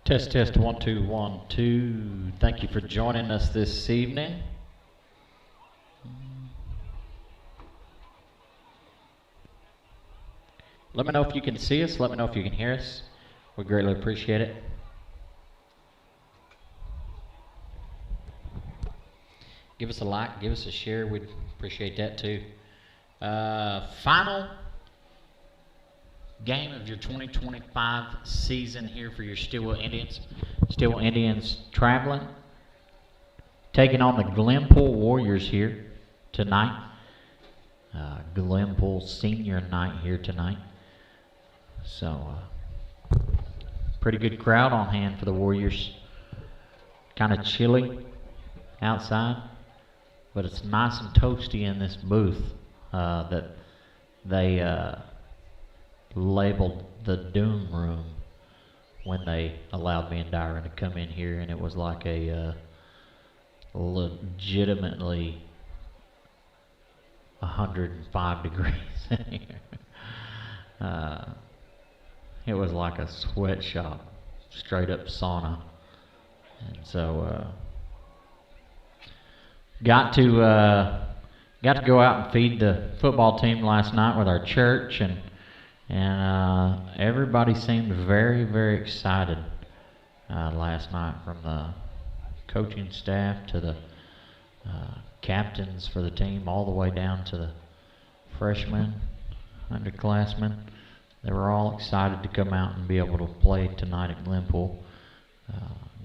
Test, test, 1, 2, 1, 2. Thank you for joining us this evening. Let me know if you can see us. Let me know if you can hear us. We greatly appreciate it. Give us a like, give us a share. We'd appreciate that too. Final game of your 2025 season here for your Stilwell Indians. Stilwell Indians traveling, taking on the Glenpool Warriors here tonight. Glenpool senior night here tonight. So, pretty good crowd on hand for the Warriors. Kind of chilly outside, but it's nice and toasty in this booth that they labeled the Doom Room when they allowed me and Dyron to come in here, and it was like a legitimately 105 degrees in here. It was like a sweatshop, straight up sauna. And so got to go out and feed the football team last night with our church, and everybody seemed very, very excited last night, from the coaching staff to the captains for the team, all the way down to the freshmen, underclassmen. They were all excited to come out and be able to play tonight at Glenpool.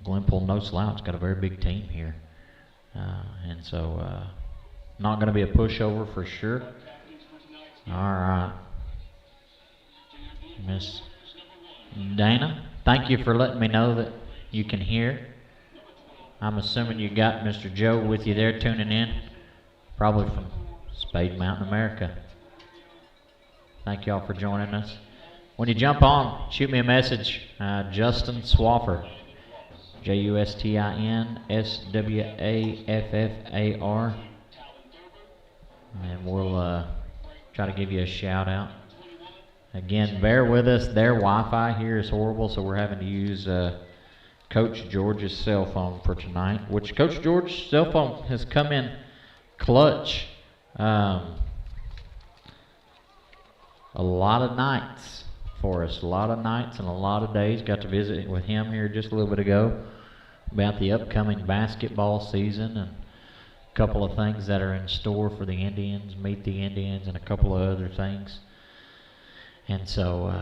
Glenpool, no slouch, got a very big team here. And so not going to be a pushover for sure. All right. Miss Dana, thank you for letting me know that you can hear. I'm assuming you got Mr. Joe with you there tuning in, probably from Spade Mountain, America. Thank y'all for joining us. When you jump on, shoot me a message. Justin Swaffer, JUSTINSWAFFAR, and we'll try to give you a shout out. Again, bear with us. Their Wi-Fi here is horrible, so we're having to use Coach George's cell phone for tonight, which Coach George's cell phone has come in clutch. A lot of nights for us, a lot of nights and a lot of days. Got to visit with him here just a little bit ago about the upcoming basketball season and a couple of things that are in store for the Indians, meet the Indians, and a couple of other things. And so,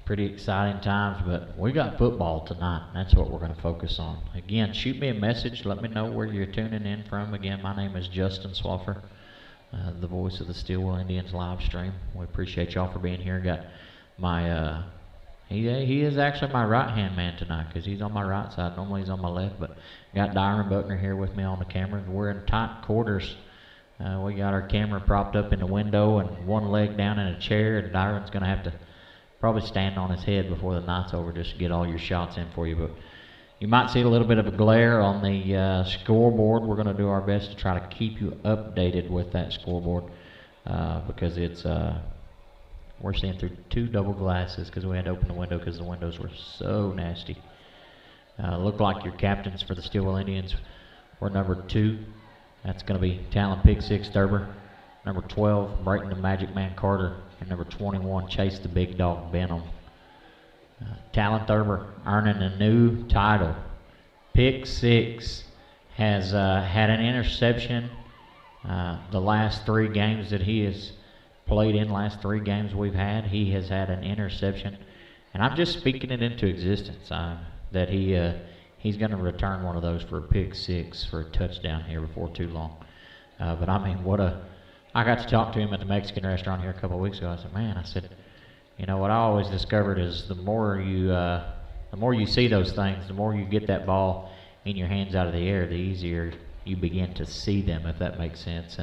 pretty exciting times, but we got football tonight. That's what we're going to focus on. Again, shoot me a message. Let me know where you're tuning in from. Again, my name is Justin Swaffer, the voice of the Stilwell Indians live stream. We appreciate y'all for being here. Got my, he is actually my right-hand man tonight, because he's on my right side. Normally he's on my left, but got Dyron Buckner here with me on the camera. We're in tight quarters. We got our camera propped up in the window and one leg down in a chair, and Dyron's going to have to probably stand on his head before the night's over just to get all your shots in for you. But you might see a little bit of a glare on the scoreboard. We're going to do our best to try to keep you updated with that scoreboard because it's we're seeing through two double glasses because we had to open the window because the windows were so nasty. Looked like your captains for the Stilwell Indians were number 2. That's going to be Talon Pick 6 Thurber, number 12 Brighton the Magic Man Carter, and number 21 Chase the Big Dog Benham. Talon Thurber earning a new title. Pick 6 has had an interception the last 3 games that he has played in. Last 3 games we've had, he has had an interception, and I'm just speaking it into existence that he's going to return one of those for a pick 6 for a touchdown here before too long. But I mean, I got to talk to him at the Mexican restaurant here a couple of weeks ago. I said, man, you know what I always discovered is the more you see those things, the more you get that ball in your hands out of the air, the easier you begin to see them, if that makes sense.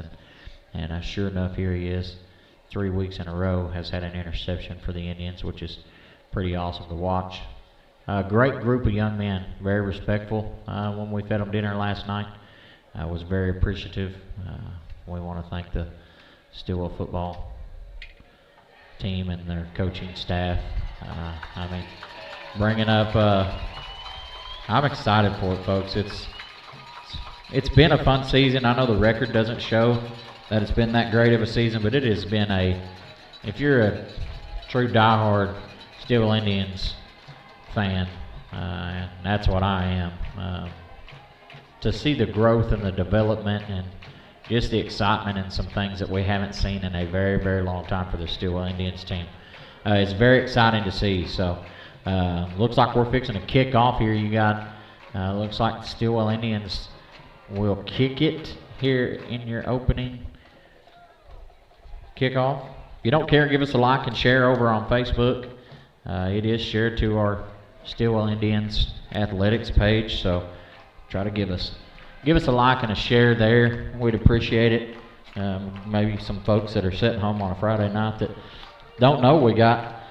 And sure enough, here he is, 3 weeks in a row, has had an interception for the Indians, which is pretty awesome to watch. Great group of young men, very respectful. When we fed them dinner last night, I was very appreciative. We want to thank the Stilwell football team and their coaching staff. I mean, bringing up I'm excited for it, folks. It's been a fun season. I know the record doesn't show that it's been that great of a season, but it has been if you're a true diehard Stilwell Indians fan, and that's what I am, to see the growth and the development and just the excitement and some things that we haven't seen in a very, very long time for the Stilwell Indians team. It's very exciting to see. So looks like we're fixing to kick off here. You got, looks like the Stilwell Indians will kick it here in your opening kickoff. If you don't care, give us a like and share over on Facebook. It is shared to our Stilwell Indians athletics page, so try to give us a like and a share there. We'd appreciate it. Maybe some folks that are sitting home on a Friday night that don't know we got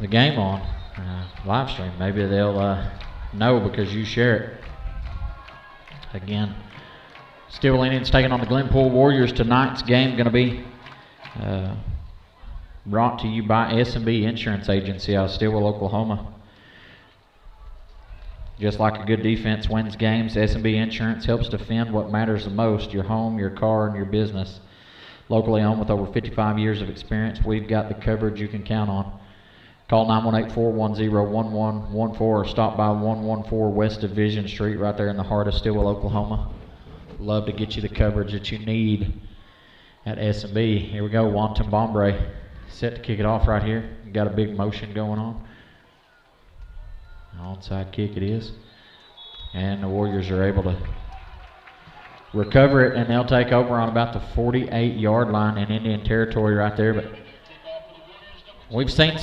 the game on live stream. Maybe they'll know because you share it. Again, Stilwell Indians taking on the Glenpool Warriors. Tonight's game going to be brought to you by S&B Insurance Agency out of Stilwell, Oklahoma. Just like a good defense wins games, S&B Insurance helps defend what matters the most, your home, your car, and your business. Locally owned with over 55 years of experience, we've got the coverage you can count on. Call 918-410-1114 or stop by 114 West Division Street right there in the heart of Stilwell, Oklahoma. Love to get you the coverage that you need at S&B. Here we go, Wanton Bombre set to kick it off right here. Got a big motion going on. Onside kick it is. And the Warriors are able to recover it, and they'll take over on about the 48-yard line in Indian territory right there. But we've seen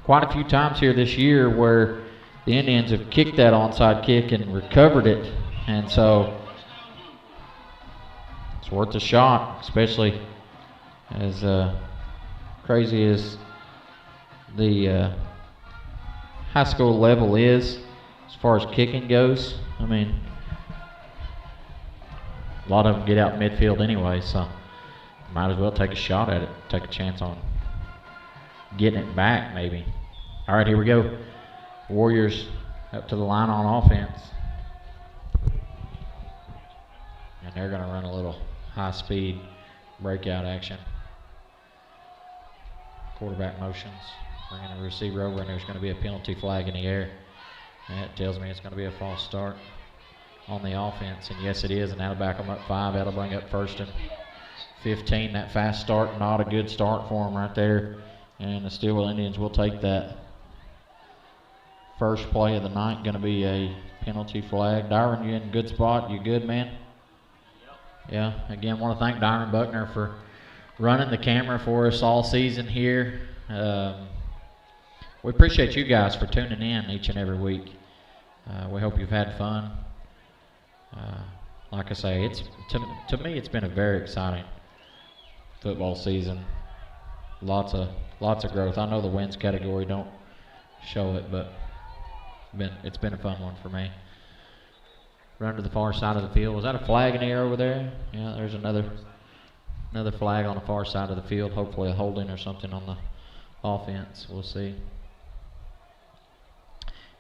quite a few times here this year where the Indians have kicked that onside kick and recovered it, and so it's worth a shot, especially as crazy as the high school level is as far as kicking goes. I mean, a lot of them get out midfield anyway, so might as well take a shot at it, take a chance on getting it back maybe. All right, here we go. Warriors up to the line on offense. And they're going to run a little high-speed breakout action. Quarterback motions. Bringing the receiver over, and there's going to be a penalty flag in the air. That tells me it's going to be a false start on the offense, and yes, it is, and that'll back them up 5. That'll bring up 1st and 15. That fast start, not a good start for them right there, and the Stilwell Indians will take that. First play of the night going to be a penalty flag. Dyron, you in a good spot? You good, man? Yeah, again, want to thank Dyron Buckner for running the camera for us all season here. We appreciate you guys for tuning in each and every week. We hope you've had fun. Like I say, it's to me it's been a very exciting football season. Lots of growth. I know the wins category don't show it, but it's been a fun one for me. Run to the far side of the field. Was that a flag in the air over there? Yeah, there's another flag on the far side of the field. Hopefully a holding or something on the offense. We'll see.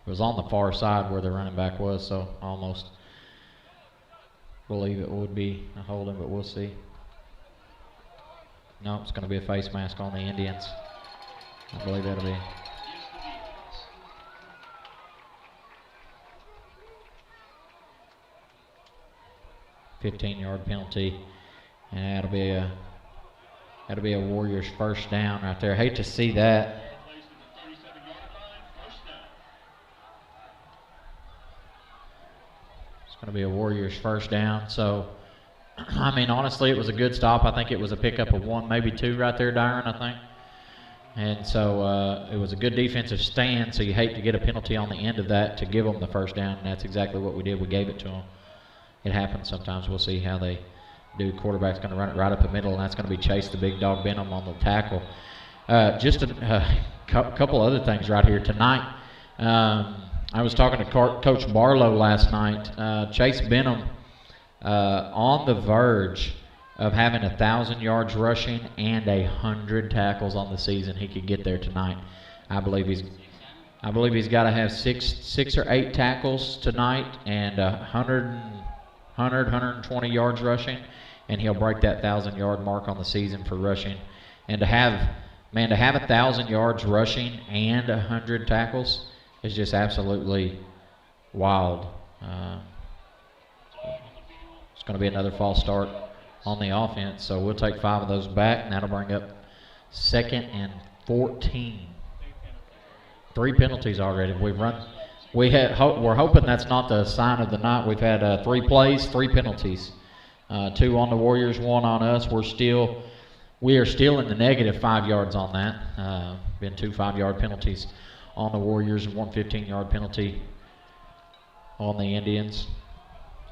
It was on the far side where the running back was, so I almost believe it would be a holding, but we'll see. No, it's going to be a face mask on the Indians. I believe that'll be. A 15-yard penalty, and that'll be a Warriors first down right there. Hate to see that. Going to be a Warriors first down. So, I mean, honestly, it was a good stop. I think it was a pickup of 1, maybe 2 right there, Dyron, I think. And so it was a good defensive stand, so you hate to get a penalty on the end of that to give them the first down, and that's exactly what we did. We gave it to them. It happens sometimes. We'll see how they do. Quarterback's going to run it right up the middle, and that's going to be Chase, the big dog Benham, on the tackle. Just a couple other things right here tonight. I was talking to Coach Barlow last night. Chase Benham on the verge of having 1,000 yards rushing and 100 tackles on the season. He could get there tonight. I believe I believe he's got to have six or eight tackles tonight and 120 yards rushing, and he'll break that 1,000-yard mark on the season for rushing. And to have 1,000 yards rushing and 100 tackles is just absolutely wild. It's going to be another false start on the offense, so we'll take 5 of those back, and that'll bring up 2nd and 14. 3 penalties already. We're hoping that's not the sign of the night. We've had 3 plays, 3 penalties, 2 on the Warriors, 1 on us. We are still in the negative 5 yards on that. Been 2 5-yard penalties on the Warriors and 1 15-yard penalty on the Indians.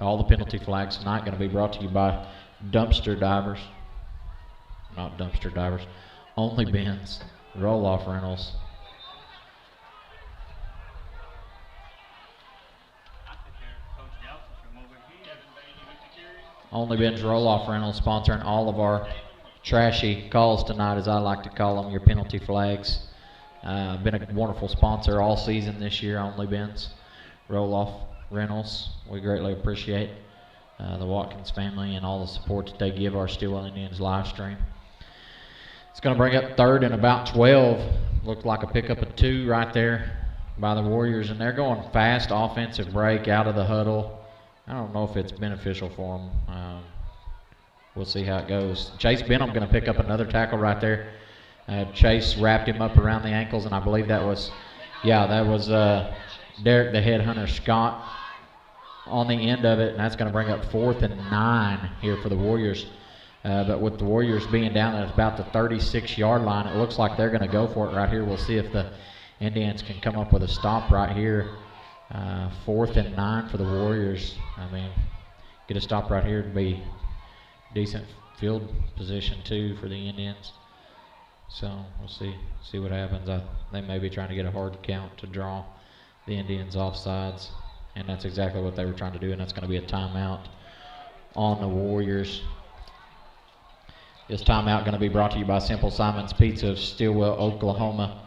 All the penalty flags tonight going to be brought to you by Dumpster Divers. Not Dumpster Divers. Only Bins. Roll-off rentals. Only Bins Roll-off rentals sponsoring all of our trashy calls tonight, as I like to call them, your penalty flags. Been a wonderful sponsor all season this year, Only Bins Roll-off rentals. We greatly appreciate the Watkins family and all the support that they give our Stilwell Indians live stream. It's going to bring up 3rd and about 12. Looked like a pickup of 2 right there by the Warriors, and they're going fast offensive break out of the huddle. I don't know if it's beneficial for them. We'll see how it goes. Chase Benham going to pick up another tackle right there. Chase wrapped him up around the ankles, and I believe that was Derek the Headhunter Scott on the end of it, and that's going to bring up 4th and 9 here for the Warriors. But with the Warriors being down at about the 36-yard line, it looks like they're going to go for it right here. We'll see if the Indians can come up with a stop right here. 4th and 9 for the Warriors. I mean, get a stop right here to be decent field position too for the Indians. So we'll see what happens. They may be trying to get a hard count to draw the Indians off sides, and that's exactly what they were trying to do, and that's going to be a timeout on the Warriors. This timeout going to be brought to you by Simple Simon's Pizza of Stilwell, Oklahoma.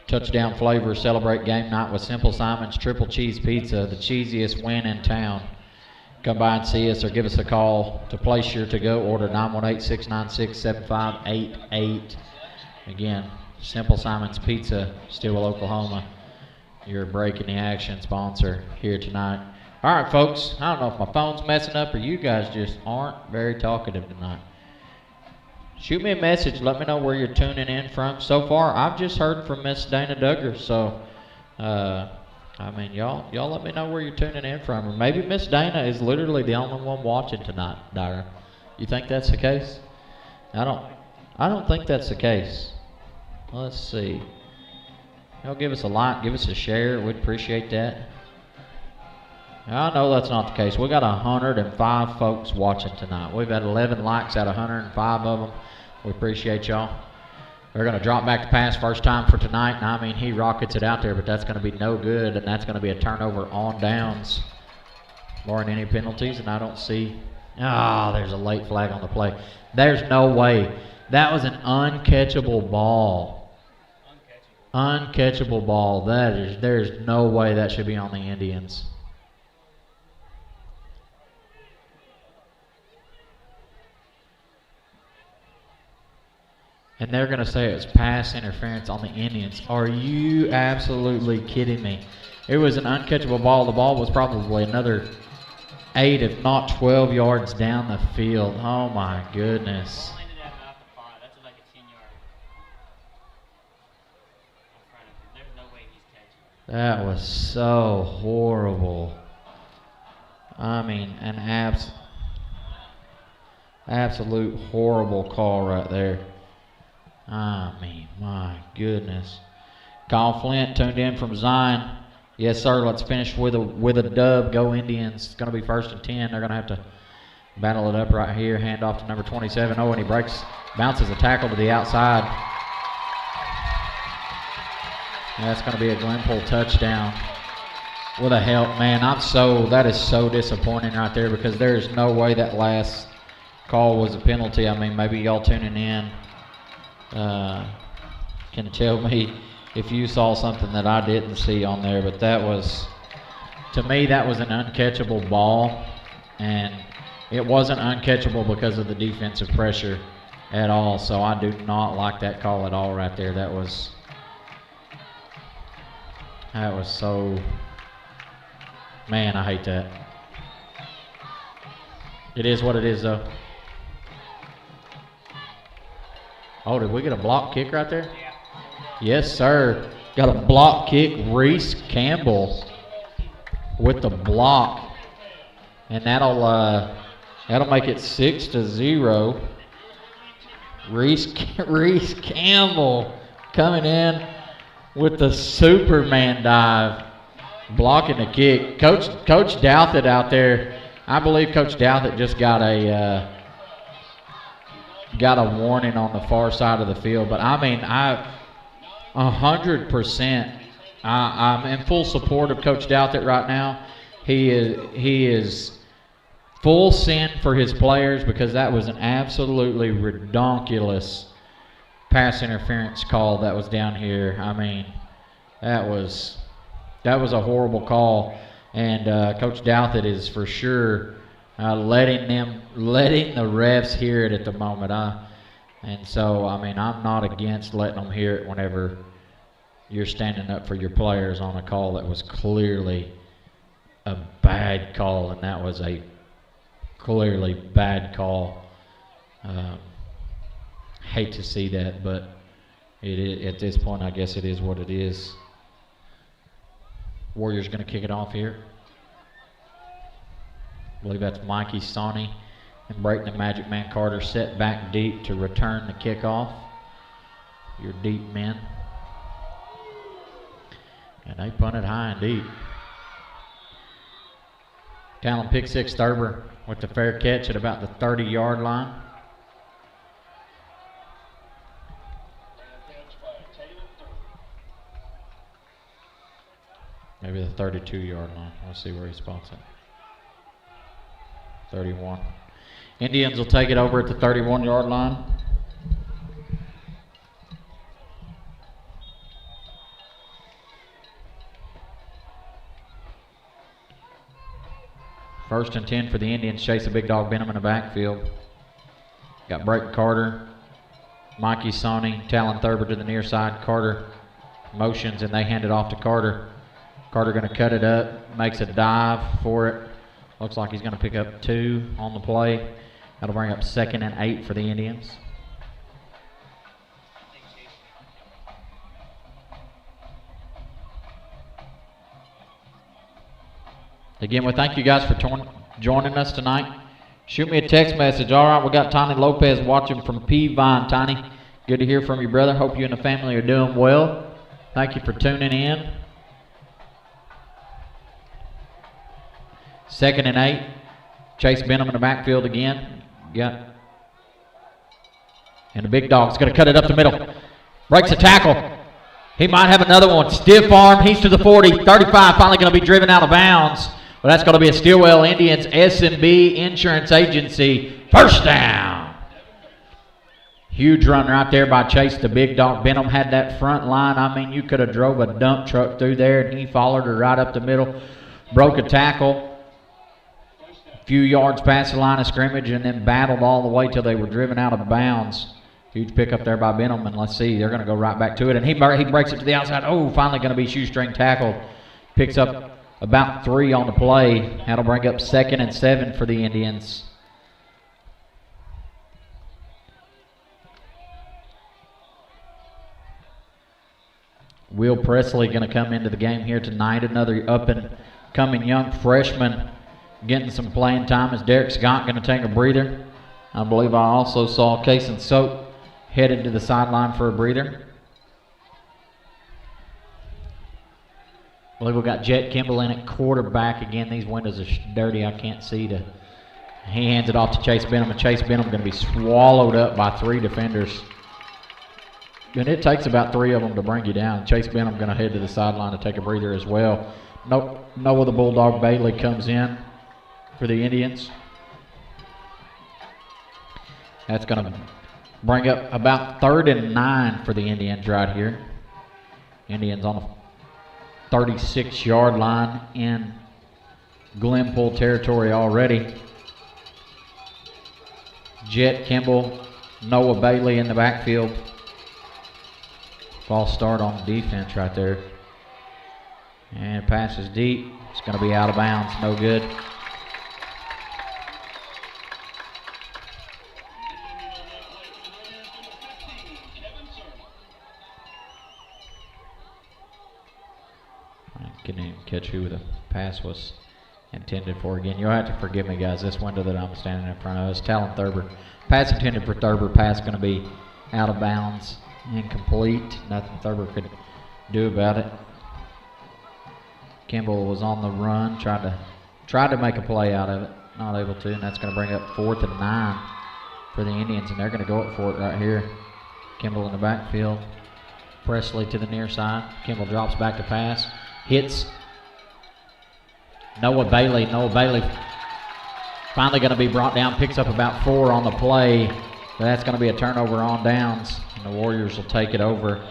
Touchdown flavor, celebrate game night with Simple Simon's Triple Cheese Pizza, the cheesiest win in town. Come by and see us or give us a call to place your to-go order, 918-696-7588. Again, Simple Simon's Pizza, Stilwell, Oklahoma. Your break in the action sponsor here tonight. All right, folks, I don't know if my phone's messing up or you guys just aren't very talkative tonight. Shoot me a message. Let me know where you're tuning in from. So far, I've just heard from Miss Dana Duggar, so, I mean, y'all let me know where you're tuning in from. Or maybe Miss Dana is literally the only one watching tonight, Dyra. You think that's the case? I don't think that's the case. Let's see. Y'all give us a like, give us a share. We'd appreciate that. I know that's not the case. We got 105 folks watching tonight. We've had 11 likes out of 105 of them. We appreciate y'all. We're going to drop back to pass first time for tonight. And I mean, he rockets it out there, but that's going to be no good, and that's going to be a turnover on downs. Barring any penalties, and I don't see. There's a late flag on the play. There's no way. That was an uncatchable ball. Uncatchable ball. There's no way that should be on the Indians. And they're going to say it's pass interference on the Indians. Are you absolutely kidding me? It was an uncatchable ball. The ball was probably another 8, if not 12 yards down the field. Oh, my goodness. That was so horrible. I mean, an absolute horrible call right there. I mean, my goodness. Kyle Flint tuned in from Zion. Yes, sir. Let's finish with a dub. Go Indians. It's going to be 1st and 10. They're going to have to battle it up right here. Hand off to number 27. Oh, and he bounces a tackle to the outside. And that's going to be a Glenpool touchdown. What a help, man. That is so disappointing right there, because there's no way that last call was a penalty. I mean, maybe y'all tuning in can tell me if you saw something that I didn't see on there, but that was, to me, that was an uncatchable ball, and it wasn't uncatchable because of the defensive pressure at all, so I do not like that call at all right there. That was so, man, I hate that. It is what it is, though. Oh, did we get a block kick right there? Yeah. Yes, sir. Got a block kick. Reese Campbell with the block. And that'll make it 6-0. Reese Campbell coming in with the Superman dive, blocking the kick. Coach Douthit out there. I believe Coach Douthit just got a warning on the far side of the field. But I mean, 100%. I'm in full support of Coach Douthit right now. He is full send for his players because that was an absolutely ridiculous pass interference call that was down here. I mean, that was a horrible call, and Coach Douthit is for sure letting the refs hear it at the moment. And so, I mean, I'm not against letting them hear it whenever you're standing up for your players on a call that was clearly a bad call, and that was a clearly bad call. Hate to see that, but it is, at this point, I guess it is what it is. Warriors going to kick it off here. I believe that's Mikey Sawney and Breaking the Magic Man Carter set back deep to return the kickoff. Your deep men. And they punt it high and deep. Talon pick six Thurber with the fair catch at about the 30-yard line. Maybe the 32-yard line. We'll see where he spots it. 31. Indians will take it over at the 31-yard line. First and 10 for the Indians. Chase the big dog Benham in the backfield. Got Brayton Carter, Mikey Sawney, Talon Thurber to the near side. Carter motions and they hand it off to Carter. Carter going to cut it up, makes a dive for it. Looks like he's going to pick up 2 on the play. That'll bring up 2nd and 8 for the Indians. Again, we thank you guys for joining us tonight. Shoot me a text message. All right, we got Tiny Lopez watching from Peavine. Tiny, good to hear from you, brother. Hope you and the family are doing well. Thank you for tuning in. 2nd and 8. Chase Benham in the backfield again. And the big dog's going to cut it up the middle. Breaks a tackle. He might have another one. Stiff arm. He's to the 40. 35. Finally going to be driven out of bounds. Well, that's going to be a Stilwell Indians SMB Insurance Agency first down. Huge run right there by Chase the big dog. Benham had that front line. I mean, you could have drove a dump truck through there, and he followed her right up the middle. Broke a tackle. Few yards past the line of scrimmage and then battled all the way till they were driven out of bounds. Huge pickup there by Benham, and let's see, they're going to go right back to it. And he breaks it to the outside. Oh, finally going to be shoestring tackled. Picks up about 3 on the play. That'll bring up 2nd and 7 for the Indians. Will Presley going to come into the game here tonight. Another up-and-coming young freshman getting some playing time. Is Derek Scott going to take a breather? I believe I also saw Kason Soap headed to the sideline for a breather. I believe we've got Jet Kimball in at quarterback. Again, these windows are dirty. I can't see. He hands it off to Chase Benham, and Chase Benham going to be swallowed up by 3 defenders. And it takes about 3 of them to bring you down. Chase Benham going to head to the sideline to take a breather as well. Noah the Bulldog Bailey comes in for the Indians. That's going to bring up about 3rd and 9 for the Indians right here. Indians on the 36-yard line in Glenpool territory already. Jet Kimball, Noah Bailey in the backfield. False start on defense right there. And passes deep. It's going to be out of bounds. No good. I couldn't even catch who the pass was intended for. Again, you'll have to forgive me, guys. This window that I'm standing in front of is Talon Thurber. Pass intended for Thurber. Pass going to be out of bounds. Incomplete. Nothing Thurber could do about it. Kimball was on the run, tried to make a play out of it, not able to, and that's going to bring up 4th and 9 for the Indians, and they're going to go up for it right here. Kimball in the backfield, Presley to the near side. Kimball drops back to pass, hits Noah Bailey. Noah Bailey finally going to be brought down, picks up about 4 on the play, but that's going to be a turnover on downs, and the Warriors will take it over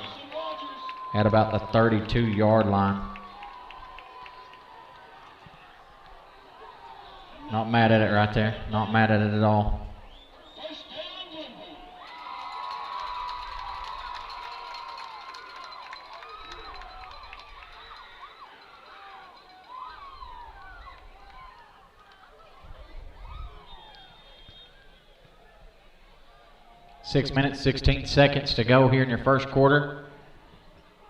at about the 32-yard line. Not mad at it right there. Not mad at it at all. Six minutes, 16 seconds to go here in your first quarter.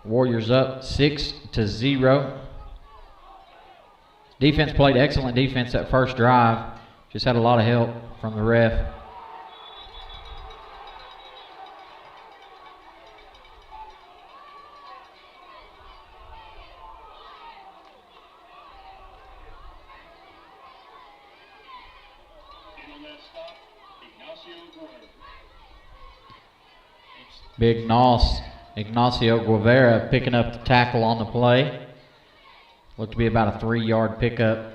Warriors up 6-0. Defense played excellent defense that first drive. Just had a lot of help from the ref. Big Ignacio Guevara picking up the tackle on the play. Looked to be about a 3-yard pickup.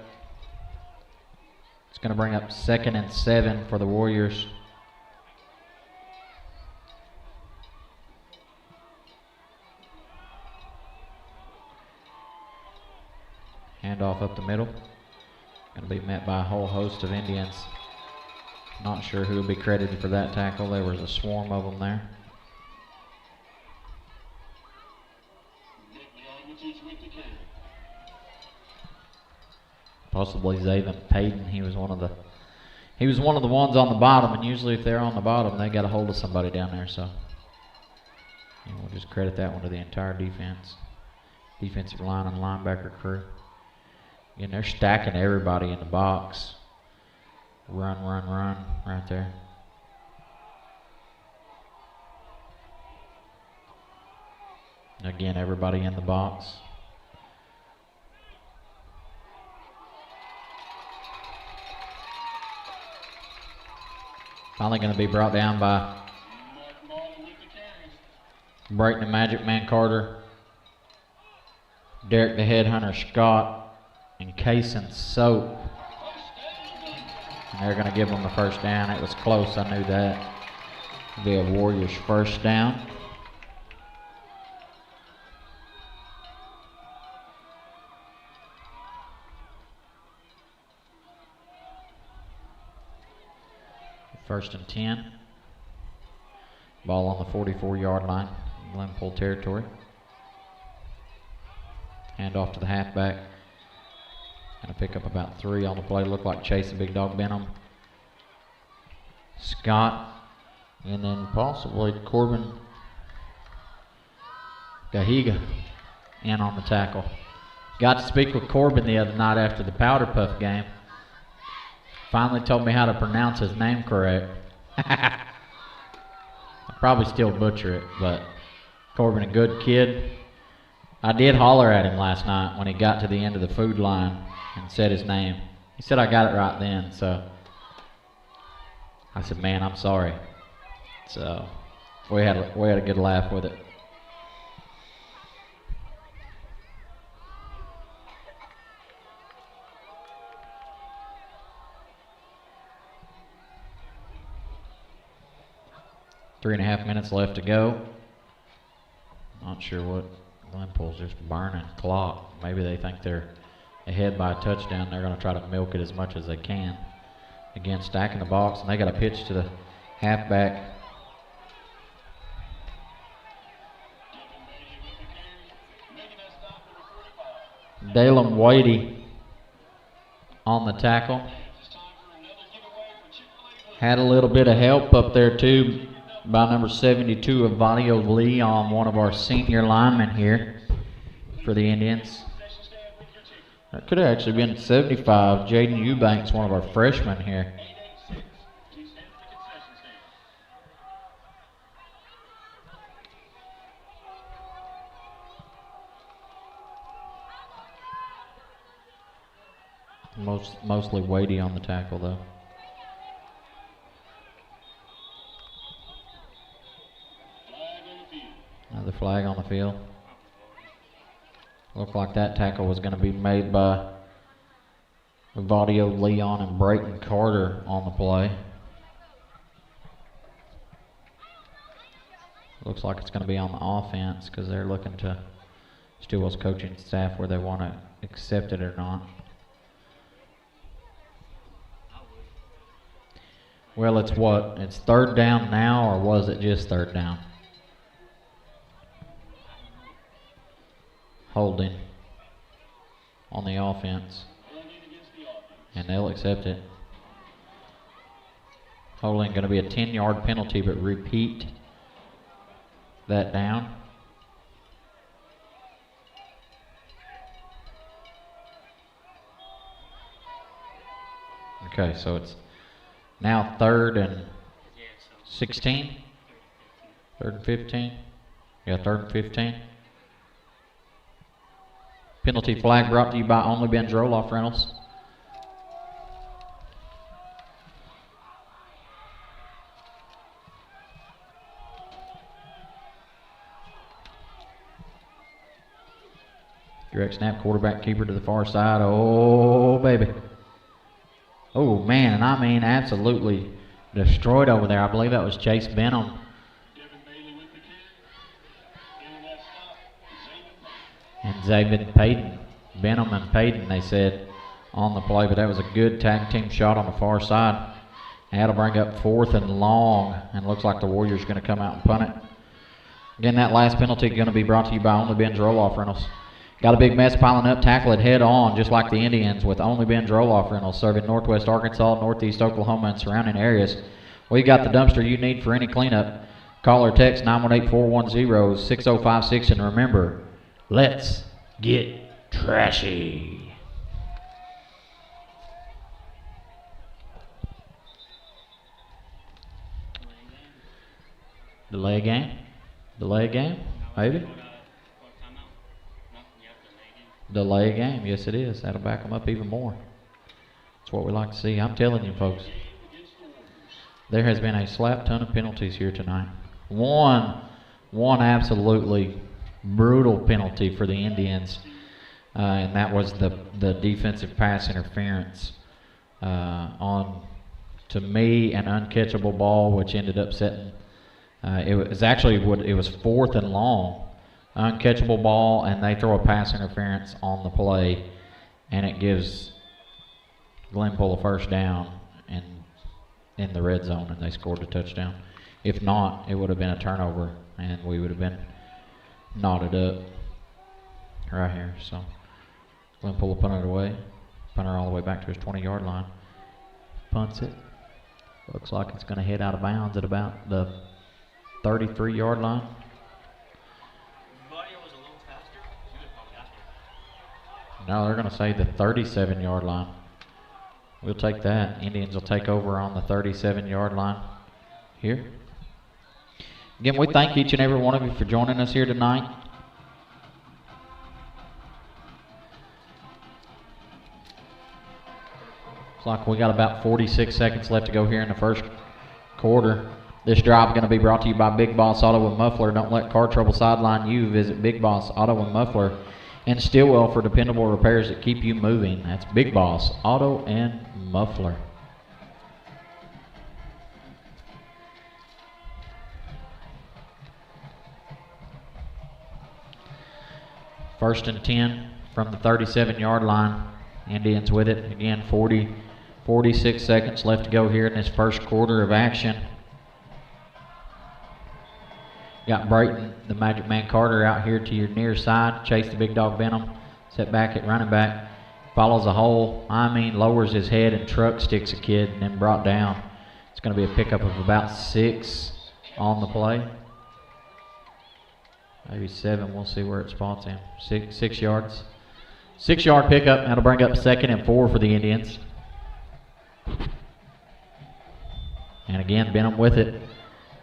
It's going to bring up 2nd and 7 for the Warriors. Handoff up the middle. Going to be met by a whole host of Indians. Not sure who will be credited for that tackle. There was a swarm of them there. Possibly Zaven Payton. He was one of the ones on the bottom, and usually if they're on the bottom, they got a hold of somebody down there. So we'll just credit that one to the entire defensive line and linebacker crew. Again, they're stacking everybody in the box. Run right there. Again, everybody in the box. Finally going to be brought down by Breaking the Magic Man Carter, Derek the Headhunter Scott, and Kaysen Soap. And they're going to give them the first down. It was close, I knew that. It'll be a Warriors first down. First and 10. Ball on the 44-yard line, Glenpool territory. Hand off to the halfback. Going to pick up about 3 on the play. Look like Chase and Big Dog Benham. Scott. And then possibly Corbin Gahiga in on the tackle. Got to speak with Corbin the other night after the Powder Puff game. Finally told me how to pronounce his name correct. I probably still butcher it, but Corbin, a good kid. I did holler at him last night when he got to the end of the food line and said his name. He said I got it right then, so I said, man, I'm sorry. So we had a good laugh with it. Three and a half minutes left to go. Not sure what Glenpool's just burning clock. Maybe they think they're ahead by a touchdown. They're going to try to milk it as much as they can. Again, stacking the box, and they got a pitch to the halfback. Dalem Whitey on the tackle. Had a little bit of help up there too by number 72, Avadio Leon, one of our senior linemen here for the Indians. That could have actually been 75, Jaden Eubanks, one of our freshmen here. Mostly weighty on the tackle, though. Another flag on the field. Looked like that tackle was going to be made by Vadio Leon and Brayton Carter on the play. Looks like it's going to be on the offense because they're looking to Stilwell's coaching staff where they want to accept it or not. Well, it's what? It's third down now, or was it just third down? Holding on the offense. And they'll accept it. Holding going to be a 10-yard penalty, but repeat that down. Okay, so it's now 3rd and 16? 3rd and 15? Yeah, 3rd and 15. Penalty flag brought to you by Only Ben's Roll-Off Rentals. Direct snap, quarterback keeper to the far side. Oh, baby. Oh, man, and I mean absolutely destroyed over there. I believe that was Chase Benham. And David Payton. Benham and Payton, they said, on the play. But that was a good tag team shot on the far side. And that'll bring up 4th and long. And looks like the Warriors are going to come out and punt it. Again, that last penalty going to be brought to you by Only Ben's Roll-Off Rentals. Got a big mess piling up, tackle it head on, just like the Indians, with Only Ben's Roll-Off Rentals, serving Northwest Arkansas, Northeast Oklahoma, and surrounding areas. We got the dumpster you need for any cleanup. Call or text 918-410-6056, and remember, let's get trashy. Delay game? Delay game? Maybe? Delay a game, yes it is. That'll back them up even more. That's what we like to see. I'm telling you, folks, there has been a slap ton of penalties here tonight. One absolutely brutal penalty for the Indians, and that was the defensive pass interference on, to me, an uncatchable ball, which ended up setting. It was 4th and long. Uncatchable ball, and they throw a pass interference on the play, and it gives Glenpool a first down and in the red zone, and they scored a touchdown. If not, it would have been a turnover, and we would have been knotted up right here. So Glenpool will punt it away. Punter all the way back to his 20-yard line. Punts it. Looks like it's going to head out of bounds at about the 33-yard line. No, they're going to say the 37-yard line. We'll take that. Indians will take over on the 37-yard line here. Again, we thank each and every one of you for joining us here tonight. Looks like we got about 46 seconds left to go here in the first quarter. This drive is going to be brought to you by Big Boss Auto and Muffler. Don't let car trouble sideline you. Visit Big Boss Auto and Muffler and Stilwell for dependable repairs that keep you moving. That's Big Boss Auto and Muffler. First and 10 from the 37-yard line. Indians with it. Again, 46 seconds left to go here in this first quarter of action. Got Brayton, the Magic Man Carter, out here to your near side. Chase the big dog Benham. Set back at running back. Follows a hole. Lowers his head and truck sticks a kid and then brought down. It's going to be a pickup of about 6 on the play. Maybe 7. We'll see where it spots him. 6 yards. 6-yard pickup. That'll bring up 2nd and 4 for the Indians. And again, Benham with it.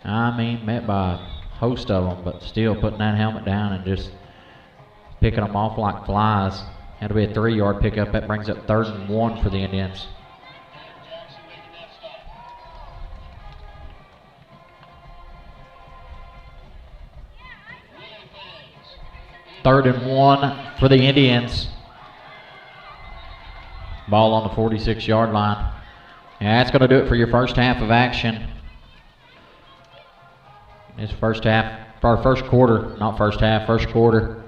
Met by a host of them, but still putting that helmet down and just picking them off like flies. That'll be a 3-yard pickup. That brings up 3rd and 1 for the Indians. Third and 1 for the Indians. Ball on the 46-yard line. And that's going to do it for your first half of action. This first quarter. First quarter.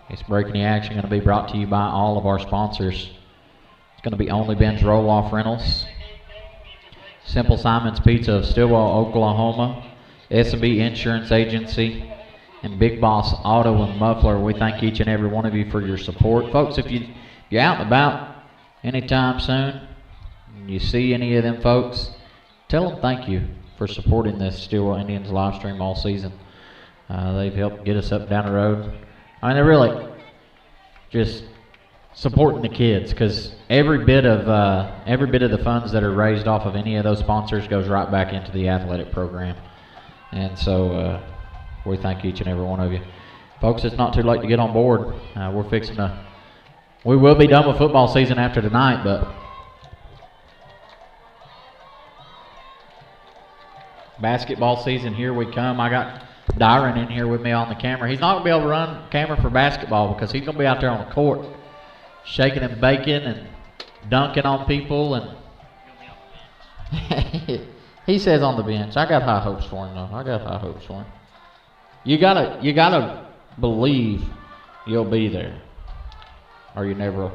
This breaking the action going to be brought to you by all of our sponsors. It's going to be Only Ben's Roll-Off Rentals, Simple Simon's Pizza of Stilwell, Oklahoma, S&B Insurance Agency, and Big Boss Auto and Muffler. We thank each and every one of you for your support. Folks, if you're out and about anytime soon and you see any of them folks, tell them thank you for supporting this Stilwell Indians live stream all season. They've helped get us up and down the road. They're really just supporting the kids, because every bit of the funds that are raised off of any of those sponsors goes right back into the athletic program. And so we thank each and every one of you. Folks, it's not too late to get on board. We will be done with football season after tonight, but basketball season, here we come. I got Dyron in here with me on the camera. He's not going to be able to run camera for basketball because he's going to be out there on the court shaking and baking and dunking on people. And he says on the bench. I got high hopes for him, though. You gotta believe you'll be there, or you never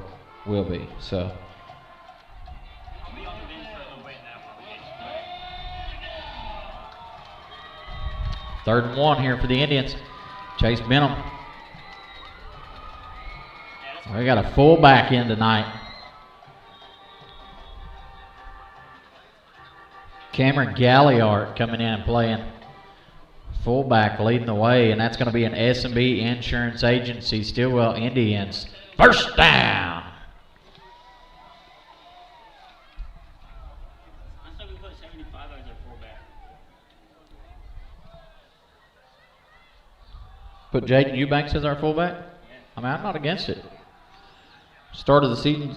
will be. So. Third and 1 here for the Indians. Chase Benham. We got a fullback in tonight. Cameron Galliard coming in and playing fullback, leading the way, and that's going to be an S&B Insurance Agency, Stilwell Indians. First down. Put Jaden Eubanks as our fullback? I'm not against it. Start of the season,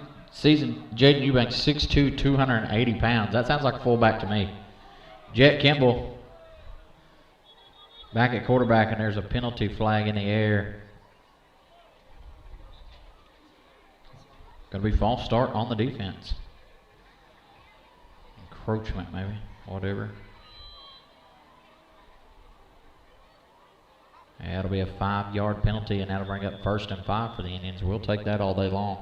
Jaden Eubanks, 6'2", 280 pounds. That sounds like a fullback to me. Jet Kimball back at quarterback, and there's a penalty flag in the air. Going to be false start on the defense. Encroachment, maybe, whatever. Yeah, that'll be a 5-yard penalty, and that'll bring up 1st and 5 for the Indians. We'll take that all day long.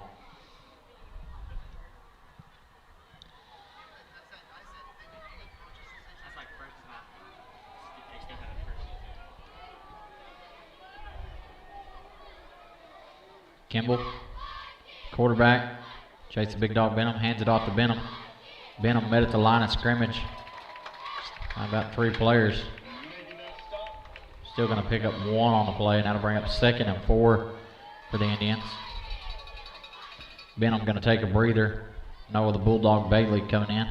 Kimball, quarterback, chase the big dog Benham, hands it off to Benham. Benham met at the line of scrimmage. About 3 players. Still going to pick up 1 on the play, and that'll bring up 2nd and 4 for the Indians. Benham going to take a breather. Noah the Bulldog Bailey coming in.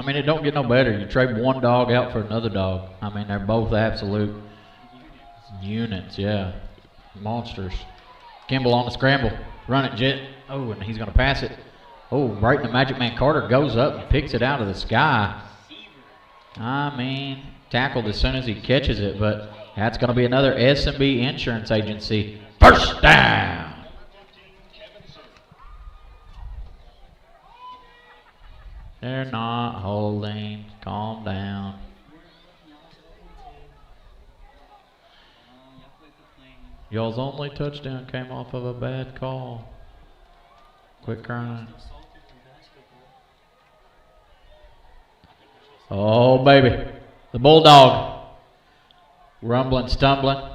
It don't get no better. You trade one dog out for another dog. They're both absolute units, yeah. Monsters. Kimball on the scramble. Run it, Jet. Oh, and he's going to pass it. Oh, right in the Magic Man Carter goes up and picks it out of the sky. Tackled as soon as he catches it, but that's going to be another S&B Insurance Agency. First down. They're not holding. Calm down. Y'all's only touchdown came off of a bad call. Quit crying. Oh, baby. The Bulldog. Rumbling, stumbling.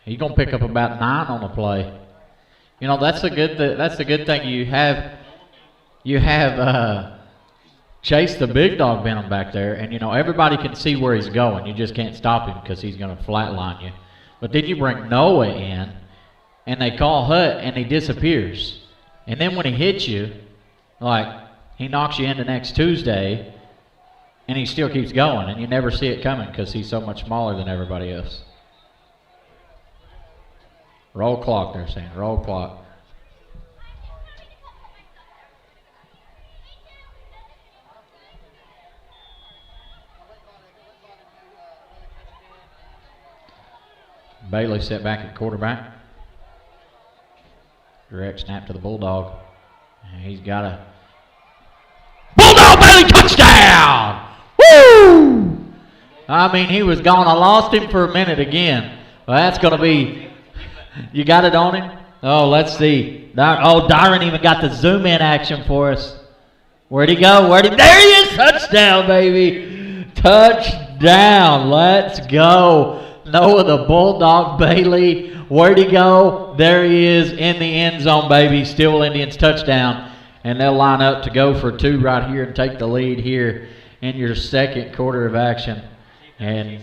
He's going to pick up about 9 on the play. You know, that's a good thing. You have Chase the big dog Benham back there, and, you know, everybody can see where he's going. You just can't stop him because he's going to flatline you. But then you bring Noah in, and they call Hut, and he disappears. And then when he hits you, like, he knocks you into next Tuesday, and he still keeps going, and you never see it coming because he's so much smaller than everybody else. Roll clock, they're saying. Roll clock. Bailey set back at quarterback. Direct snap to the Bulldog. And he's got a Bulldog Bailey touchdown! Woo! I mean, he was gone. I lost him for a minute again. Well, that's going to be... You got it on him? Oh, let's see. Dyron even got the zoom in action for us. Where'd he go? There he is! Touchdown, baby! Touchdown! Let's go. Noah the Bulldog Bailey. Where'd he go? There he is in the end zone, baby. Stilwell Indians touchdown. And they'll line up to go for 2 right here and take the lead here in your second quarter of action. And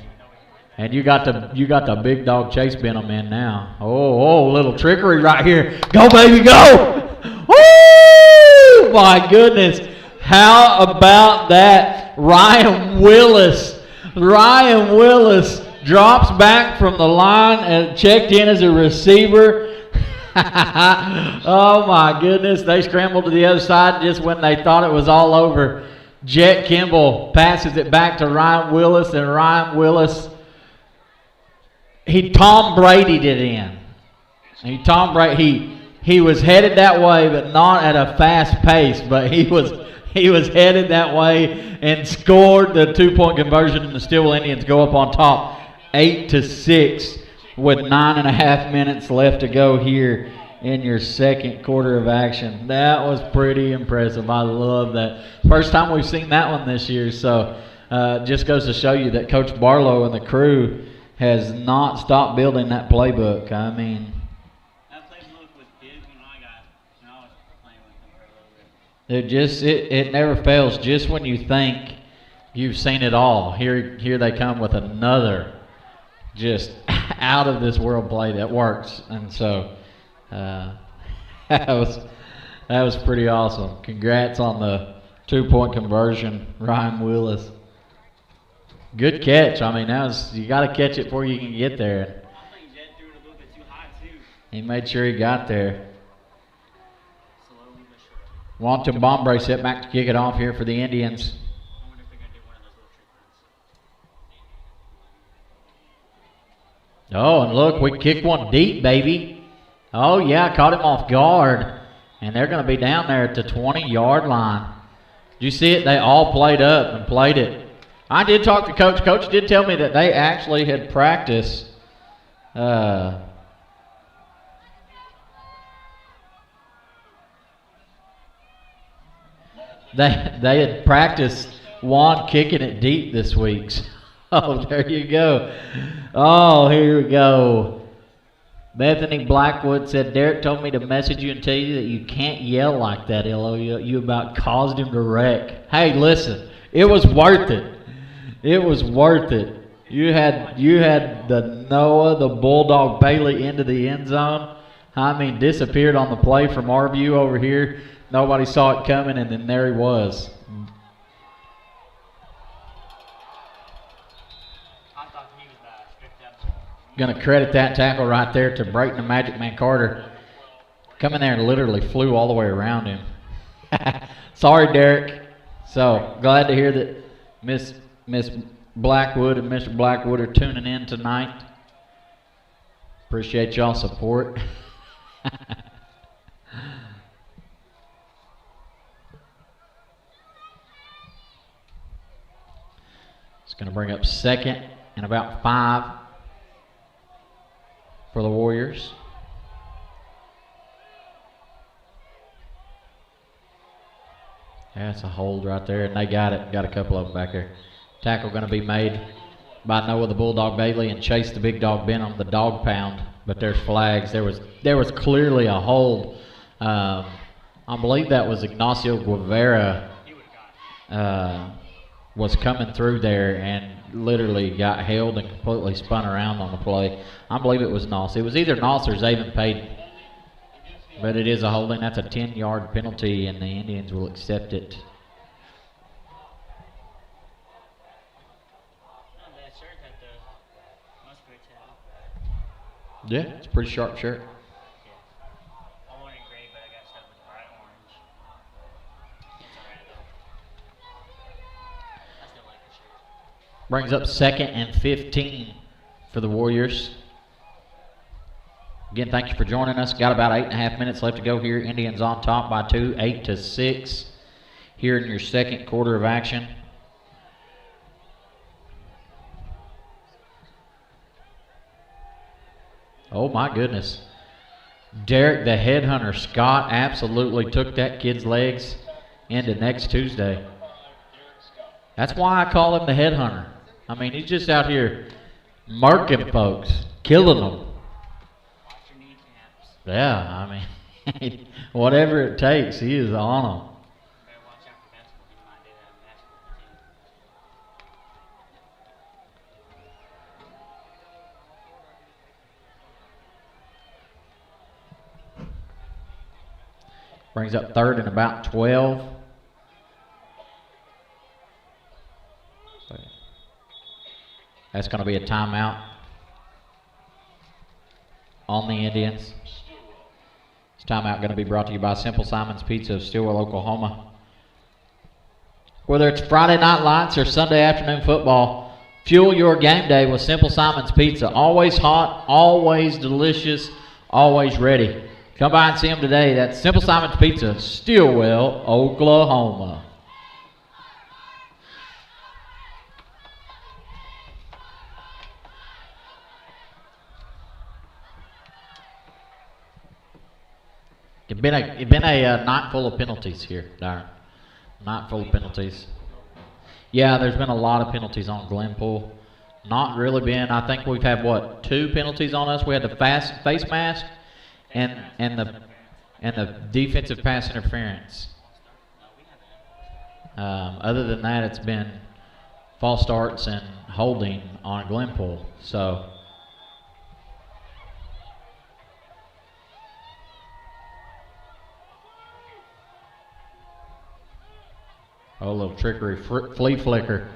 you got the big dog Chase Benham in now. Oh, little trickery right here. Go, baby, go! Woo! My goodness. How about that? Ryan Willis drops back from the line and checked in as a receiver. Oh, my goodness. They scrambled to the other side just when they thought it was all over. Jet Kimball passes it back to Ryan Willis, and Ryan Willis, he Tom Brady'd it in. He was headed that way, but not at a fast pace, but he was headed that way and scored the 2-point conversion, and the Stilwell Indians go up on top 8-6 with 9.5 minutes left to go here in your second quarter of action. That was pretty impressive. I love that. First time we've seen that one this year, so just goes to show you that Coach Barlow and the crew has not stopped building that playbook. I mean, that playbook was big when I was playing with them for a little bit. it never fails. Just when you think you've seen it all, here they come with another just out of this world play that works. And so that was pretty awesome. Congrats on the 2-point conversion, Ryan Willis. Good catch. I mean, you got to catch it before you can get there. I think Jet threw it a little bit too high too. He made sure he got there. Slowly but surely. Wanton Bombre set back to kick it off here for the Indians. I wonder if they're gonna do one of those little trick runs. Oh, and look, we kicked one deep, baby. Oh, yeah, caught him off guard. And they're going to be down there at the 20-yard line. Did you see it? They all played up and played it. I did talk to Coach. Coach did tell me that they actually had practiced. They had practiced Juan kicking it deep this week. Oh, there you go. Oh, here we go. Bethany Blackwood said, Derek told me to message you and tell you that you can't yell like that, Illo. You about caused him to wreck. Hey, listen, it was worth it. It was worth it. You had the Noah, the Bulldog Bailey into the end zone. I mean, disappeared on the play from our view over here. Nobody saw it coming, and then there he was. I thought he was stripped that ball. Going to credit that tackle right there to Brayton the Magic Man Carter. Come in there and literally flew all the way around him. Sorry, Derek. So, glad to hear that Miss Blackwood and Mr. Blackwood are tuning in tonight. Appreciate y'all's support. It's going to bring up second and about 5 for the Warriors. Yeah, it's a hold right there, and they got it. Got a couple of them back there. Tackle going to be made by Noah the Bulldog Bailey and Chase the Big Dog Benham, the dog pound. But there's flags. There was clearly a hold. I believe that was Ignacio Guevara was coming through there and literally got held and completely spun around on the play. I believe it was Noss. It was either Noss or Zaven Payton. But it is a holding. That's a 10-yard penalty, and the Indians will accept it. Yeah, it's a pretty sharp shirt. I wanted gray, but I got stuck with bright orange. It's alright though. I still like the shirt. Brings up second and 15 for the Warriors. Again, thank you for joining us. Got about 8.5 minutes left to go here. Indians on top by 2, 8-6 here in your second quarter of action. Oh my goodness. Derek the Headhunter Scott absolutely took that kid's legs into next Tuesday. That's why I call him the Headhunter. I mean, he's just out here marking folks, killing them. Yeah, I mean, whatever it takes, he is on them. Brings up third and about 12. That's going to be a timeout on the Indians. This timeout going to be brought to you by Simple Simon's Pizza of Stilwell, Oklahoma. Whether it's Friday night lights or Sunday afternoon football, fuel your game day with Simple Simon's Pizza. Always hot, always delicious, always ready. Come by and see them today. That's Simple Simon's Pizza, Stilwell, Oklahoma. It's been a night full of penalties here, Darren. Night full of penalties. Yeah, there's been a lot of penalties on Glenpool. Not really been. I think we've had, what, 2 penalties on us? We had the face mask and the defensive pass interference. Other than that, it's been false starts and holding on Glenpool. So, oh, a little trickery, flea flicker.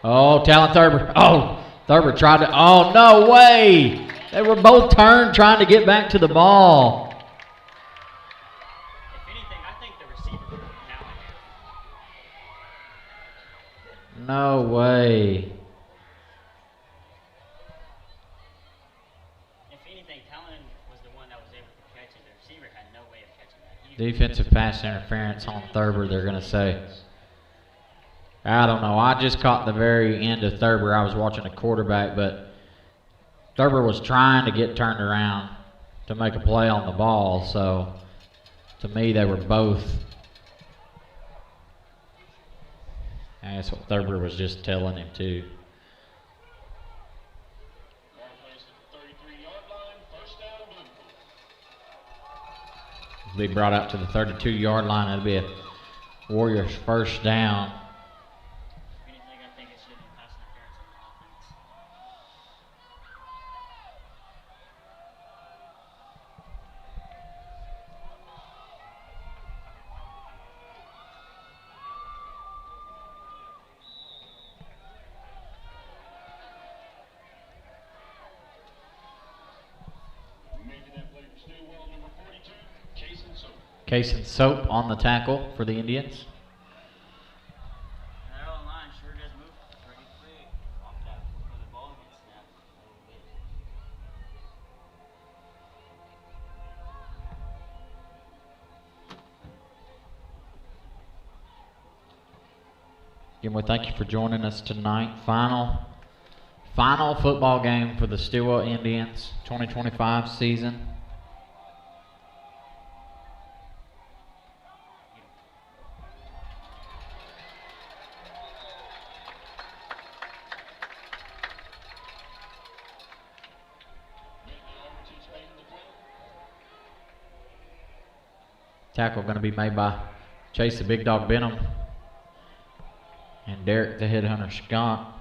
Oh, Talon Thurber. Oh, Thurber tried to. Oh, no way. They were both turned trying to get back to the ball. If anything, I think the receiver now. No way. If anything, Talon was the one that was able to catch it. The receiver had no way of catching that. Defensive pass interference on Thurber, they're going to say. I don't know. I just caught the very end of Thurber. I was watching the quarterback, but Thurber was trying to get turned around to make a play on the ball. So, to me, they were both. And that's what Thurber was just telling him, too. Be brought out to the 32-yard line. It'll be a Warriors first down. If anything, I think it should have been pass interference on the offense. Cason Soap on the tackle for the Indians. That O line sure does move pretty quick off that when the ball gets snapped a little bit. Again, we thank you for joining us tonight. Final football game for the Stilwell Indians 2025 season. Tackle going to be made by Chase the Big Dog Benham and Derek the Headhunter Scott.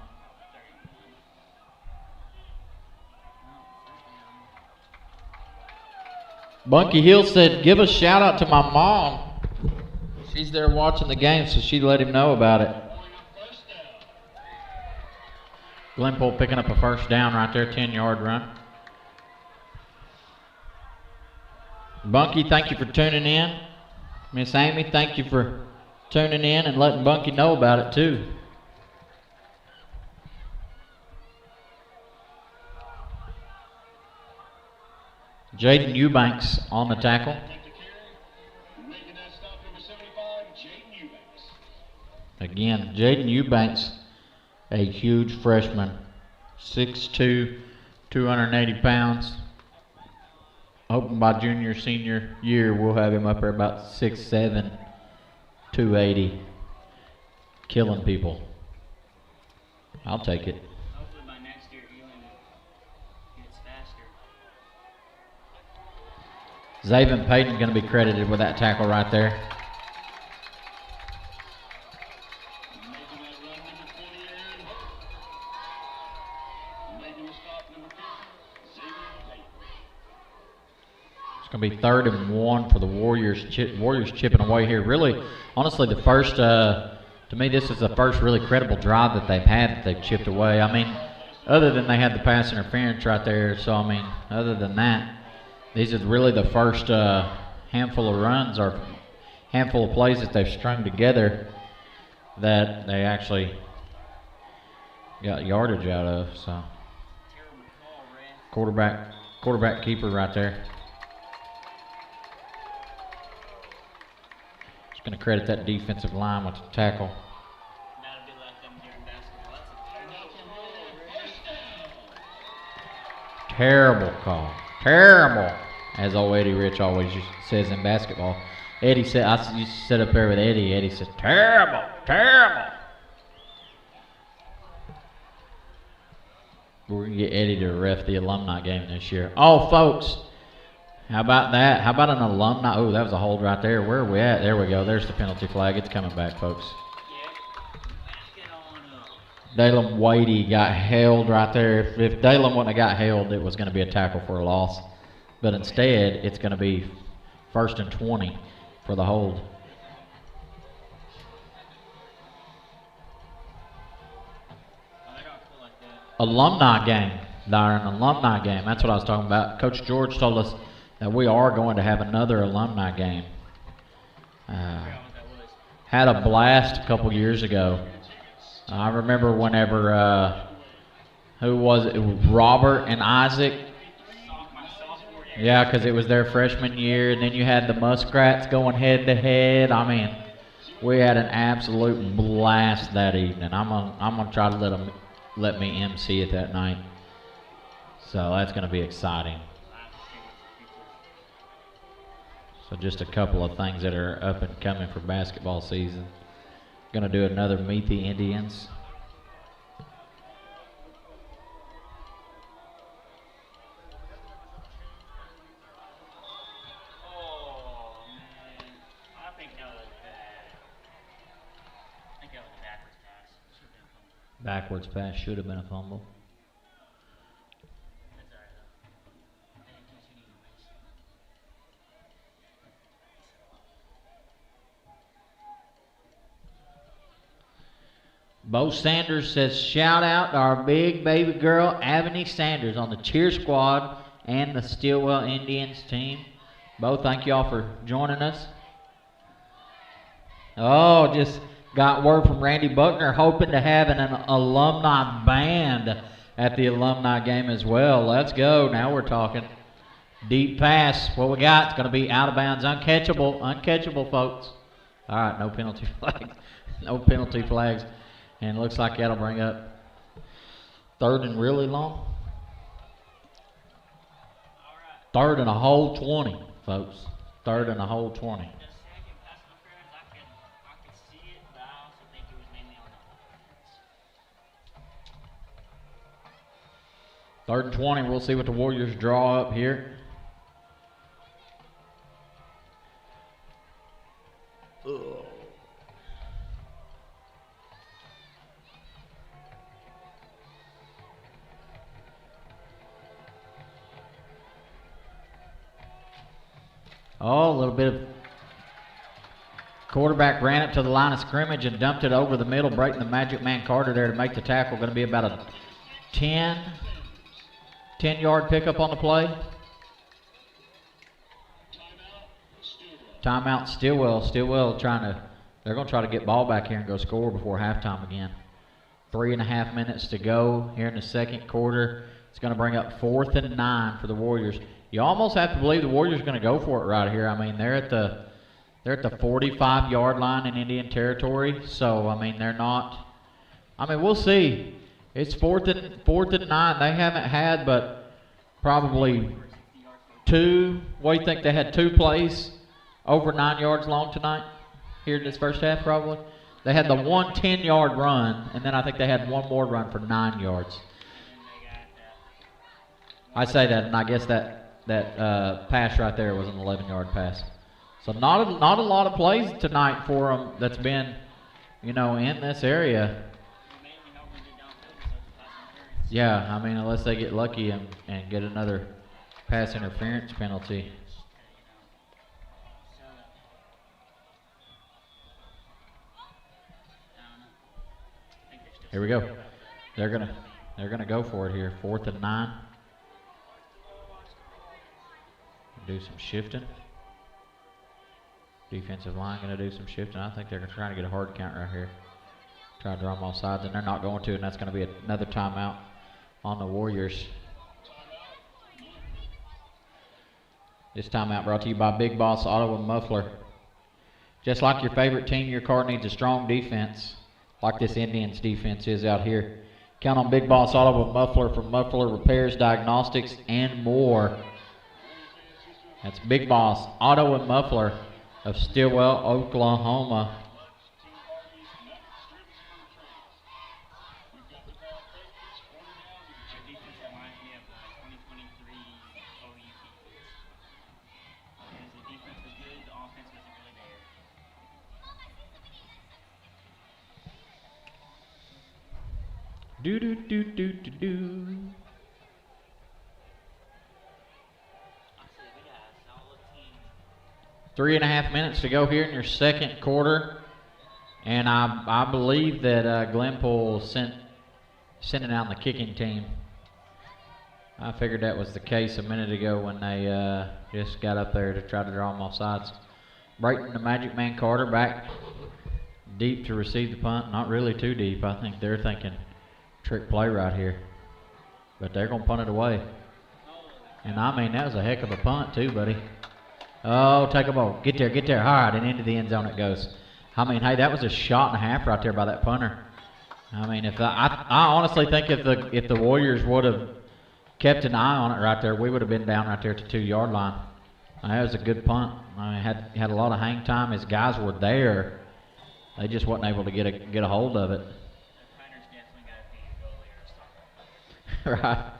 Bunky Hill said, give a shout out to my mom. She's there watching the game, so she let him know about it. Glenpool picking up a first down right there, 10-yard run. Bunky, thank you for tuning in. Miss Amy, thank you for tuning in and letting Bunky know about it too. Jaden Eubanks on the tackle. Again, Jaden Eubanks, a huge freshman, 6'2", 280 pounds. Hoping by senior year, we'll have him up there about 6'7", 280, killing people. I'll take it. Hopefully by next year, Ewan gets faster. Zaven Payton going to be credited with that tackle right there. It's going to be 3rd and 1 for the Warriors. Warriors chipping away here. Really, honestly, the first, to me, this is the first really credible drive that they've had that they've chipped away. I mean, other than they had the pass interference right there. So, I mean, other than that, these are really the first handful of runs or handful of plays that they've strung together that they actually got yardage out of. So, quarterback keeper right there. Just going to credit that defensive line with the tackle. That'll be like them during basketball. Terrible call. Terrible. As old Eddie Rich always says in basketball. Eddie said, I used to sit up there with Eddie. Eddie said, terrible, terrible. We're going to get Eddie to ref the alumni game this year. Oh, folks, how about that? How about an alumni? Oh, that was a hold right there. Where are we at? There we go. There's the penalty flag. It's coming back, folks. Dalen Whitey got held right there. If Dalen wouldn't have got held, it was going to be a tackle for a loss. But instead, it's going to be 1st and 20 for the hold. Alumni game, Darren, alumni game. That's what I was talking about. Coach George told us that we are going to have another alumni game. Had a blast a couple years ago. I remember whenever, who was it? It was Robert and Isaac. Yeah, because it was their freshman year, and then you had the Muskrats going head-to-head. I mean, we had an absolute blast that evening. I'm gonna try to let me MC it that night. So that's going to be exciting. So just a couple of things that are up and coming for basketball season. Going to do another Meet the Indians. Backwards pass should have been a fumble. Bo Sanders says, shout out to our big baby girl, Avani Sanders, on the cheer squad and the Stilwell Indians team. Bo, thank y'all for joining us. Oh, just got word from Randy Buckner, hoping to have an alumni band at the alumni game as well. Let's go. Now we're talking. Deep pass. What we got? It's going to be out of bounds. Uncatchable, folks. All right, no penalty flags. No penalty flags. And it looks like that'll bring up 3rd and really long. 3rd and a whole 20, folks. 3rd and a whole 20. Third and 20, we'll see what the Warriors draw up here. Ugh. Oh, a little bit of quarterback ran up to the line of scrimmage and dumped it over the middle, breaking the Magic Man Carter there to make the tackle. Going to be about a 10-yard pickup on the play. Timeout, Stilwell. Stilwell they're going to try to get ball back here and go score before halftime again. 3.5 minutes to go here in the second quarter. It's going to bring up 4th and 9 for the Warriors. You almost have to believe the Warriors are going to go for it right here. I mean, they're at the 45-yard line in Indian territory. So, I mean, they're not. I mean, we'll see. It's 4th and 9. They haven't had but probably 2. What do you think? They had 2 plays over 9 yards long tonight here in this first half probably. They had the one 10-yard run, and then I think they had one more run for 9 yards. I say that, and I guess that pass right there was an 11-yard pass. So not a lot of plays tonight for them that's been, in this area. Yeah, I mean, unless they get lucky and get another pass interference penalty. Here we go. They're gonna go for it here. 4th and 9. Do some shifting. Defensive line going to do some shifting. I think they're trying to get a hard count right here. Try to draw them off sides, and they're not going to, and that's going to be another timeout on the Warriors. This timeout brought to you by Big Boss Auto and Muffler. Just like your favorite team, your car needs a strong defense, like this Indians defense is out here. Count on Big Boss Auto and Muffler for muffler repairs, diagnostics, and more. That's Big Boss Auto and Muffler of Stilwell, Oklahoma. Do do do do do do. 3.5 minutes to go here in your second quarter, and I believe that Glenpool sending out the kicking team. I figured that was the case a minute ago when they just got up there to try to draw them off sides. Breaking the Magic Man Carter back deep to receive the punt. Not really too deep. I think they're thinking trick play right here, but they're gonna punt it away. And I mean, that was a heck of a punt too, buddy. Oh, take a ball. Get there. All right, and into the end zone it goes. I mean, hey, that was a shot and a half right there by that punter. I mean, I honestly think if the Warriors would have kept an eye on it right there, we would have been down right there at the 2-yard line. That was a good punt. I mean, had a lot of hang time. His guys were there. They just wasn't able to get a hold of it. Right.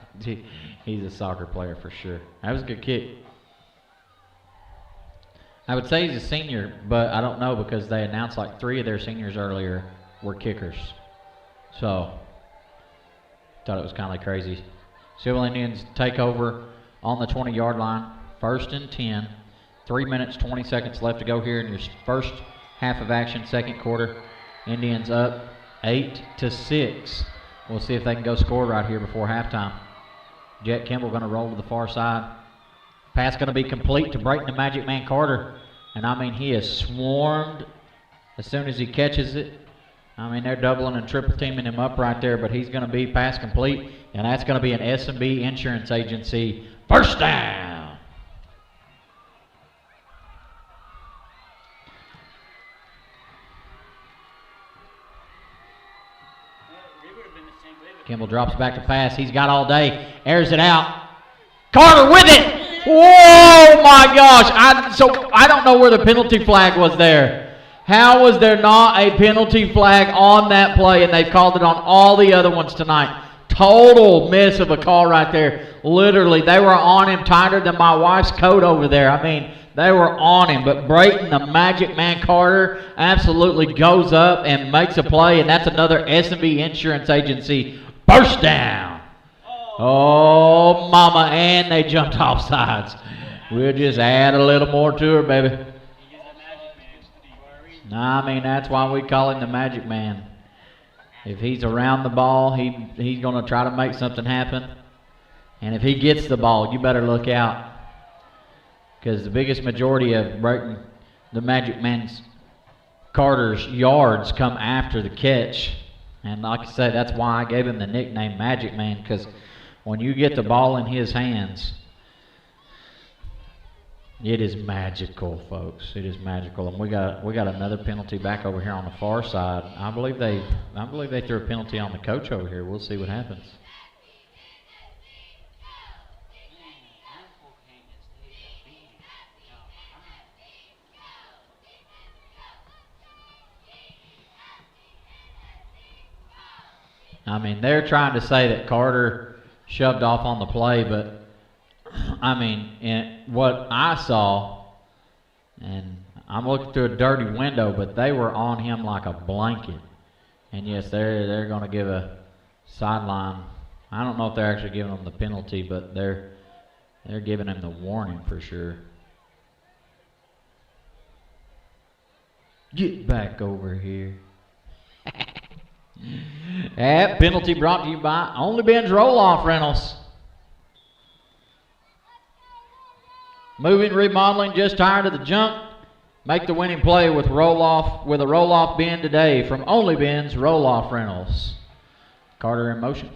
He's a soccer player for sure. That was a good kick. I would say he's a senior, but I don't know because they announced like 3 of their seniors earlier were kickers. So, thought it was kind of crazy. Stilwell Indians take over on the 20-yard line. 1st and 10. 3 minutes, 20 seconds left to go here in your first half of action, second quarter. Indians up 8-6. We'll see if they can go score right here before halftime. Jet Kimball going to roll to the far side. Pass going to be complete to break the Magic Man Carter. And I mean, he is swarmed as soon as he catches it. I mean, they're doubling and triple teaming him up right there, but he's going to be pass complete. And that's going to be an S&B Insurance Agency first down. Kimball drops back to pass. He's got all day. Airs it out. Carter with it. Whoa, my gosh. I don't know where the penalty flag was there. How was there not a penalty flag on that play? And they've called it on all the other ones tonight. Total miss of a call right there. Literally, they were on him tighter than my wife's coat over there. I mean, they were on him. But Brayton, the Magic Man Carter, absolutely goes up and makes a play. And that's another S&B Insurance Agency first down. Oh, mama, and they jumped off sides. We'll just add a little more to her, baby. I mean, that's why we call him the Magic Man. If he's around the ball, he's going to try to make something happen. And if he gets the ball, you better look out. Because the biggest majority of breaking the Magic Man's Carter's yards come after the catch. And like I say, that's why I gave him the nickname Magic Man, because when you get the ball in his hands, it is magical, folks. It is magical. And we got another penalty back over here on the far side. I believe they threw a penalty on the coach over here. We'll see what happens. I mean, they're trying to say that Carter shoved off on the play, but I mean, what I saw, and I'm looking through a dirty window, but they were on him like a blanket. And yes, they're going to give a sideline. I don't know if they're actually giving him the penalty, but they're giving him the warning for sure. Get back over here. That penalty brought to you by Only Ben's Roll-Off Rentals. Moving, remodeling, just tired of the junk? Make the winning play with a roll-off bin today from Only Ben's Roll-Off Rentals. Carter in motion.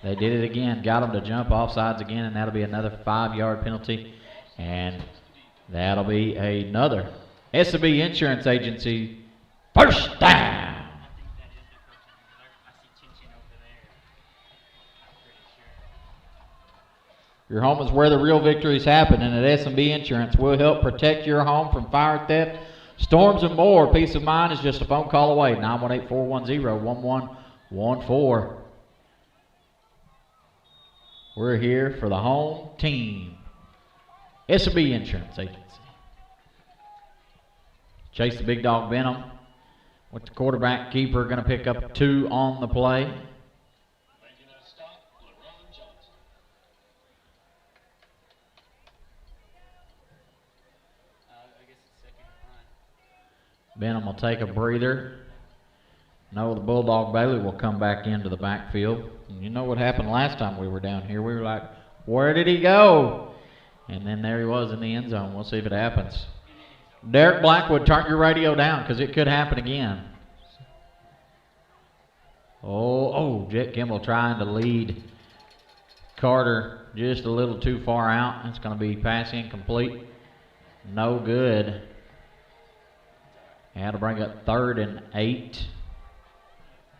They did it again. Got them to jump off sides again, and that'll be another 5-yard penalty. And that'll be another S&B Insurance Agency first down. Your home is where the real victories happen, and at S&B Insurance, we'll help protect your home from fire, theft, storms, and more. Peace of mind is just a phone call away, 918-410-1114. We're here for the home team. S&B Insurance Agency. Chase the big dog Benham with the quarterback keeper going to pick up 2 on the play. Benham will take a breather. No, the Bulldog Bailey will come back into the backfield. And you know what happened last time we were down here? We were like, where did he go? And then there he was in the end zone. We'll see if it happens. Derek Blackwood, turn your radio down because it could happen again. Jet Kimball trying to lead Carter just a little too far out. It's going to be pass incomplete. No good. Had to bring up 3rd and 8.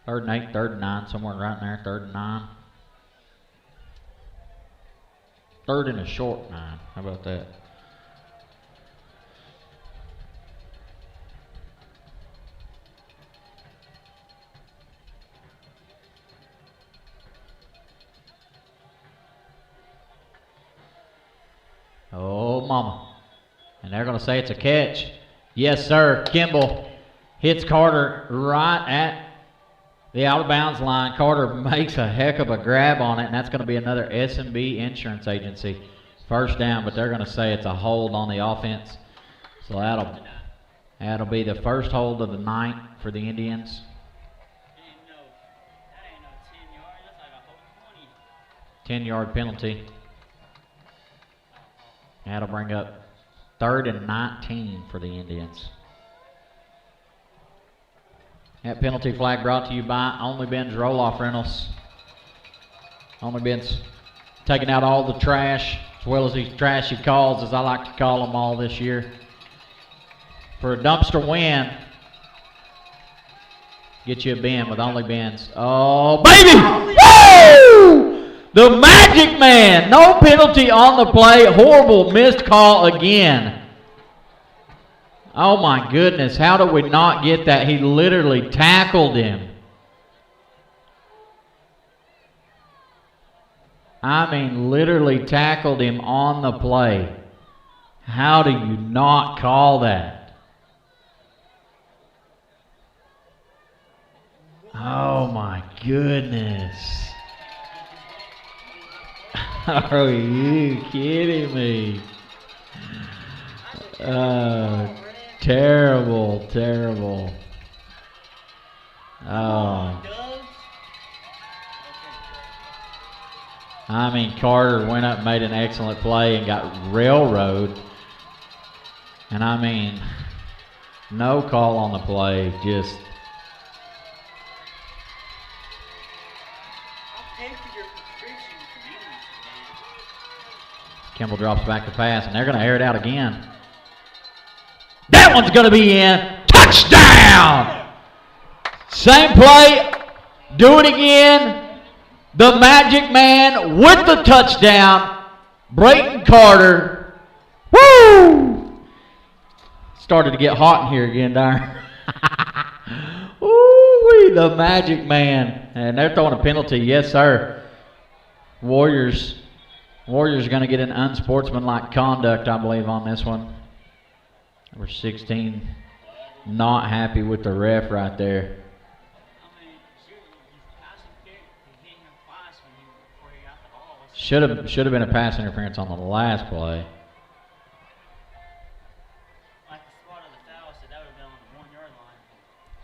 3rd and 8, 3rd and 9, somewhere right in there, 3rd and 9. 3rd and a short 9. How about that? Oh, mama. And they're going to say it's a catch. Yes, sir. Kimball hits Carter right at the out-of-bounds line. Carter makes a heck of a grab on it, and that's going to be another S&B Insurance Agency first down, but they're going to say it's a hold on the offense. So that'll be the first hold of the night for the Indians. 10-yard penalty. That'll bring up 3rd and 19 for the Indians. That penalty flag brought to you by Only Ben's Roll-Off Rentals. Only Ben's taking out all the trash, as well as these trashy calls, as I like to call them all this year, for a dumpster win. Get you a bin with only bins. Oh, baby! Woo! The Magic Man. No penalty on the play. Horrible missed call again. Oh, my goodness. How did we not get that? He literally tackled him. I mean, literally tackled him on the play. How do you not call that? Oh, my goodness. Are you kidding me? Terrible, terrible. Oh. I mean, Carter went up and made an excellent play and got railroaded. And I mean, no call on the play, just. Kimball drops back to pass, and they're going to air it out again. That one's going to be in. Touchdown! Same play. Do it again. The Magic Man with the touchdown. Brayton Carter. Woo! Started to get hot in here again, darn. Ooh-wee, the Magic Man. And they're throwing a penalty. Yes, sir. Warriors going to get an unsportsmanlike conduct, I believe, on this one. Number 16, not happy with the ref right there. Should have been a pass interference on the last play.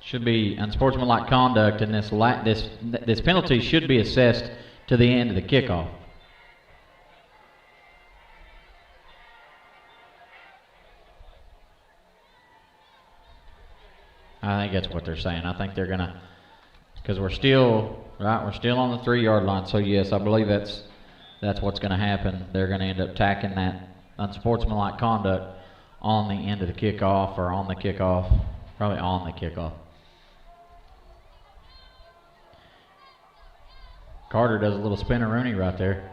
Should be unsportsmanlike conduct, and this penalty should be assessed to the end of the kickoff. I think that's what they're saying. I think they're gonna, because we're still on the 3-yard line. So yes, I believe that's what's gonna happen. They're gonna end up tacking that unsportsmanlike conduct on the end of the kickoff, or on the kickoff, probably on the kickoff. Carter does a little spin-a-rooney right there.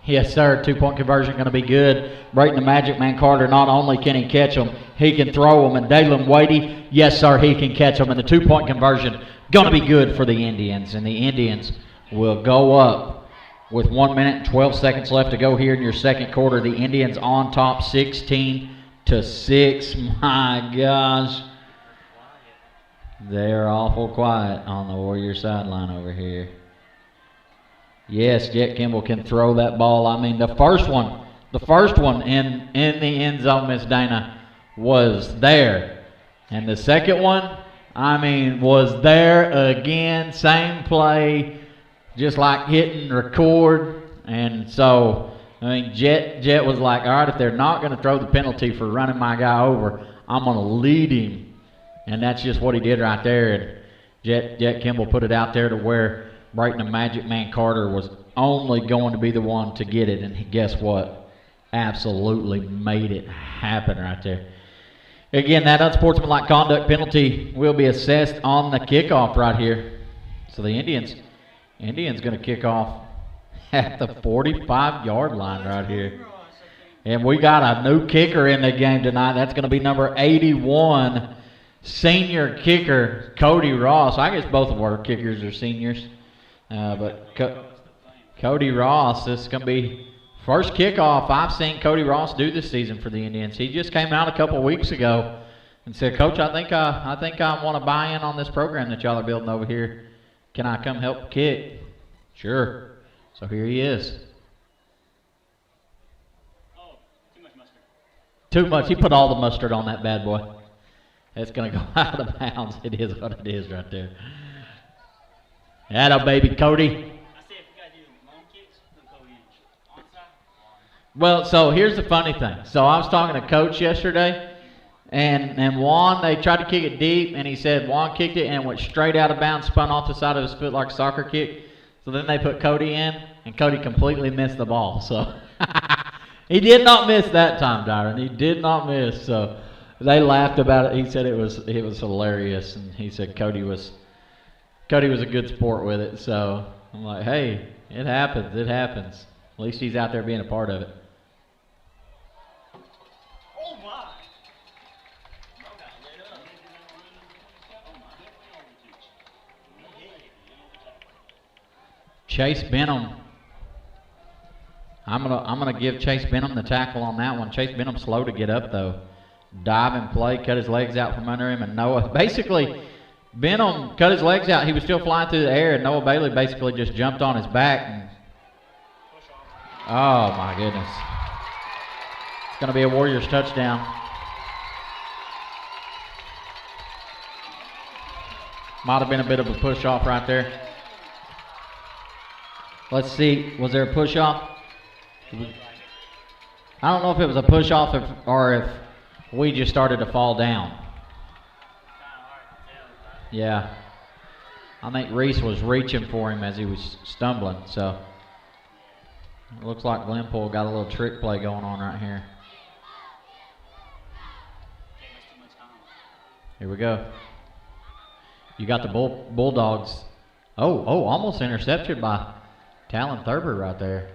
Yes, sir. 2-point conversion going to be good. Brayton the Magic Man Carter, not only can he catch them, he can throw them. And Dalen Wadey, yes, sir, he can catch them. And the 2-point conversion going to be good for the Indians. And the Indians will go up with 1 minute and 12 seconds left to go here in your second quarter. The Indians on top 16-6. My gosh. They're awful quiet on the Warrior sideline over here. Yes, Jet Kimball can throw that ball. I mean, the first one in the end zone, Miss Dana, was there. And the second one, I mean, was there again. Same play, just like hitting record. And so, I mean, Jet was like, all right, if they're not going to throw the penalty for running my guy over, I'm going to lead him. And that's just what he did right there. And Jet Kimball put it out there to where Brayton the Magic Man Carter was only going to be the one to get it, and guess what? Absolutely made it happen right there. Again, that unsportsmanlike conduct penalty will be assessed on the kickoff right here. So the Indians going to kick off at the 45-yard line right here. And we got a new kicker in the game tonight. That's going to be number 81, senior kicker Cody Ross. I guess both of our kickers are seniors. But Cody Ross, this is going to be first kickoff I've seen Cody Ross do this season for the Indians. He just came out a couple weeks ago and said, Coach, I think I want to buy in on this program that y'all are building over here. Can I come help kick? Sure. So here he is. Oh, too much mustard. Too much. He put all the mustard on that bad boy. It's going to go out of bounds. It is what it is right there. Atta baby, Cody. I say if you got to do long kicks, put Cody in. Onside? Well, so here's the funny thing. So I was talking to Coach yesterday, and Juan, they tried to kick it deep, and he said Juan kicked it and went straight out of bounds, spun off the side of his foot like a soccer kick. So then they put Cody in, and Cody completely missed the ball. So he did not miss that time, Dyron. He did not miss. So They laughed about it. He said it was hilarious, and he said Cody was a good sport with it. So I'm like, hey, it happens. It happens. At least he's out there being a part of it. Oh my! Bro got lit up. Oh my. Chase Benham. I'm gonna give Chase Benham the tackle on that one. Chase Benham slow to get up though. Dive and play, cut his legs out from under him, and Noah basically Benham cut his legs out. He was still flying through the air, and Noah Bailey basically just jumped on his back. And, oh my goodness! It's gonna be a Warriors touchdown. Might have been a bit of a push off right there. Let's see, was there a push off? I don't know if it was a push off or if we just started to fall down. Yeah. I think Reese was reaching for him as he was stumbling, so it looks like Glenpool got a little trick play going on right here. Here we go. You got the Bulldogs. Oh, almost intercepted by Talon Thurber right there.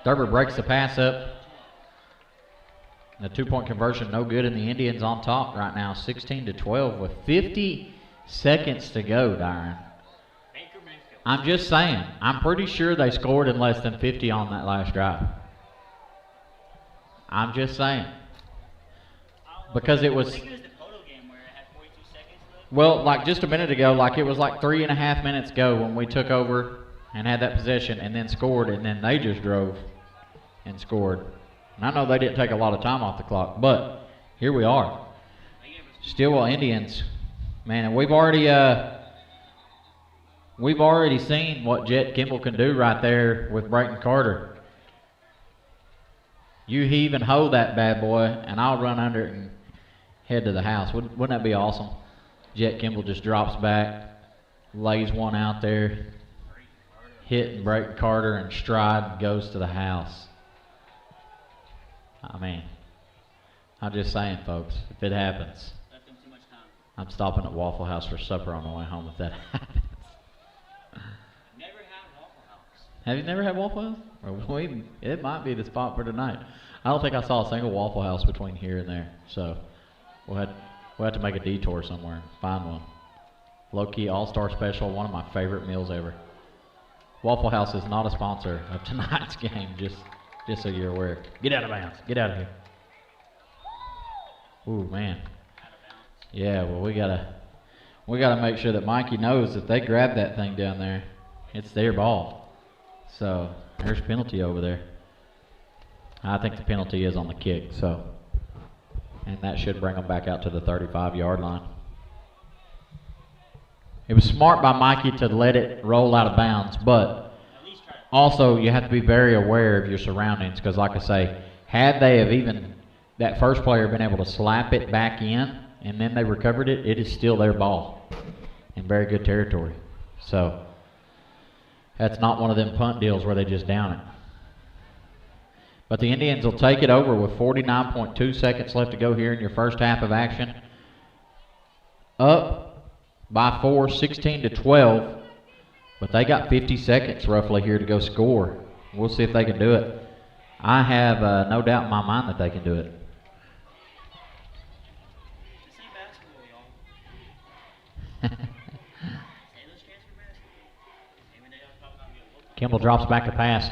Thurber breaks the pass up. The 2-point conversion no good, and the Indians on top right now, 16-12 with 50 seconds to go, Darren. I'm just saying, I'm pretty sure they scored in less than 50 on that last drive. I'm just saying. Because it was, well, like just a minute ago, like it was like 3.5 minutes ago when we took over and had that possession and then scored, and then they just drove and scored. And I know they didn't take a lot of time off the clock, but here we are. Stilwell Indians, man, and we've already seen what Jet Kimball can do right there with Brayton Carter. You heave and hoe that bad boy, and I'll run under it and head to the house. Wouldn't that be awesome? Jet Kimball just drops back, lays one out there, hitting Brayton Carter and stride and goes to the house. I mean, I'm just saying, folks, if it happens, I'm stopping at Waffle House for supper on the way home if that happens. Never had Waffle House. Have you never had Waffle House? Well, it might be the spot for tonight. I don't think I saw a single Waffle House between here and there, so we'll have to make a detour somewhere and find one. Low-key all-star special, one of my favorite meals ever. Waffle House is not a sponsor of tonight's game, just so you're aware. Get out of bounds. Get out of here. Ooh, man. Yeah, well, we gotta make sure that Mikey knows that they grab that thing down there, it's their ball. So there's a penalty over there. I think the penalty is on the kick, so, and that should bring them back out to the 35-yard line. It was smart by Mikey to let it roll out of bounds, but also you have to be very aware of your surroundings, because like I say, had they have even, that first player been able to slap it back in and then they recovered it, it is still their ball in very good territory. So that's not one of them punt deals where they just down it. But the Indians will take it over with 49.2 seconds left to go here in your first half of action. Up by 4, 16-12. But they got 50 seconds roughly here to go score. We'll see if they can do it. I have no doubt in my mind that they can do it. This ain't basketball, y'all. Kimball drops back a pass.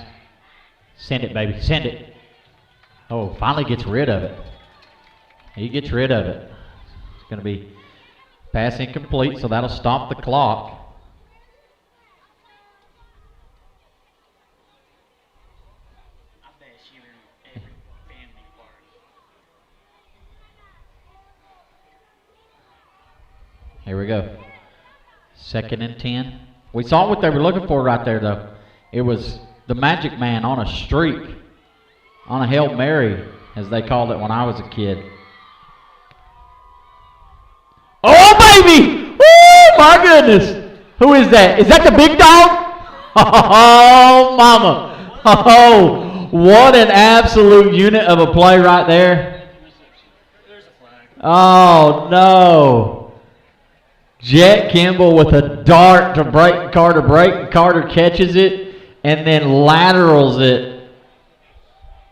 Send it, baby. Send it. Oh, finally gets rid of it. He gets rid of it. It's going to be pass incomplete, so that'll stop the clock. I bet she went every family party. Here we go. 2nd and 10. We saw what they were looking for right there, though. It was the Magic Man on a streak, on a Hail Mary, as they called it when I was a kid. Oh, baby! Woo, my goodness! Who is that? Is that the big dog? Oh, mama! Oh, What an absolute unit of a play right there. There's a flag. Oh, no. Jet Kimball with a dart to break Carter. Carter catches it and then laterals it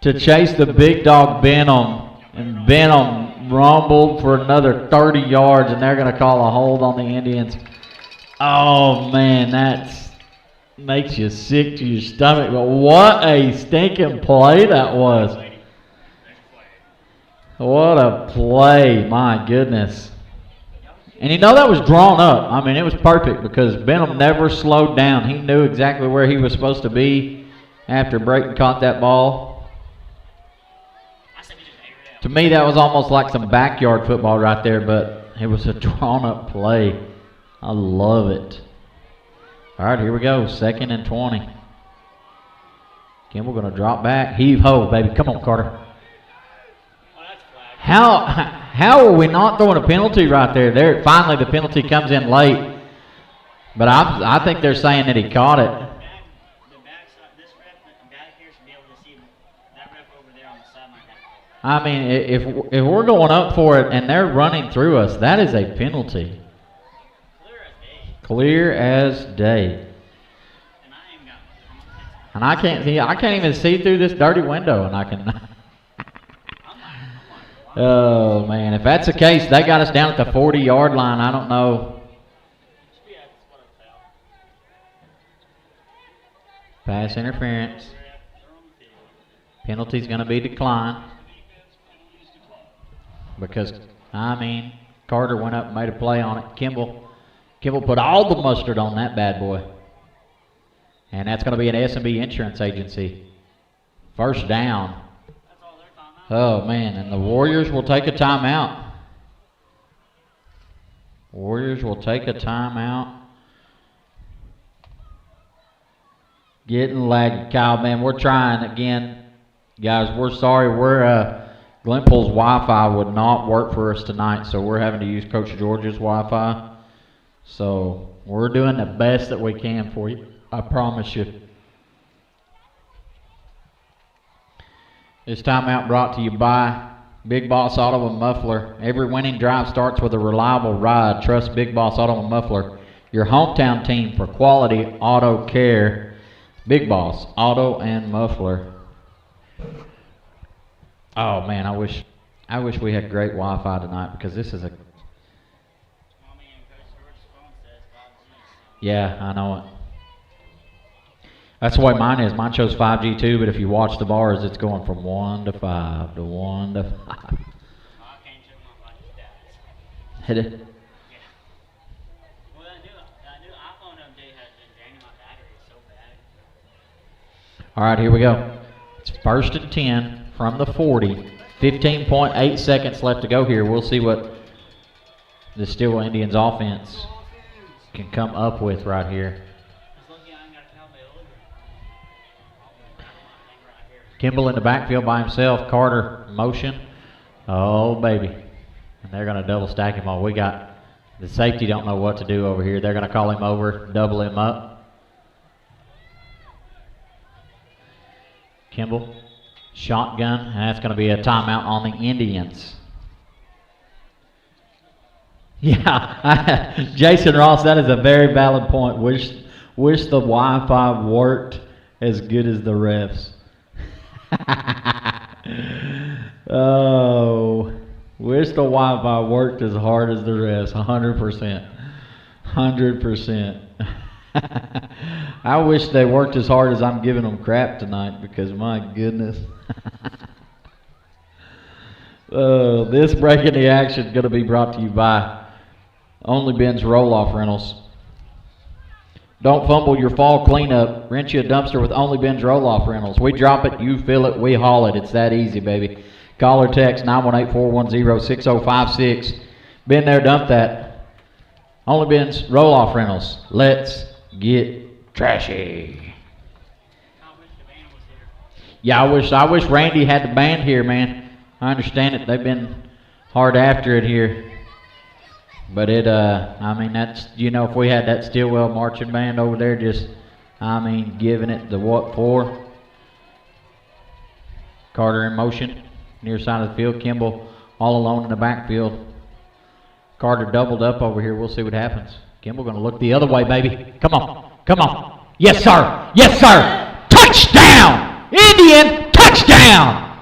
to chase the big dog Benham. And Benham rumbled for another 30 yards, and they're going to call a hold on the Indians. Oh, man, that makes you sick to your stomach. But what a stinking play that was. What a play, my goodness. And you know that was drawn up. I mean, it was perfect because Benham never slowed down. He knew exactly where he was supposed to be after Brayton caught that ball. To me, that was almost like some backyard football right there, but it was a drawn-up play. I love it. All right, here we go. 2nd and 20. Kimball going to drop back. Heave-ho, baby. Come on, Carter. How are we not throwing a penalty right there? There, finally, the penalty comes in late. But I think they're saying that he caught it. This ref back here should be able to see that ref over there on the sideline. I mean, if we're going up for it and they're running through us, that is a penalty. Clear as day. And I can't even see through this dirty window, and I can. Oh man, if that's the case, they got us down at the 40-yard line. I don't know. Pass interference. Penalty's going to be declined because I mean Carter went up and made a play on it. Kimball put all the mustard on that bad boy. And that's going to be an S&B insurance agency. First down. Oh, man, and the Warriors will take a timeout. Warriors will take a timeout. Getting lagged, Kyle, man. We're trying again. Guys, we're sorry. Glenpool's Wi-Fi would not work for us tonight, so we're having to use Coach George's Wi-Fi. So we're doing the best that we can for you. I promise you. This timeout brought to you by Big Boss Auto and Muffler. Every winning drive starts with a reliable ride. Trust Big Boss Auto and Muffler, your hometown team for quality auto care. Big Boss Auto and Muffler. Oh man, I wish we had great Wi-Fi tonight because this is a. Yeah, I know it. That's the way mine is. Mine shows 5G too, but if you watch the bars, it's going from 1 to 5 to 1 to 5. Hit it. Well, that new iPhone update has been draining my battery so bad. All right, here we go. It's 1st and 10 from the 40. 15.8 seconds left to go here. We'll see what the Stilwell Indians offense can come up with right here. Kimball in the backfield by himself. Carter motion. Oh, baby. And they're going to double stack him on. We got the safety don't know what to do over here. They're going to call him over, double him up. Kimball, shotgun, and that's going to be a timeout on the Indians. Yeah, Jason Ross, that is a very valid point. Wish the Wi-Fi worked as good as the refs. Oh, wish the Wi-Fi worked as hard as the refs. 100%. 100%. I wish they worked as hard as I'm giving them crap tonight because my goodness. This break in the action is going to be brought to you by Only Ben's Roll-Off Rentals. Don't fumble your fall cleanup. Rent you a dumpster with Only Ben's Roll-Off Rentals. We drop it, you fill it, we haul it. It's that easy, baby. Call or text 918-410-6056. Been there, dumped that. Only Ben's Roll-Off Rentals. Let's get trashy. Yeah, I wish Randy had the band here, man. I understand it. They've been hard after it here. But I mean, that's, if we had that Stilwell marching band over there just, giving it the what for. Carter in motion, near side of the field. Kimball all alone in the backfield. Carter doubled up over here. We'll see what happens. Kimball going to look the other way, baby. Come on. Come on. Yes, sir. Yes, sir. Touchdown! Indian touchdown!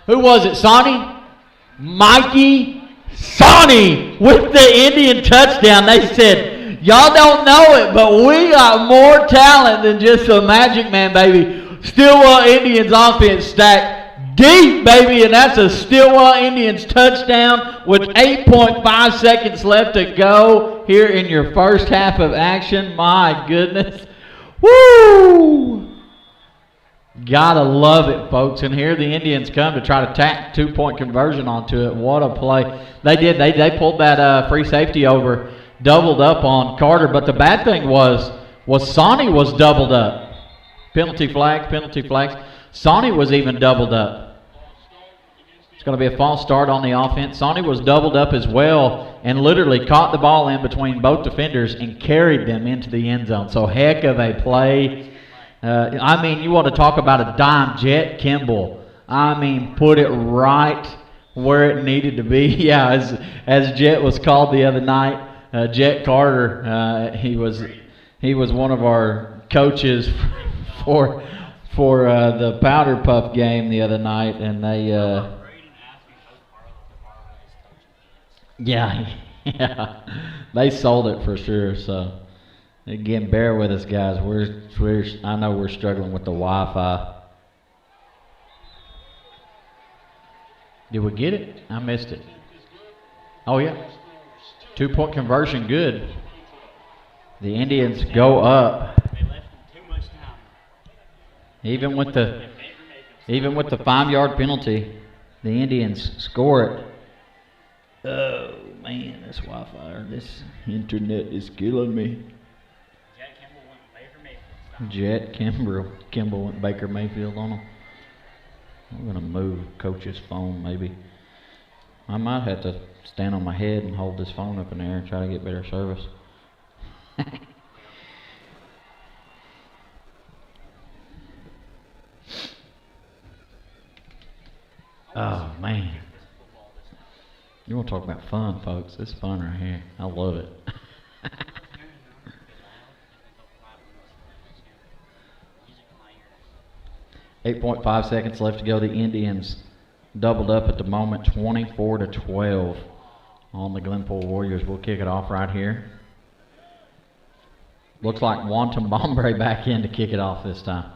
Who was it, Sonny? Mikey Sonny with the Indian touchdown. They said, y'all don't know it, but we got more talent than just a magic man, baby. Stilwell Indians offense stacked deep, baby, and that's a Stilwell Indians touchdown with 8.5 seconds left to go here in your first half of action. My goodness. Woo! Gotta love it, folks. And here the Indians come to try to tack 2-point conversion onto it. What a play. They did. They pulled that free safety over, doubled up on Carter. But the bad thing was Sonny was doubled up. Penalty flags. Sonny was even doubled up. It's going to be a false start on the offense. Sonny was doubled up as well and literally caught the ball in between both defenders and carried them into the end zone. So heck of a play. I mean, you want to talk about a dime. Jet Kimball, I mean, put it right where it needed to be. Yeah, as Jet was called the other night, Jet Carter, he was one of our coaches for the Powder Puff game the other night, and they yeah, they sold it for sure. So. Again, bear with us, guys. I know we're struggling with the Wi-Fi. Did we get it? I missed it. Oh, yeah. 2-point conversion, good. The Indians go up. They left them too much time. Even with the 5-yard penalty, the Indians score it. Oh, man, this Wi-Fi or this internet is killing me. Jet Kimball went Baker Mayfield on him. I'm going to move Coach's phone maybe. I might have to stand on my head and hold this phone up in the air and try to get better service. Oh, man. You want to talk about fun, folks? This is fun right here. I love it. 8.5 seconds left to go. The Indians doubled up at the moment, 24-12 on the Glenpool Warriors. We'll kick it off right here. Looks like Wanton Bombre back in to kick it off this time.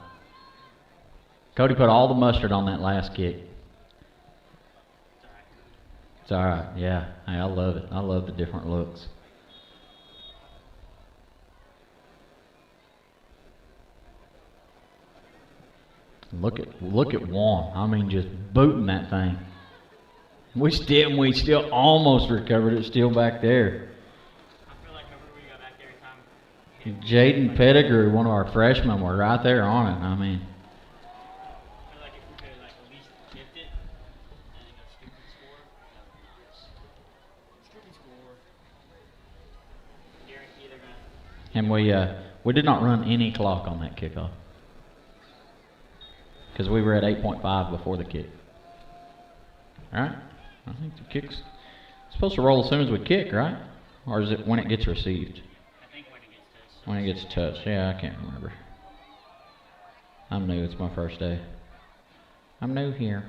Cody put all the mustard on that last kick. It's all right. Yeah, hey, I love it. I love the different looks. Look at Juan. I mean, just booting that thing. We still almost recovered it. Still back there. I feel like whenever we got back every time. Jaden Pettigrew, one of our freshmen, were right there on it. I mean. I feel like if we could at least gift it and then go scoop and score, that would be nice. Scoop and score. Guarantee they're gonna. And we did not run any clock on that kickoff. Because we were at 8.5 before the kick. All right? I think the kick's supposed to roll as soon as we kick, right? Or is it when it gets received? I think when it gets touched. When it gets touched. Yeah, I can't remember. I'm new. It's my first day. I'm new here.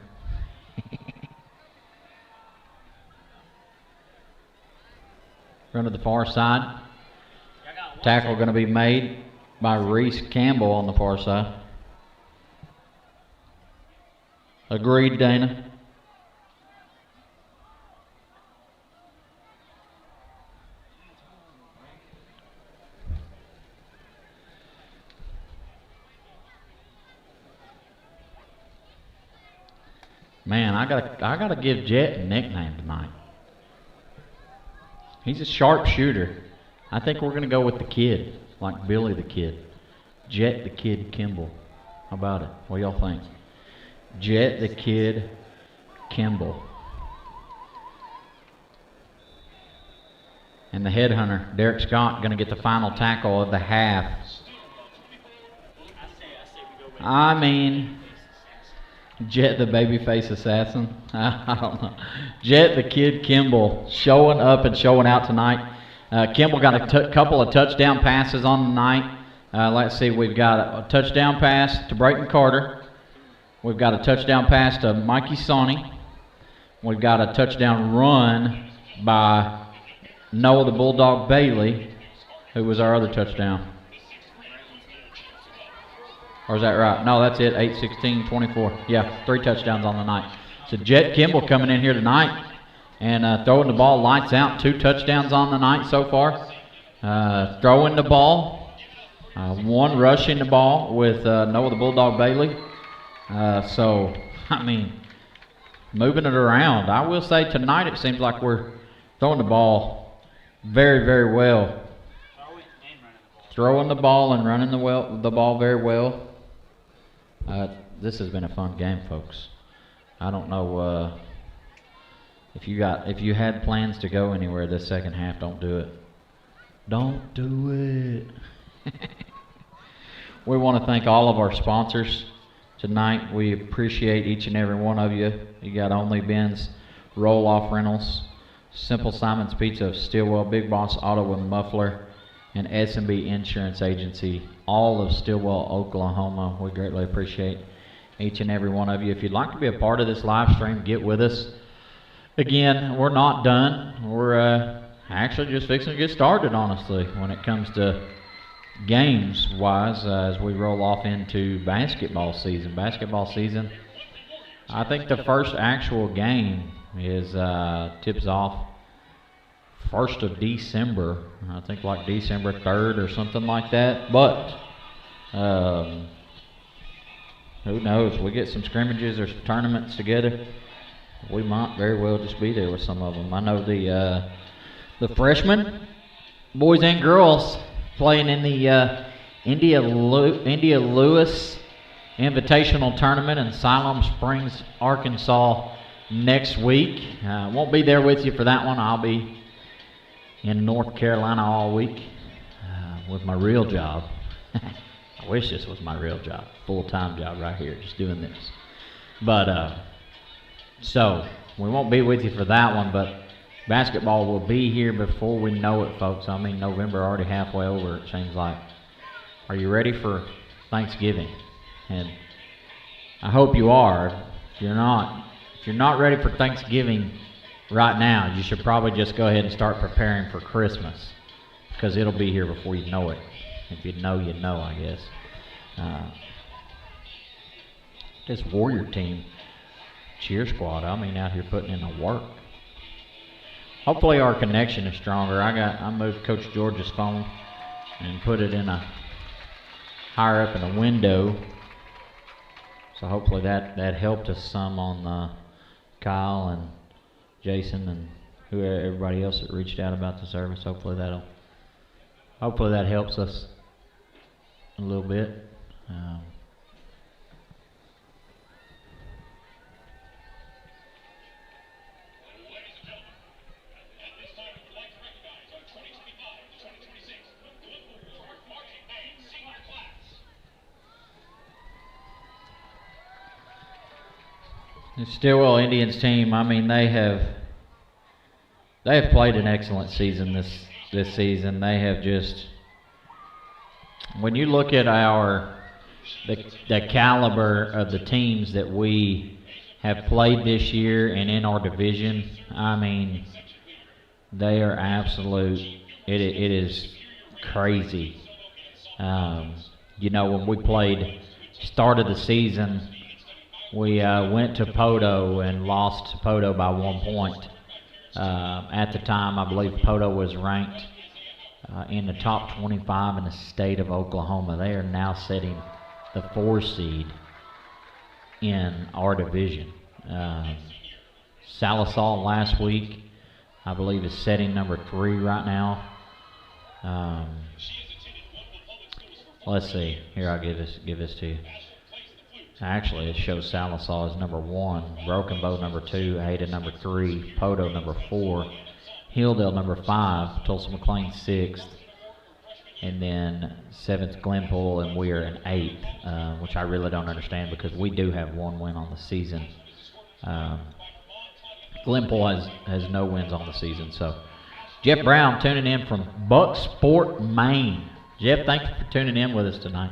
Run to the far side. Tackle going to be made by Reese Campbell on the far side. Agreed, Dana. Man, I gotta give Jet a nickname tonight. He's a sharp shooter. I think we're gonna go with the Kid, like Billy the Kid. Jet the Kid Kimball. How about it? What do y'all think? Jet the Kid Kimball. And the headhunter, Derek Scott, going to get the final tackle of the half. I mean, Jet the babyface assassin. I don't know. Jet the Kid Kimball showing up and showing out tonight. Kimball got a couple of touchdown passes on the night. Let's see, we've got a touchdown pass to Brayton Carter. We've got a touchdown pass to Mikey Sawney. We've got a touchdown run by Noah the Bulldog Bailey, who was our other touchdown. Or is that right? No, that's it. 8, 16, 24. Yeah, 3 touchdowns on the night. So Jet Kimball coming in here tonight and throwing the ball lights out. 2 touchdowns on the night so far. Throwing the ball. 1 rushing the ball with Noah the Bulldog Bailey. So, I mean, moving it around. I will say tonight it seems like we're throwing the ball very, very well. Throwing the ball and running the ball very well. This has been a fun game, folks. I don't know if you had plans to go anywhere this second half. Don't do it. Don't do it. We want to thank all of our sponsors tonight. We appreciate each and every one of you. You got Only Ben's Roll-Off Rentals, Simple Simon's Pizza of Stilwell, Big Boss Auto and Muffler, and S&B Insurance Agency, all of Stilwell, Oklahoma. We greatly appreciate each and every one of you. If you'd like to be a part of this live stream, get with us. Again, we're not done. We're actually just fixing to get started, honestly, when it comes to games-wise, as we roll off into basketball season. Basketball season, I think the first actual game is tips off 1st of December. I think like December 3rd or something like that. But who knows? We get some scrimmages or some tournaments together. We might very well just be there with some of them. I know the freshmen, boys and girls, playing in the India Lewis Invitational Tournament in Siloam Springs, Arkansas next week. Won't be there with you for that one. I'll be in North Carolina all week with my real job. I wish this was my real job, full-time job right here, just doing this. But so we won't be with you for that one, but basketball will be here before we know it, folks. I mean, November already halfway over, it seems like. Are you ready for Thanksgiving? And I hope you are. If you're not ready for Thanksgiving right now, you should probably just go ahead and start preparing for Christmas, because it'll be here before you know it. If you know, you know, I guess. This Warrior team cheer squad, I mean, out here putting in the work. Hopefully our connection is stronger. I moved Coach George's phone and put it in a higher up in a window. So hopefully that helped us some on Kyle and Jason and everybody else that reached out about the service. Hopefully that helps us a little bit. The Stilwell Indians team, I mean, they have played an excellent season this season. They have just, when you look at the caliber of the teams that we have played this year and in our division, I mean, they are absolute. It is crazy. You know, when we played start of the season, we went to Poto and lost to Poto by 1 point. At the time, I believe Poto was ranked in the top 25 in the state of Oklahoma. They are now setting the 4 seed in our division. Sallisaw last week, I believe, is setting number 3 right now. Let's see. Here, I'll give this to you. Actually, it shows Sallisaw as number 1, Broken Bow number 2, Ada number 3, Poto number 4, Hilldale number 5, Tulsa McLean 6th, and then 7th Glenpool, and we are in 8th, which I really don't understand because we do have 1 win on the season. Glenpool has no wins on the season. So Jeff Brown tuning in from Bucksport, Maine. Jeff, thank you for tuning in with us tonight.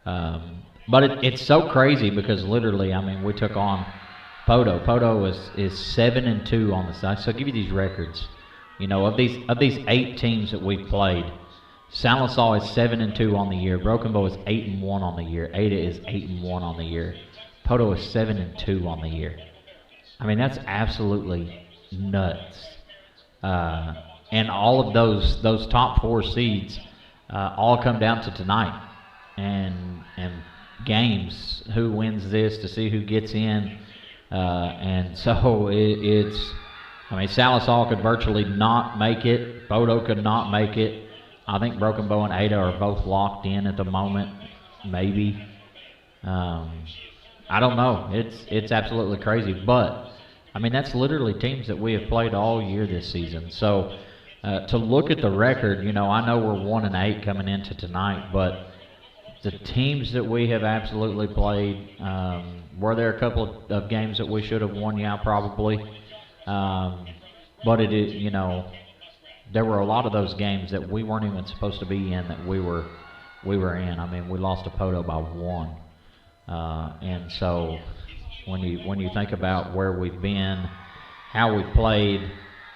But it's so crazy because literally, I mean, we took on Poto. Poto is 7-2 on the side. So I'll give you these records. You know, of these 8 teams that we've played, Salisaw is 7-2 on the year. Broken Bow is 8-1 on the year. Ada is 8-1 on the year. Poto is 7-2 on the year. I mean, that's absolutely nuts. And all of those top 4 seeds all come down to tonight, and games, who wins this to see who gets in, and so it's. I mean, Salisaw could virtually not make it. Poto could not make it. I think Broken Bow and Ada are both locked in at the moment. Maybe. I don't know. It's absolutely crazy. But, I mean, that's literally teams that we have played all year this season. So, to look at the record, you know, I know we're 1-8 coming into tonight, but the teams that we have absolutely played, were there a couple of games that we should have won? Yeah, probably. But it is, you know, there were a lot of those games that we weren't even supposed to be in that we were in. I mean, we lost to Poto by 1, and so when you think about where we've been, how we played,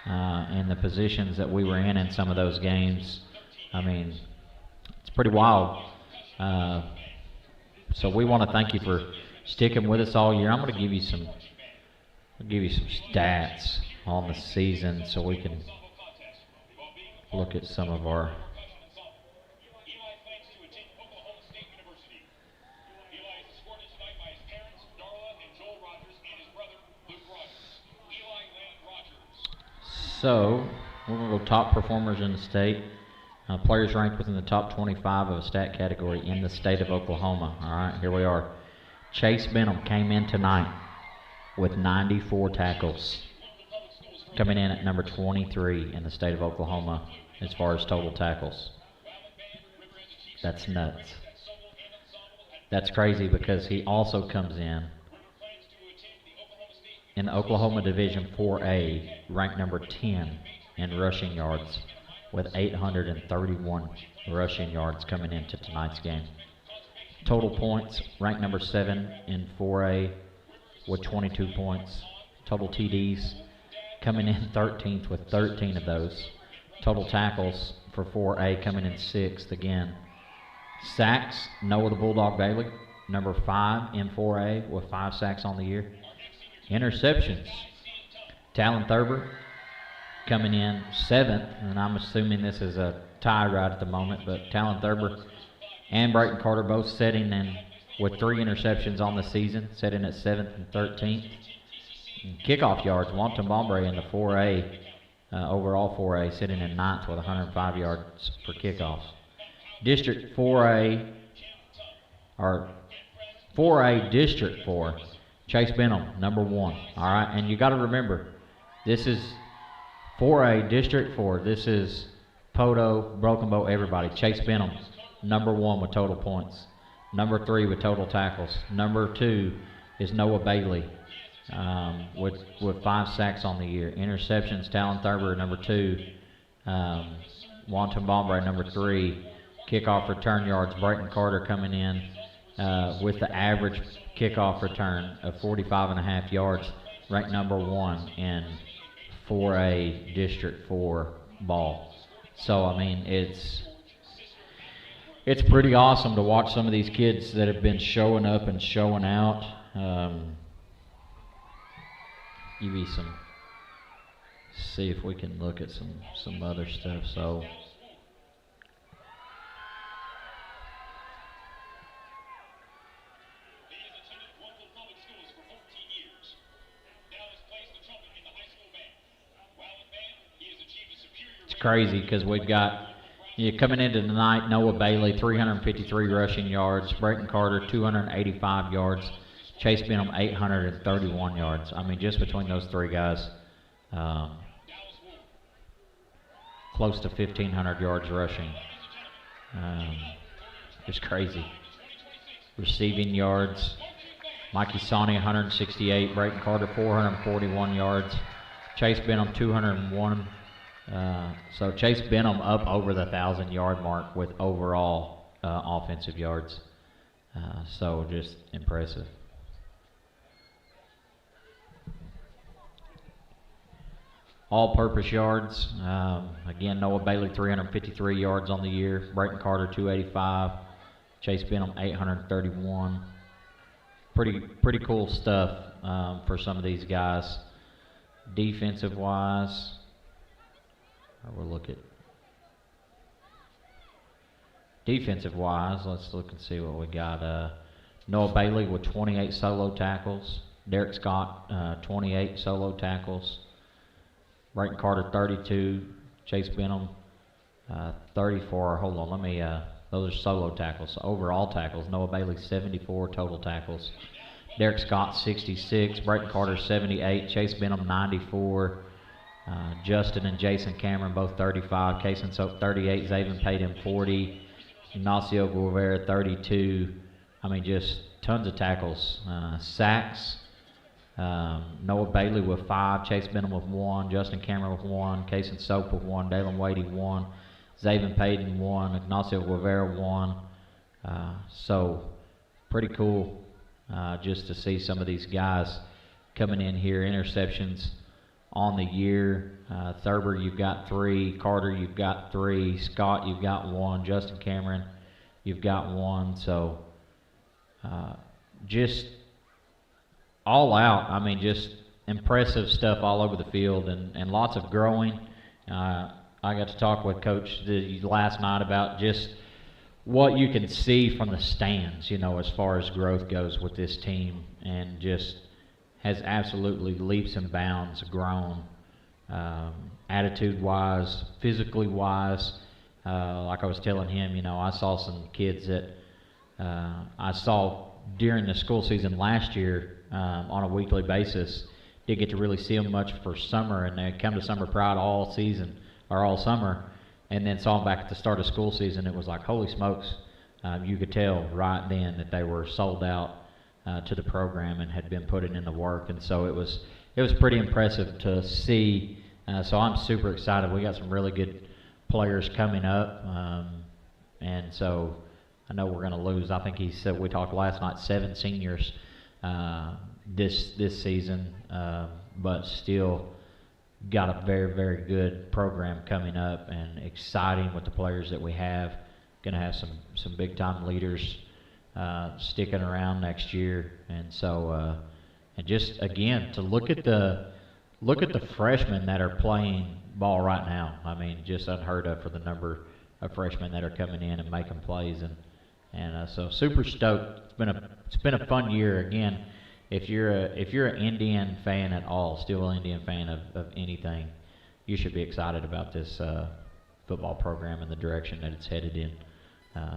and the positions that we were in some of those games, I mean, it's pretty wild. So we want to thank you for sticking with us all year. I'm going to give you some stats on the season so we can look at some of our. So we're going to go top performers in the state. Players ranked within the top 25 of a stat category in the state of Oklahoma. All right, here we are. Chase Benham came in tonight with 94 tackles, coming in at number 23 in the state of Oklahoma as far as total tackles. That's nuts. That's crazy because he also comes in the Oklahoma Division 4A, ranked number 10 in rushing yards with 831 rushing yards coming into tonight's game. Total points, ranked number 7 in 4A with 22 points. Total TDs coming in 13th with 13 of those. Total tackles for 4A coming in 6th again. Sacks, Noah the Bulldog Bailey, number 5 in 4A with 5 sacks on the year. Interceptions, Talon Thurber coming in 7th, and I'm assuming this is a tie right at the moment, but Talon Thurber and Brayton Carter both setting in with 3 interceptions on the season, setting at 7th and 13th. And kickoff yards, Wanton Bombre in the 4A, overall 4A, sitting in 9th with 105 yards for kickoffs. District 4A, or 4A District 4, Chase Benham, number 1. All right, and you got to remember, this is 4A District 4. This is Poto, Broken Bow, everybody. Chase Benham, number 1 with total points. Number 3 with total tackles. Number 2 is Noah Bailey with 5 sacks on the year. Interceptions, Talon Thurber, number 2. Wanton Bombre, number 3. Kickoff return yards, Brayton Carter coming in with the average kickoff return of 45.5 yards, ranked number 1 in 4A District 4 ball. So, I mean, it's pretty awesome to watch some of these kids that have been showing up and showing out. Give you some, see if we can look at some other stuff. So, it's crazy because we've got, coming into tonight, Noah Bailey, 353 rushing yards. Brayton Carter, 285 yards. Chase Benham, 831 yards. I mean, just between those 3 guys, close to 1,500 yards rushing. Just crazy. Receiving yards, Mikey Sawney 168, Brayton Carter 441 yards, Chase Benham 201. So Chase Benham up over the 1,000-yard mark with overall offensive yards. So just impressive. All-purpose yards, again, Noah Bailey 353 yards on the year, Brayton Carter 285, Chase Benham 831. Pretty cool stuff for some of these guys. Defensive-wise, we'll look at defensive-wise. Let's look and see what we got. Noah Bailey with 28 solo tackles, Derek Scott 28 solo tackles. Brayton Carter 32, Chase Benham 34. Hold on, those are solo tackles. So overall tackles, Noah Bailey 74 total tackles. Derek Scott 66, Brayton Carter 78, Chase Benham 94. Justin and Jason Cameron both 35, Cason Soap 38, Zaven Payton 40, Ignacio Guevara 32. I mean, just tons of tackles. Sacks. Noah Bailey with 5, Chase Benham with 1, Justin Cameron with 1, Cason Soap with 1, Dalen Wadey 1, Zaven Payton 1, Ignacio Guevara 1. So pretty cool just to see some of these guys coming in here. Interceptions on the year. Thurber, you've got 3. Carter, you've got 3. Scott, you've got 1. Justin Cameron, you've got 1. So just all out, I mean, just impressive stuff all over the field and lots of growing. I got to talk with Coach last night about just what you can see from the stands, you know, as far as growth goes with this team, and just has absolutely leaps and bounds grown, attitude-wise, physically-wise. Like I was telling him, you know, I saw some kids that I saw during the school season last year on a weekly basis. Didn't get to really see them much for summer, and they come to Summer Pride all season or all summer, and then saw them back at the start of school season. It was like, holy smokes, you could tell right then that they were sold out to the program and had been putting in the work, and so it was pretty impressive to see. So I'm super excited. We got some really good players coming up, and so I know we're going to lose. I think he said, we talked last night, 7 seniors this season, but still got a very, very good program coming up, and exciting with the players that we have. Going to have some big time leaders sticking around next year, and so and just again to look at the freshmen that are playing ball right now. I mean, just unheard of for the number of freshmen that are coming in and making plays, and so super stoked. It's been a fun year. Again, if you're an Indian fan at all, still an Indian fan of anything, you should be excited about this football program and the direction that it's headed in.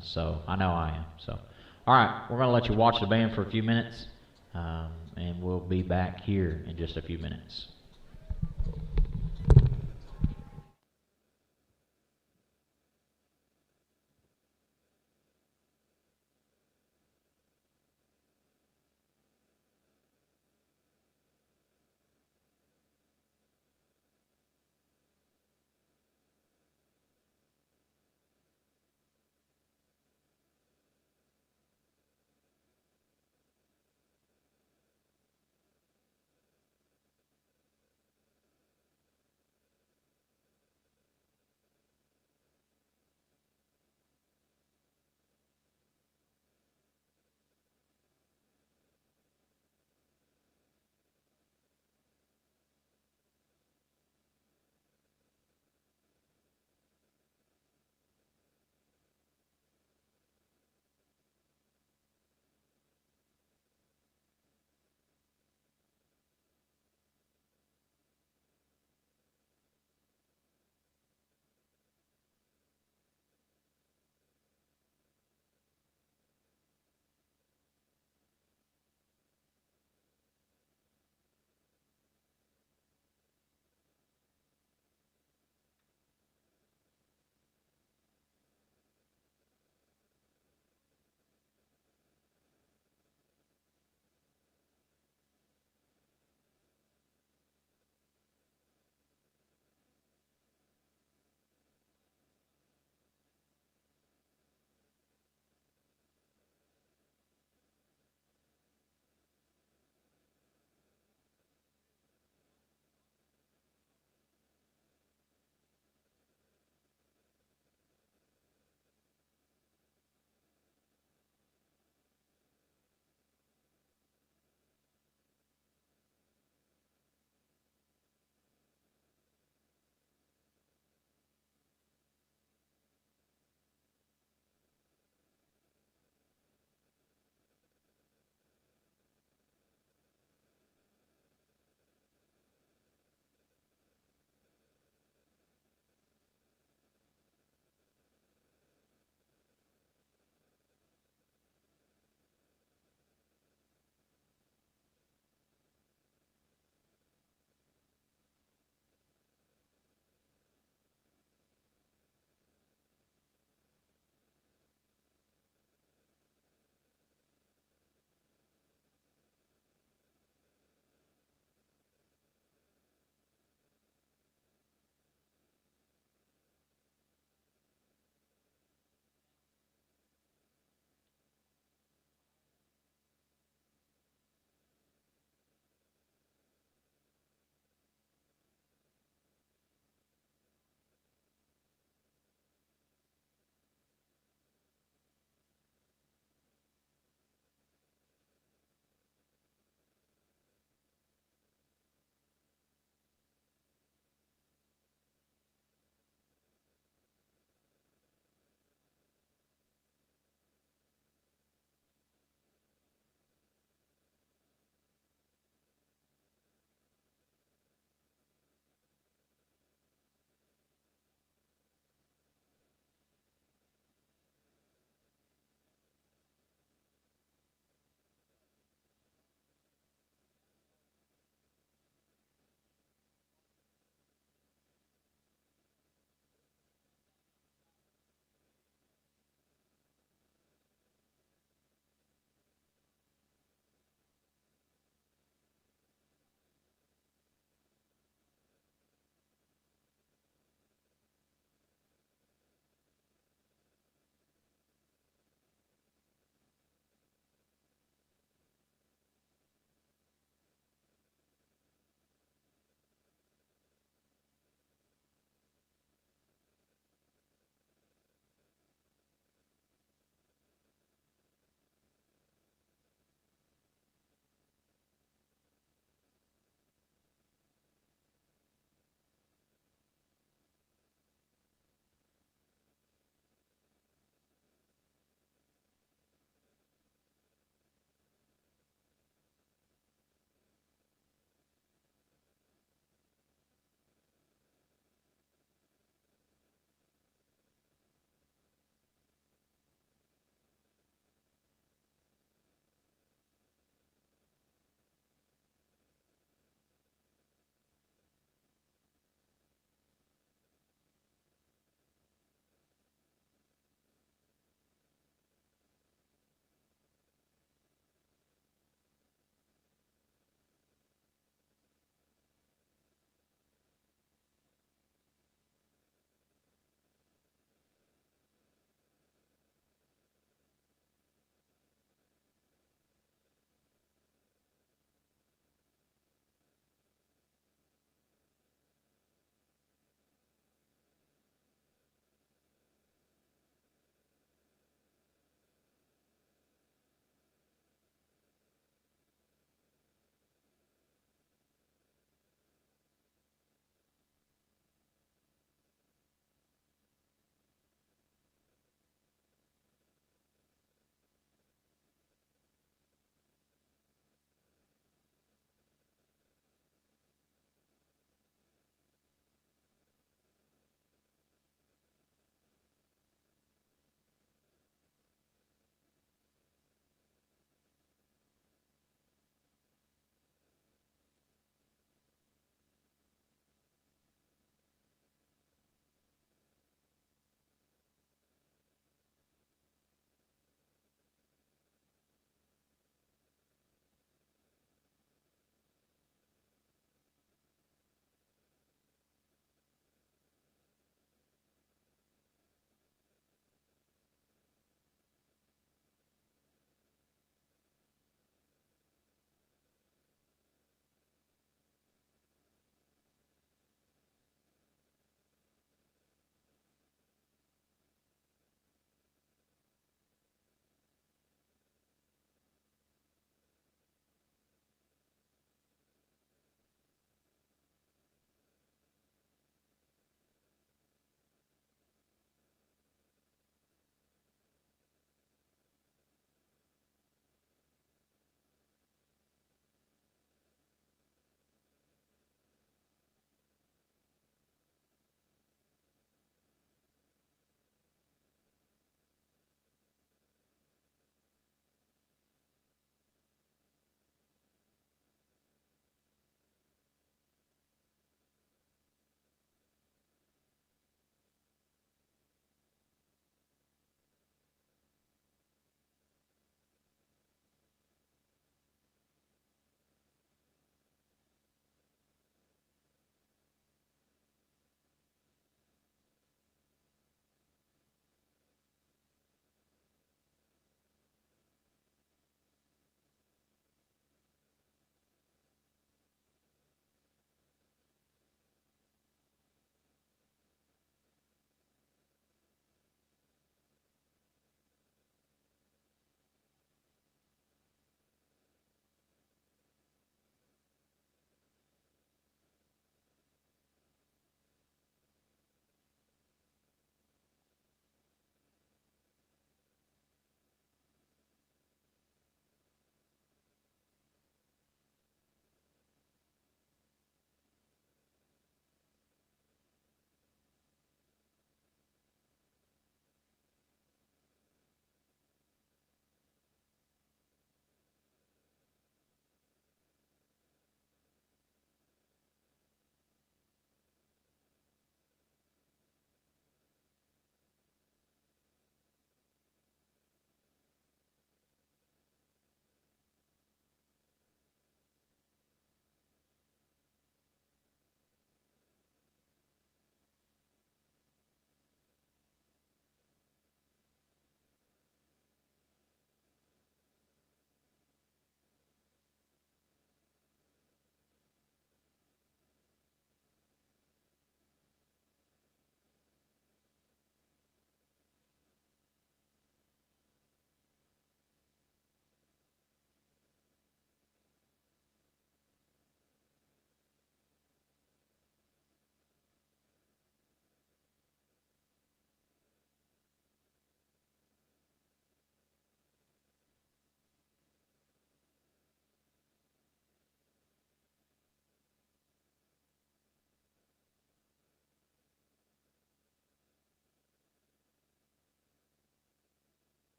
So I know I am. So, all right, we're going to let you watch the band for a few minutes, and we'll be back here in just a few minutes.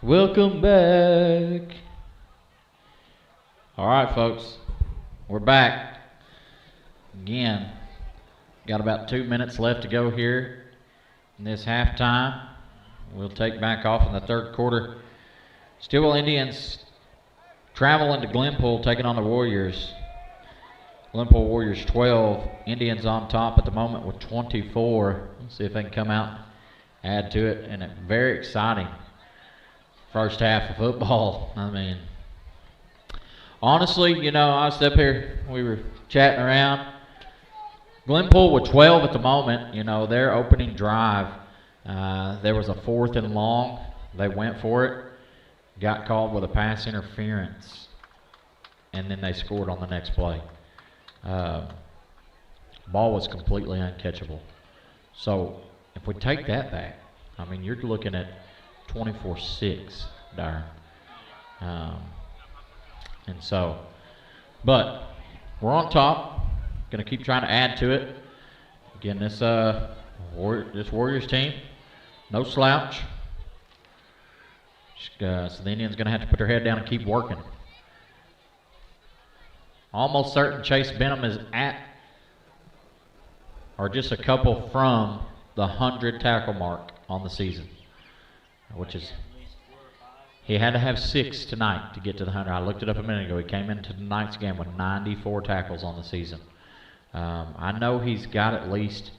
Welcome back. All right, folks. We're back. Again, got about 2 minutes left to go here in this halftime. We'll take back off in the third quarter. Stilwell Indians traveling to Glenpool, taking on the Warriors. Glenpool Warriors 12. Indians on top at the moment with 24. Let's see if they can come out, add to it, and a very exciting first half of football. I mean, honestly, you know, I was up here, we were chatting around. Glenpool with 12 at the moment, you know, their opening drive, there was a 4th and long. They went for it, got called with a pass interference, and then they scored on the next play. Ball was completely uncatchable. So if we take that back, I mean, you're looking at 24-6, Darren. And so, but we're on top. Going to keep trying to add to it. Again, this Warriors team, no slouch. So the Indians going to have to put their head down and keep working. Almost certain Chase Benham is at, or just a couple from, the 100 tackle mark on the season, which is, he had to have 6 tonight to get to the 100. I looked it up a minute ago. He came into tonight's game with 94 tackles on the season. I know he's got at least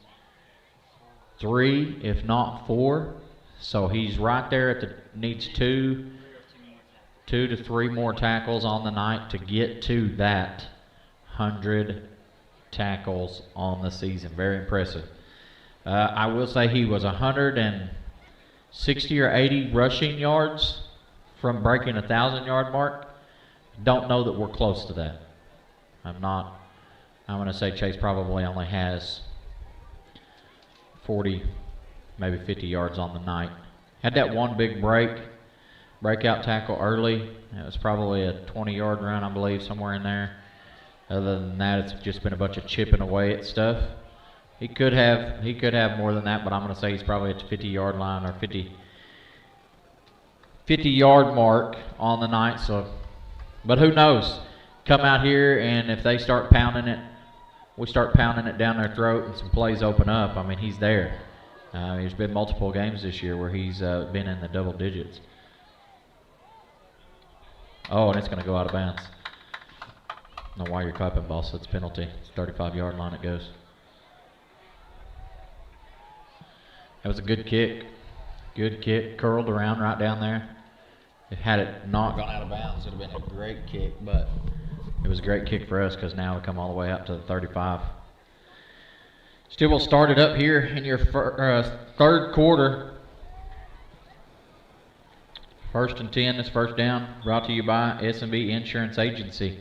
3, if not 4. So he's right there at the, needs 2 to 3 more tackles on the night to get to that 100 tackles on the season. Very impressive. I will say he was 160 or 80 rushing yards from breaking a 1,000-yard mark. Don't know that we're close to that. I'm going to say Chase probably only has 40, maybe 50 yards on the night. Had that one big breakout tackle early. It was probably a 20-yard run, I believe, somewhere in there. Other than that, it's just been a bunch of chipping away at stuff. He could have more than that, but I'm going to say he's probably at the 50-yard line or 50-yard mark on the night. So, but who knows? Come out here, and if they start pounding it, we start pounding it down their throat, and some plays open up. I mean, he's there. There's been multiple games this year where he's been in the double digits. Oh, and it's going to go out of bounds. I don't know why you're clapping, boss. That's penalty. It's 35-yard line it goes. That was a good kick. Good kick. Curled around right down there. Had it not gone out of bounds, it would have been a great kick, but it was a great kick for us because now we come all the way up to the 35. Stilwell started up here in your third quarter. 1st and 10, this first down, brought to you by S&B Insurance Agency.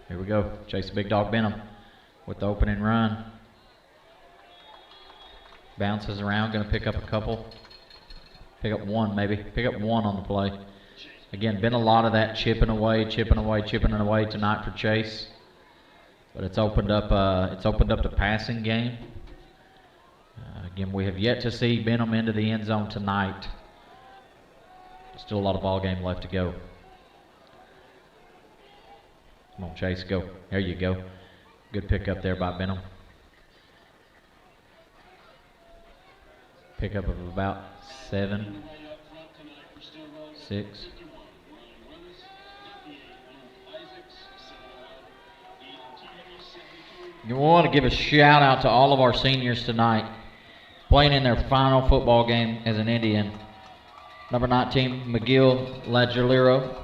Here we go. Chase the Big Dog Benham with the opening run. Bounces around, going to pick up a couple. Pick up one maybe. Pick up one on the play. Again, been a lot of that chipping away tonight for Chase. But it's opened up the passing game. Again, we have yet to see Benham into the end zone tonight. Still a lot of ball game left to go. Come on, Chase, go. There you go. Good pick up there by Benham. Pickup of about 7, 6. You want to give a shout out to all of our seniors tonight, playing in their final football game as an Indian. Number 19, McGill Lagelero.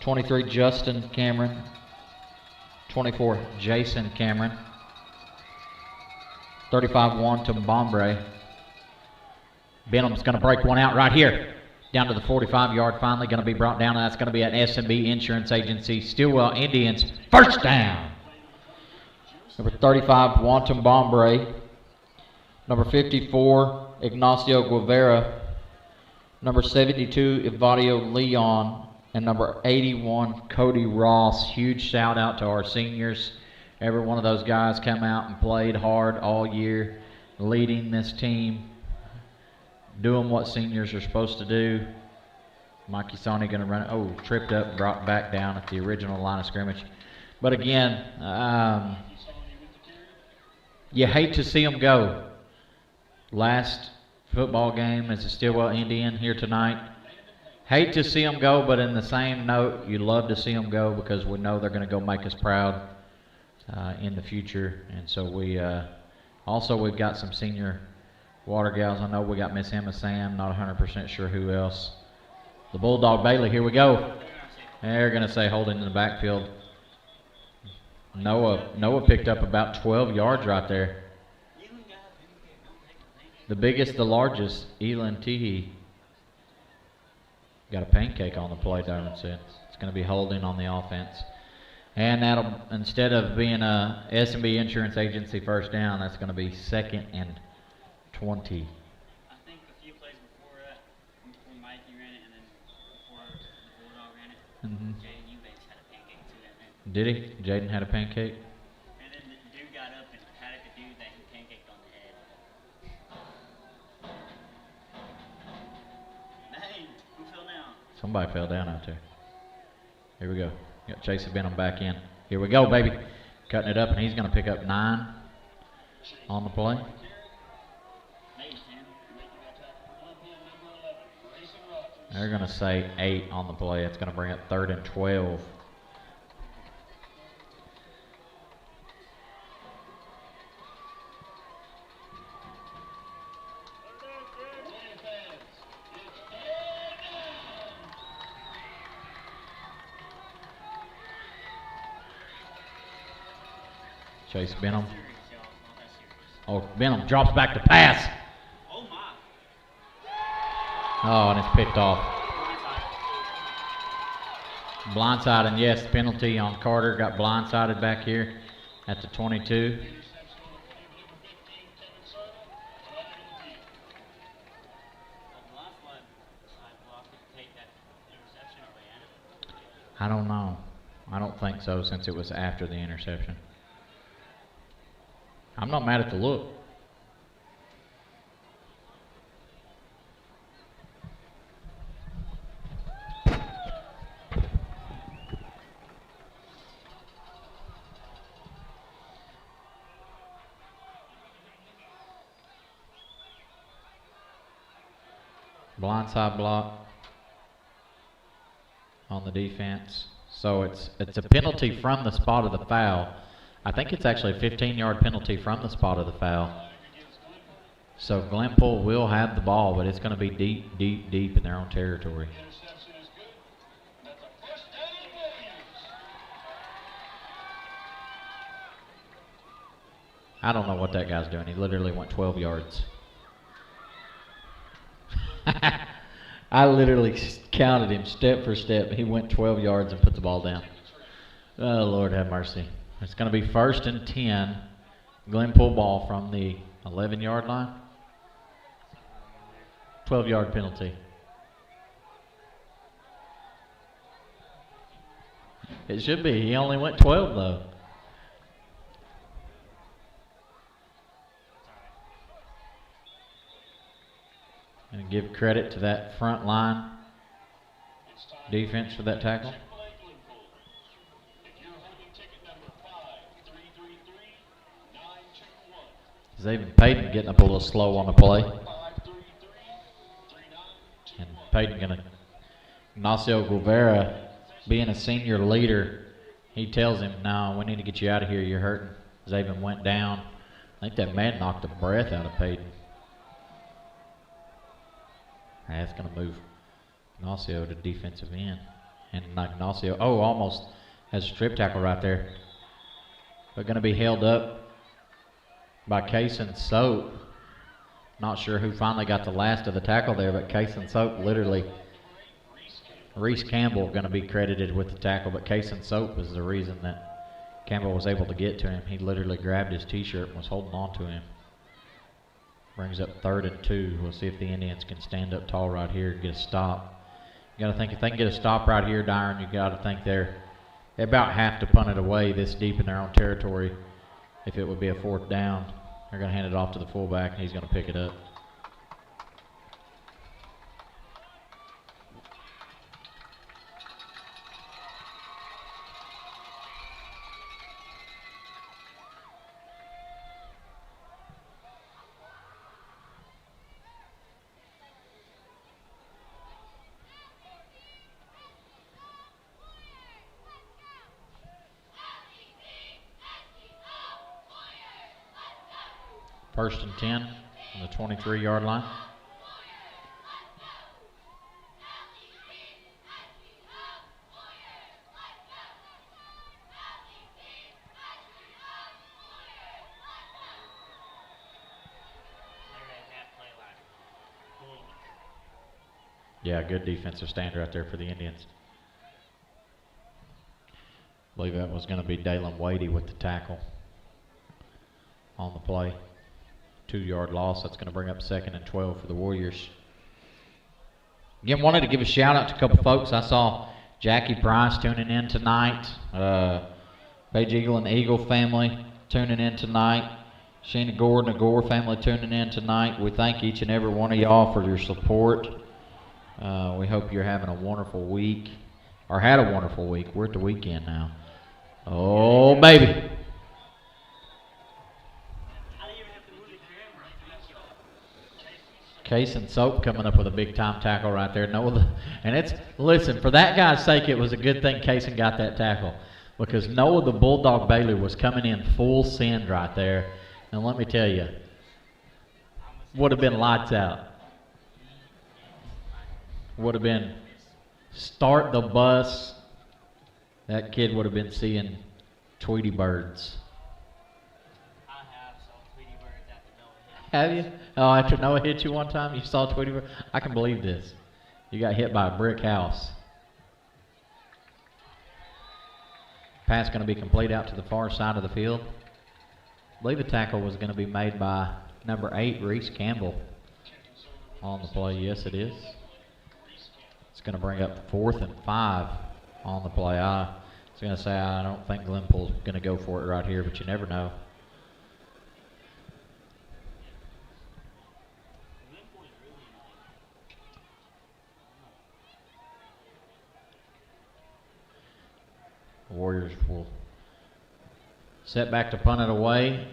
23, Justin Cameron. 24, Jason Cameron. 35, Wanton Bombre. Benham's going to break one out right here. Down to the 45-yard, finally going to be brought down. That's going to be an S&B Insurance Agency. Stilwell Indians, first down. Number 35, Wanton Bombre. Number 54, Ignacio Guevara. Number 72, Evadio Leon. And number 81, Cody Ross. Huge shout out to our seniors every one of those guys come out and played hard all year, leading this team, doing what seniors are supposed to do. Mikey Sony going to run it. Oh, tripped up, brought back down at the original line of scrimmage. But again, you hate to see them go. Last football game as a Stilwell Indian here tonight. Hate to see them go, but in the same note, you love to see them go because we know they're going to go make us proud in the future. And so we also we've got some senior water gals. I know we got Miss Emma Sam, not 100% sure who else. The Bulldog Bailey, here we go. They're going to say holding in the backfield. Noah picked up about 12 yards right there. The biggest, the largest, Elin Teehee. Got a pancake on the play, Darwin said. It's going to be holding on the offense. And that'll, instead of being a S&B Insurance Agency first down, that's going to be 2nd and 20. I think a few plays before that, before Mikey ran it, and then before the Bulldog ran it, Jaden Eubanks had a pancake too that man. Did he? Jaden had a pancake? And then the dude got up and had a dude that he pancaked on the head. Dang, who fell down? Somebody fell down out there. Here we go. Got Chase Benham back in. Here we go, baby. Cutting it up, and he's going to pick up 9 on the play. They're going to say 8 on the play. It's going to bring it 3rd and 12. Chase Benham. Oh, Benham drops back to pass. Oh my. Oh, and it's picked off. Blindside, and yes, penalty on Carter. Got blindsided back here at the 22. I don't know. I don't think so since it was after the interception. I'm not mad at the look. Blindside block on the defense. So it's a penalty from the spot of the foul. I think it's actually a 15-yard penalty from the spot of the foul. So Glenpool will have the ball, but it's going to be deep, deep, deep in their own territory. I don't know what that guy's doing. He literally went 12 yards. I literally counted him step for step. He went 12 yards and put the ball down. Oh, Lord have mercy. It's going to be 1st and 10. Glenpool ball from the 11-yard line. 12-yard penalty. It should be. He only went 12, though. And give credit to that front line defense for that tackle. Xavier Payton getting up a little slow on the play. And Payton going to, Ignacio Guevara, being a senior leader, he tells him, no, we need to get you out of here, you're hurting. Xavier went down. I think that man knocked the breath out of Payton. That's going to move Ignacio to defensive end. And Ignacio, oh, almost has a strip tackle right there. But going to be held up by Kaysen Soap. Not sure who finally got the last of the tackle there, but Kaysen Soap literally, Reese Campbell going to be credited with the tackle, but Kaysen Soap is the reason that Campbell was able to get to him. He literally grabbed his t-shirt and was holding on to him. Brings up 3rd and 2. We'll see if the Indians can stand up tall right here and get a stop. You got to think if they can get a stop right here, Dyron, you got to think they're They about have to punt it away this deep in their own territory if it would be a 4th down. They're going to hand it off to the fullback, and he's going to pick it up. First and 10 on the 23-yard line. Yeah, good defensive stand right there for the Indians. I believe that was going to be Dalen Wadey with the tackle on the play. 2-yard loss. That's going to bring up 2nd and 12 for the Warriors. Again, wanted to give a shout out to a couple folks. I saw Jackie Price tuning in tonight. Page Eagle and the Eagle family tuning in tonight. Sheena Gordon, the Gore family tuning in tonight. We thank each and every one of y'all for your support. We hope you're having a wonderful week, or had a wonderful week. We're at the weekend now. Oh, baby. Case and Soap coming up with a big-time tackle right there. And it's, listen, for that guy's sake, it was a good thing Kaysen got that tackle, because Noah the Bulldog Bailey was coming in full send right there. And let me tell you, would have been lights out. Would have been start the bus. That kid would have been seeing Tweety birds. Have you? Oh, after Noah hit you one time, you saw Tweety bird? I can believe this. You got hit by a brick house. Pass going to be complete out to the far side of the field. I believe the tackle was going to be made by number 8, Reese Campbell, on the play. Yes, it is. It's going to bring up 4th and 5 on the play. I was going to say I don't think Glenpool's going to go for it right here, but you never know. Warriors will set back to punt it away.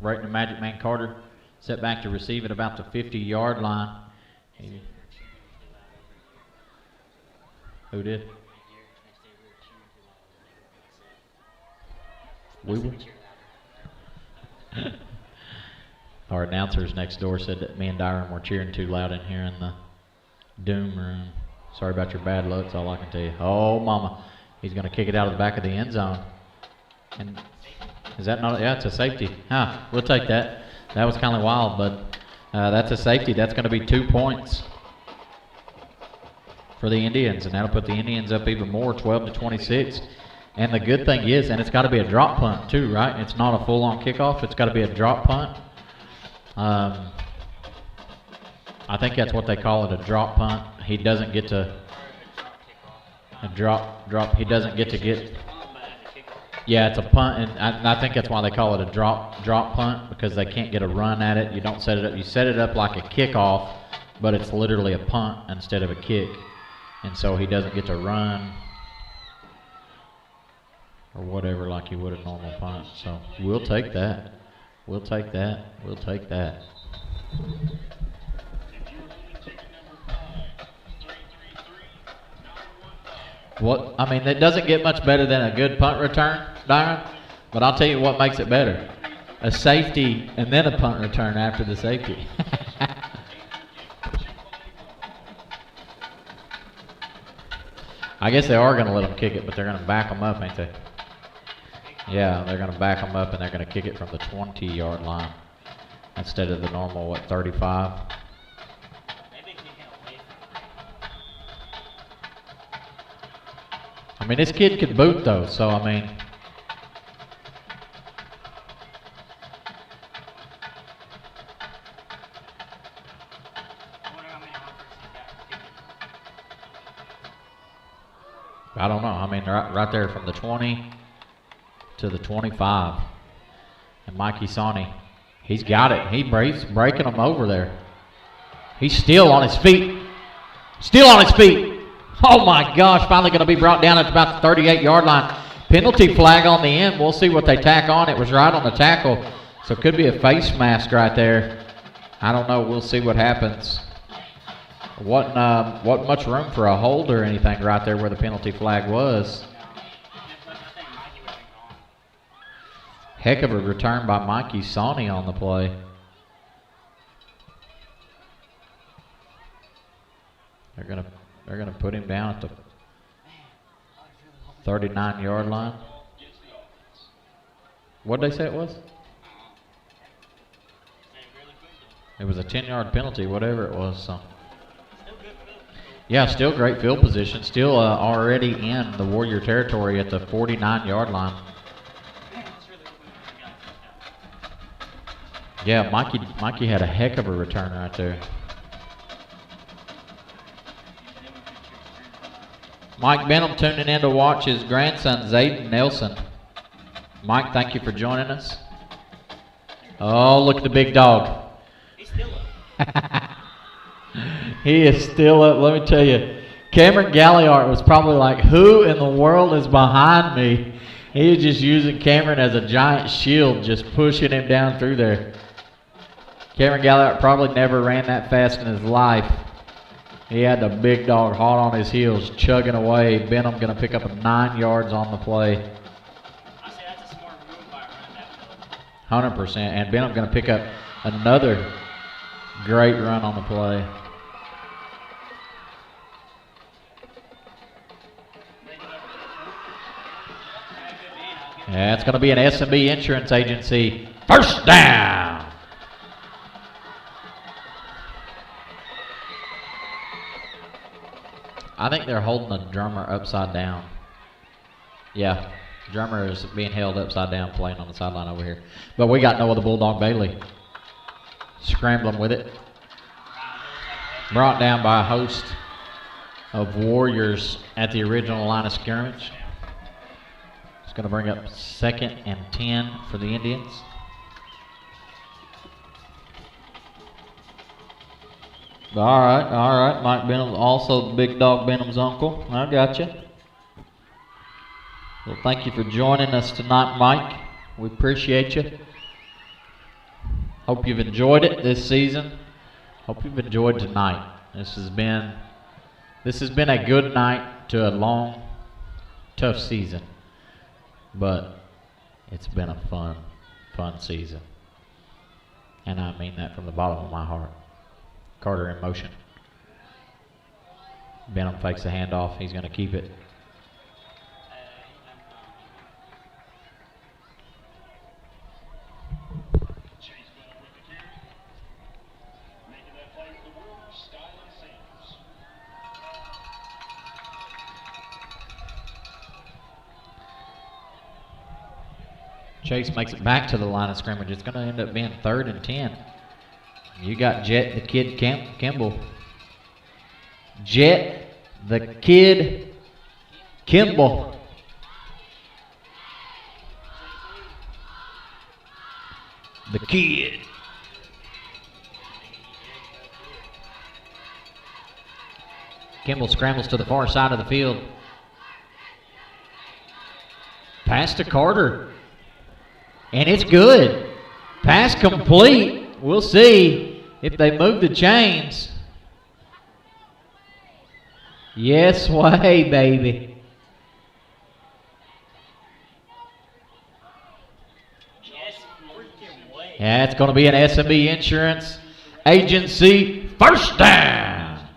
Right to Magic Man Carter. Set back to receive at about the 50-yard line. Who did? We were. Our announcers next door said that me and Dyron were cheering too loud in here in the Doom room. Sorry about your bad luck, that's all I can tell you. Oh, mama. He's going to kick it out of the back of the end zone. And is that not? Yeah, it's a safety. Huh, we'll take that. That was kind of wild, but that's a safety. That's going to be 2 points for the Indians, and that'll put the Indians up even more, 12-26. And the good thing is, and it's got to be a drop punt too, right? It's not a full-on kickoff. It's got to be a drop punt. I think that's what they call it, a drop punt. He doesn't get to drop. He doesn't get to get. Yeah, it's a punt, and I think that's why they call it a drop punt, because they can't get a run at it. You don't set it up. You set it up like a kickoff, but it's literally a punt instead of a kick, and so he doesn't get to run or whatever like you would a normal punt. So we'll take that. We'll take that. We'll take that. What I mean, it doesn't get much better than a good punt return, Dyron, but I'll tell you what makes it better. A safety and then a punt return after the safety. I guess they are going to let them kick it, but they're going to back them up, ain't they? Yeah, they're going to back them up, and they're going to kick it from the 20-yard line instead of the normal, 35? I mean, this kid could boot, though, so, I mean. I don't know. I mean, right there from the 20 to the 25. And Mikey Sawney, he's got it. He's breaking them over there. He's still on his feet. Still on his feet. Oh, my gosh. Finally going to be brought down at about the 38-yard line. Penalty flag on the end. We'll see what they tack on. It was right on the tackle. So it could be a face mask right there. I don't know. We'll see what happens. Wasn't much room for a hold or anything right there where the penalty flag was. Heck of a return by Mikey Sawney on the play. They're gonna put him down at the 39-yard line. What did they say it was? It was a 10-yard penalty, whatever it was. So. Yeah, still great field position. Still already in the Warrior territory at the 49-yard line. Yeah, Mikey had a heck of a return right there. Mike Benham tuning in to watch his grandson, Zayden Nelson. Mike, thank you for joining us. Oh, look at the big dog. He's still up. He is still up. Let me tell you, Cameron Galliard was probably like, who in the world is behind me? He was just using Cameron as a giant shield, just pushing him down through there. Cameron Galliard probably never ran that fast in his life. He had the big dog hot on his heels, chugging away. Benham going to pick up 9 yards on the play. I say that's a smart move by running that field. 100%. And Benham going to pick up another great run on the play. Yeah, it's going to be an S&B Insurance Agency first down. I think they're holding the drummer upside down. Yeah, drummer is being held upside down playing on the sideline over here. But we got Noah the Bulldog Bailey scrambling with it. Brought down by a host of Warriors at the original line of scrimmage. It's going to bring up 2nd and 10 for the Indians. All right. Mike Benham, also Big Dog Benham's uncle. I got you. Well, thank you for joining us tonight, Mike. We appreciate you. Hope you've enjoyed it this season. Hope you've enjoyed tonight. This has been a good night to a long, tough season. But it's been a fun season. And I mean that from the bottom of my heart. Carter in motion. Benham fakes the handoff. He's going to keep it. Chase makes it back to the line of scrimmage. It's going to end up being 3rd and 10. You got Jet the Kid Kimball. Jet the Kid Kimball. The Kid. Kimball scrambles to the far side of the field. Pass to Carter. And it's good. Pass complete. We'll see if they move the chains. Yes way, baby. Yes, freaking way. Yeah, it's going to be an S&B Insurance Agency first down.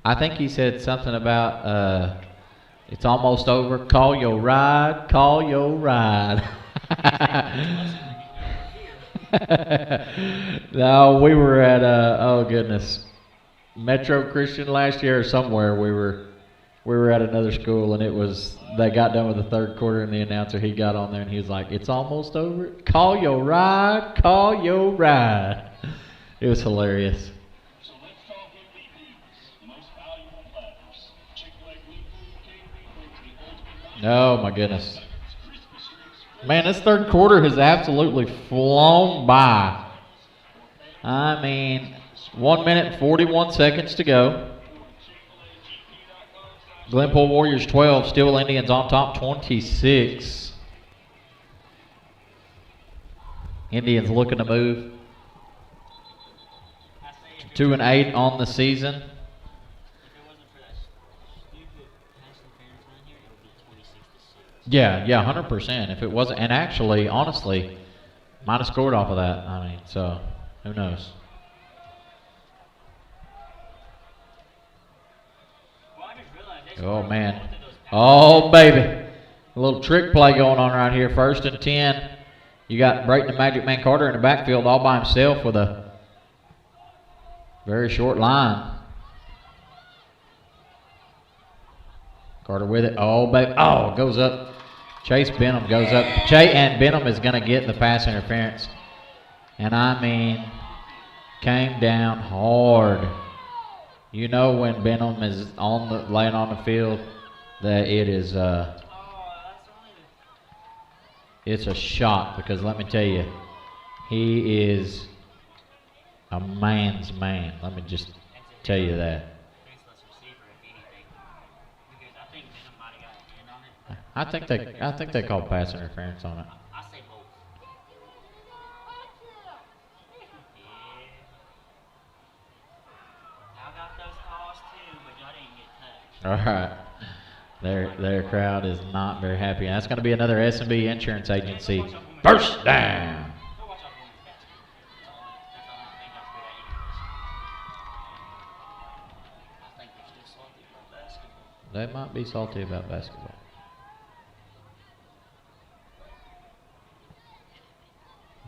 I think he said something about it's almost over. Call your ride. Call your ride. No, we were at oh goodness, Metro Christian last year or somewhere. We were at another school, and they got done with the 3rd quarter, and the announcer, he got on there and he was like, "It's almost over. Call your ride. Call your ride." It was hilarious. Oh, my goodness. Man, this third quarter has absolutely flown by. I mean, 1 minute and 41 seconds to go. Glenpool Warriors 12, Stilwell Indians on top 26. Indians looking to move to 2-8 on the season. Yeah, 100%. If it wasn't, and actually, honestly, might have scored off of that. I mean, so who knows? Oh man, oh baby, a little trick play going on right here. 1st and 10. You got Brayton the Magic Man Carter in the backfield all by himself with a very short line. Carter with it. Oh baby, oh goes up. Chase Benham goes up. And Benham is going to get the pass interference. And I mean, came down hard. You know when Benham is laying on the field that it is it's a shot, because let me tell you, he is a man's man. Let me just tell you that. I think they called pass interference on it. I say both. Y'all got those calls too, but y'all didn't get touched. All right. Their crowd is not very happy. And that's going to be another S&B Insurance Agency first down. They might be salty about basketball.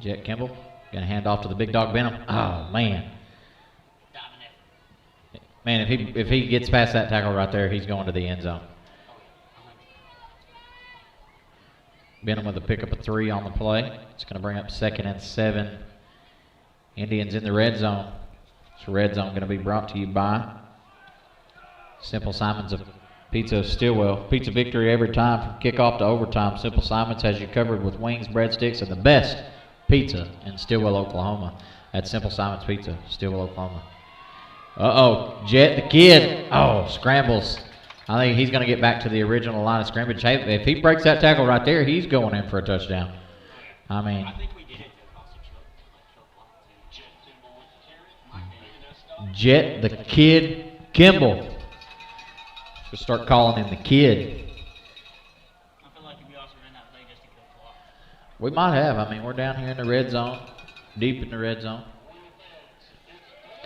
Jet Kimball going to hand off to the big dog Benham. Oh man, man! If he gets past that tackle right there, he's going to the end zone. Benham with a pick up a 3 on the play. It's going to bring up 2nd and 7. Indians in the red zone. This red zone going to be brought to you by Simple Simons of Pizza of Stilwell. Pizza victory every time from kickoff to overtime. Simple Simons has you covered with wings, breadsticks, and the best pizza in Stilwell, Oklahoma. That's Simple Simons Pizza, Stilwell, Oklahoma. Uh-oh, Jet the kid. Oh, scrambles. I think he's going to get back to the original line of scrimmage. Hey, if he breaks that tackle right there, he's going in for a touchdown. I mean, Jet the kid Kimball. We'll start calling him the kid. I feel like we also ran that play just to kill the clock. We might have. I mean, we're down here in the red zone, deep in the red zone.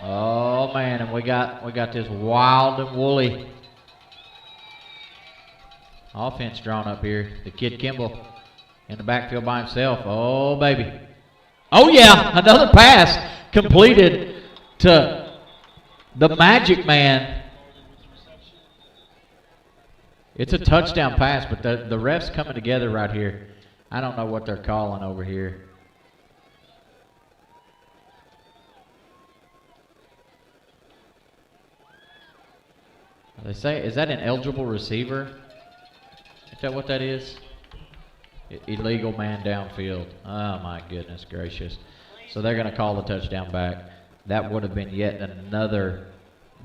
Oh man, and we got this wild and woolly offense drawn up here. The kid Kimball in the backfield by himself. Oh baby. Oh yeah, another pass completed to the Magic Man. It's a touchdown pass, but the refs coming together right here. I don't know what they're calling over here. They say, is that an eligible receiver? Is that what that is? Illegal man downfield. Oh my goodness gracious. So they're going to call the touchdown back. That would have been yet another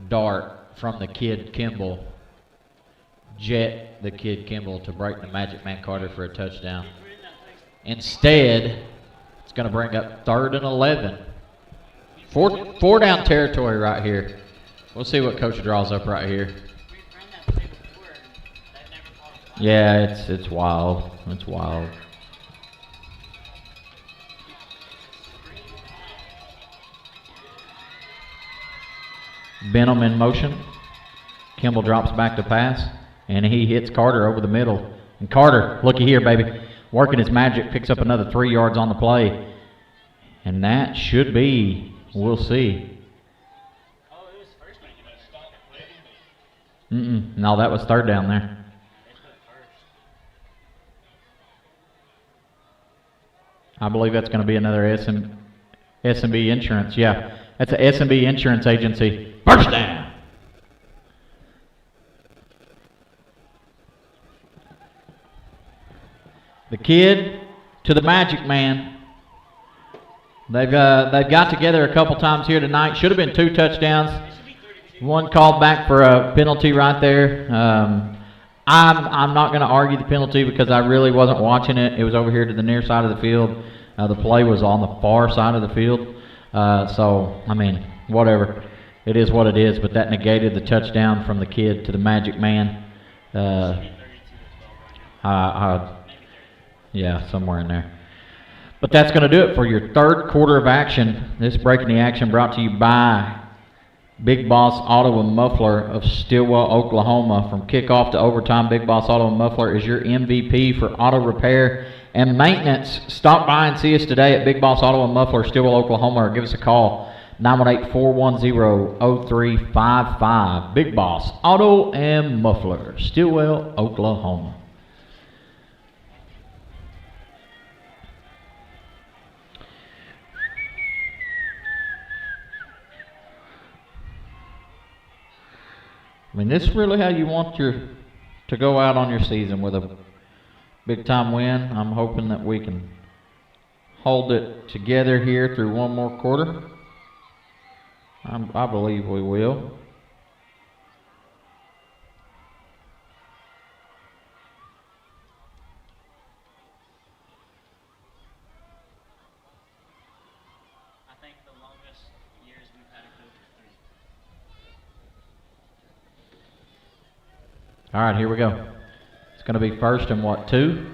dart from the kid Kimball. Jet the kid Kimball to break the Magic Man Carter for a touchdown. Instead, it's going to bring up 3rd and 11. Four down territory right here. We'll see what coach draws up right here. Yeah, it's wild. It's wild. Benham in motion. Kimball drops back to pass, and he hits Carter over the middle. And Carter, looky here, baby, working his magic, picks up another 3 yards on the play. And that should be, we'll see. No, that was 3rd down there. I believe that's going to be another S&B Insurance. Yeah, that's a S&B Insurance Agency. First down. The kid to the Magic Man. They've got together a couple times here tonight. Should have been 2 touchdowns. One called back for a penalty right there. I'm not going to argue the penalty because I really wasn't watching it. It was over here to the near side of the field. The play was on the far side of the field. So, I mean, whatever. It is what it is, but that negated the touchdown from the kid to the Magic Man. Yeah, somewhere in there. But that's going to do it for your third quarter of action. This Breaking the Action brought to you by Big Boss Auto and Muffler of Stilwell, Oklahoma. From kickoff to overtime, Big Boss Auto and Muffler is your MVP for auto repair and maintenance. Stop by and see us today at Big Boss Auto and Muffler, Stilwell, Oklahoma, or give us a call, 918-410-0355. Big Boss Auto and Muffler, Stilwell, Oklahoma. I mean, this is really how you want to go out on your season, with a big-time win. I'm hoping that we can hold it together here through one more quarter. I believe we will. I think the longest years we've had a coach is 3. All right, here we go. It's going to be first and what, 2?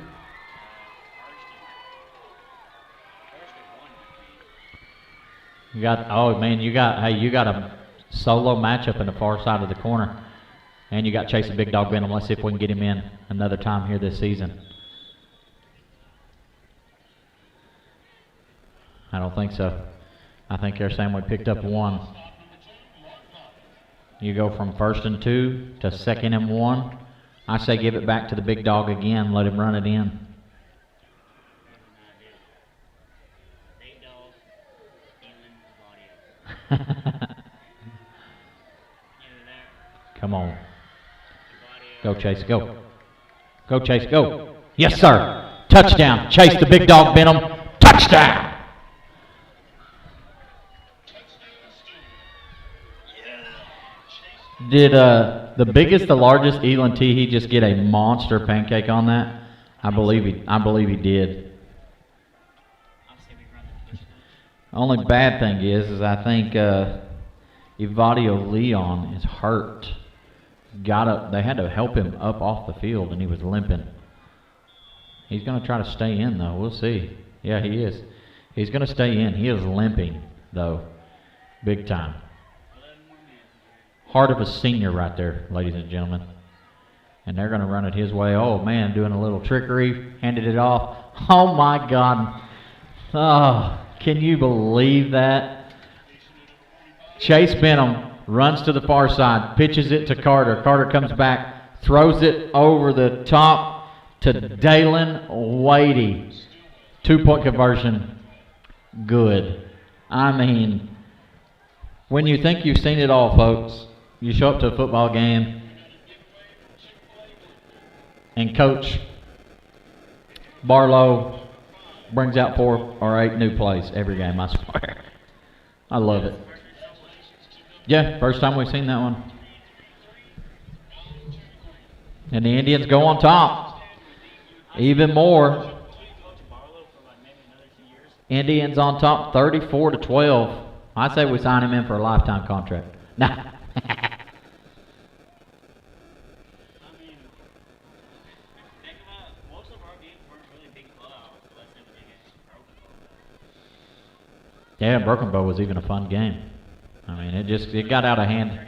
You got, oh man, you got a solo matchup in the far side of the corner, and you got Chase the Big Dog Benham. Let's see if we can get him in another time here this season. I don't think so. I think they're saying we picked up 1. You go from 1st and 2 to 2nd and 1. I say give it back to the Big Dog again. Let him run it in. Come on. Go, Chase, go. Go, Chase, go. Yes, sir. Touchdown. Chase the Big Dog Benham. Touchdown. Did the biggest, the largest Elon T, he just get a monster pancake on that? I believe he did. Only bad thing is I think Evadio Leon is hurt. Got up. They had to help him up off the field, and he was limping. He's going to try to stay in, though. We'll see. Yeah, he is. He's going to stay in. He is limping, though, big time. Heart of a senior right there, ladies and gentlemen. And they're going to run it his way. Oh, man, doing a little trickery. Handed it off. Oh, my God. Oh, can you believe that? Chase Benham runs to the far side, pitches it to Carter. Carter comes back, throws it over the top to Dalen Wadey. 2-point conversion. Good. I mean, when you think you've seen it all, folks, you show up to a football game and Coach Barlow brings out 4 or 8 new plays every game, I swear. I love it. Yeah, first time we've seen that one. And the Indians go on top. Even more. Indians on top 34-12. I say we sign him in for a lifetime contract. Nah. Yeah, Broken Bow was even a fun game. I mean, it got out of hand.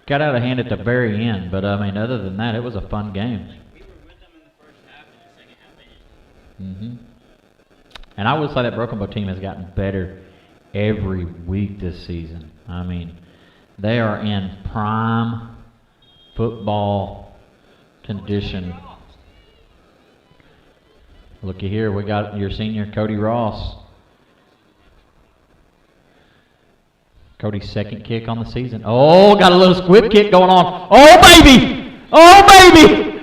Got out of hand at the very end, but I mean, other than that, it was a fun game. We were with them in the first half, and the second half they just... And I will say that Broken Bow team has gotten better every week this season. I mean, they are in prime football condition. Looky here, we got your senior Cody Ross. Cody's second kick on the season. Oh, got a little squib kick going on. Oh, baby! Oh, baby!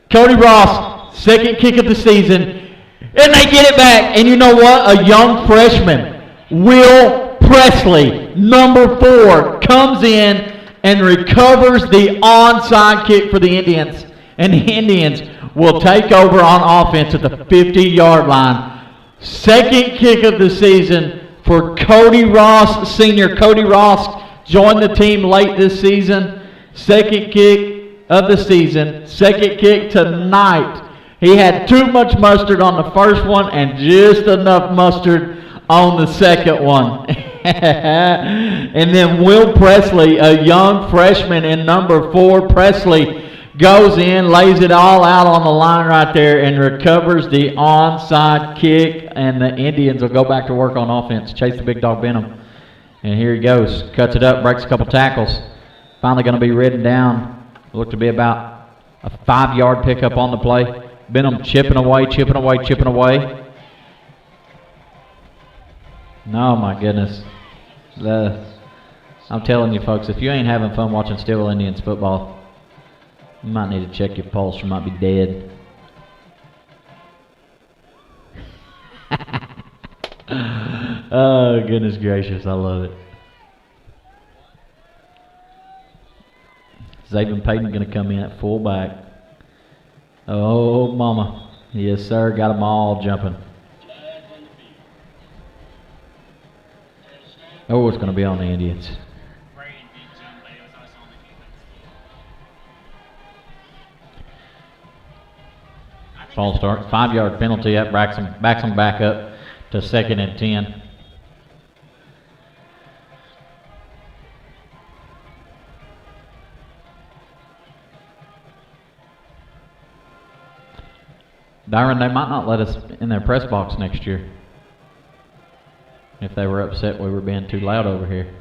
Cody Ross Second kick of the season. And they get it back. And you know what? A young freshman, Will Presley, number 4, comes in and recovers the onside kick for the Indians. And the Indians will take over on offense at the 50-yard line. Second kick of the season for Cody Ross, senior Cody Ross, joined the team late this season. Second kick of the season. Second kick tonight. He had too much mustard on the first one and just enough mustard on the second one. And then Will Presley, a young freshman in number 4, Presley, goes in, lays it all out on the line right there, and recovers the onside kick. And the Indians will go back to work on offense. Chase the big dog Benham. And here he goes. Cuts it up, breaks a couple tackles. Finally going to be ridden down. Looked to be about a 5-yard pickup on the play. Benham chipping away. No, my goodness. I'm telling you, folks, if you ain't having fun watching Stilwell Indians football, you might need to check your pulse. You might be dead. Oh, goodness gracious. I love it. Zaven Payton going to come in at fullback. Oh, mama. Yes, sir. Got them all jumping. Oh, it's going to be on the Indians. False start. 5-yard penalty. That backs them back up to 2nd and 10. Byron, they might not let us in their press box next year if they were upset we were being too loud over here.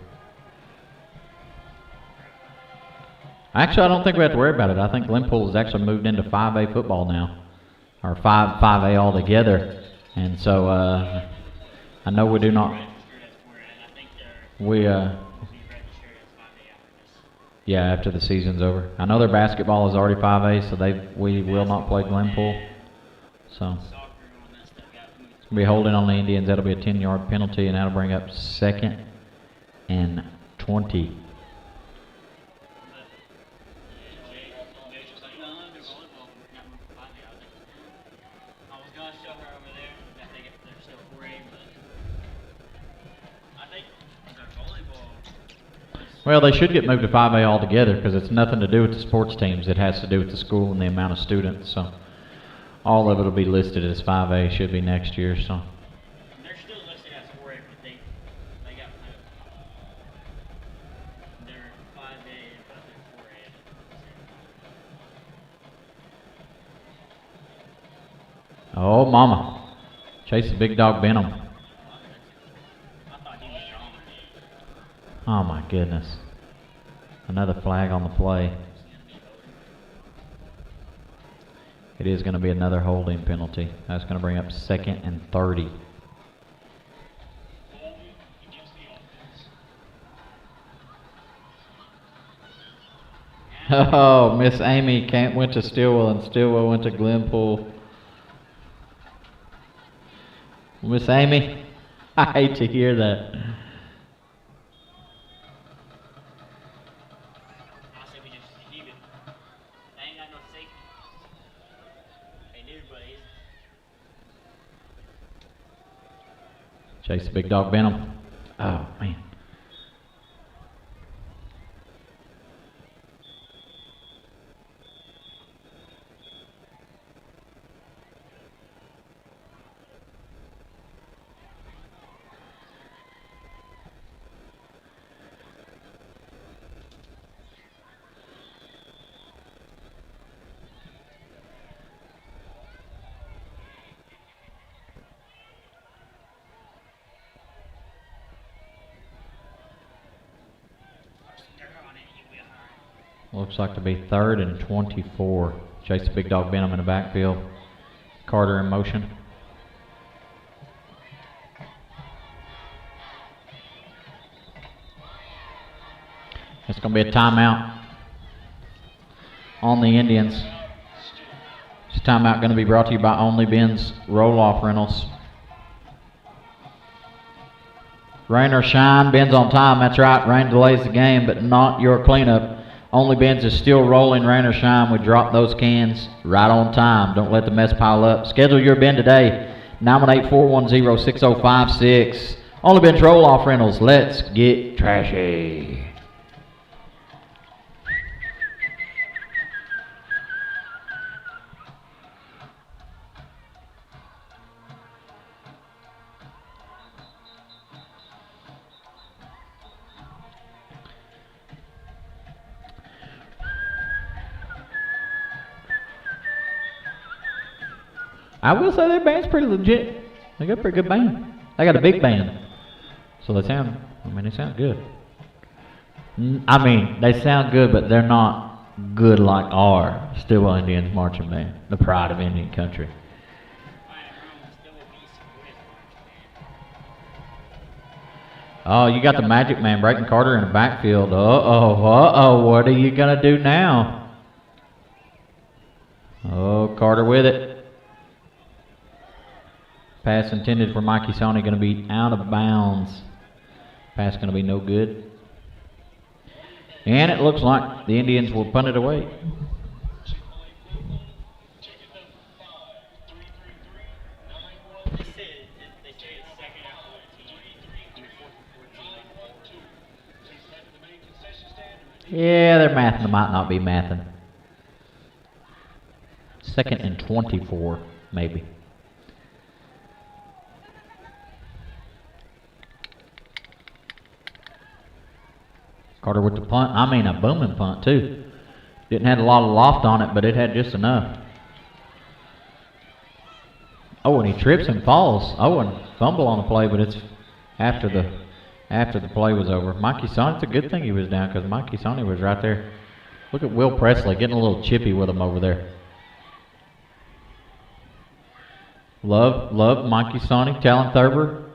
Actually, I don't think we have to worry about it. I think Glenpool has actually moved into 5A football now, or 5A altogether. And so I know we do not. Yeah, after the season's over. I know their basketball is already 5A, so we will not play Glenpool. So we'll be holding on the Indians. That'll be a 10-yard penalty, and that'll bring up 2nd and 20. Well, they should get moved to 5A altogether because it's nothing to do with the sports teams. It has to do with the school and the amount of students. So all of it will be listed as 5A. Should be next year. So they're still listed as 4A, but they got moved. They're 5A, but they're 4A. Oh, mama. Chase the big dog Benham. Oh, my goodness. Another flag on the play. It is going to be another holding penalty. That's going to bring up 2nd and 30. Oh, Miss Amy went to Stilwell, and Stilwell went to Glenpool. Miss Amy, I hate to hear that. Chase the big dog Benham. Oh, man. Looks like to be 3rd and 24. Chase the big dog Benham in the backfield. Carter in motion. It's going to be a timeout on the Indians. This timeout going to be brought to you by Only Ben's Roll-Off Rentals. Rain or shine, Ben's on time. That's right. Rain delays the game, but not your cleanup. Only Ben's is still rolling, rain or shine. We drop those cans right on time. Don't let the mess pile up. Schedule your Ben today. 918-410-6056. Only Ben's Roll-Off Rentals. Let's get trashy. I will say their band's pretty legit. They got a pretty good band. They got a big band. So they sound good. I mean, they sound good, but they're not good like our Stilwell Indians marching band, the pride of Indian country. Oh, you got the Magic Man, Brayton Carter in the backfield. Uh-oh, what are you going to do now? Oh, Carter with it. Pass intended for Mikey Sony, going to be out of bounds. Pass going to be no good. And it looks like the Indians will punt it away. Yeah, they're mathing. They might not be mathing. 2nd and 24, maybe. Carter with the punt. I mean, a booming punt, too. Didn't have a lot of loft on it, but it had just enough. Oh, and he trips and falls. Oh, and fumble on the play, but it's after the play was over. Mikey Sonny, it's a good thing he was down because Mikey Sonny was right there. Look at Will Presley getting a little chippy with him over there. Love Mikey Sonny, Talon Thurber.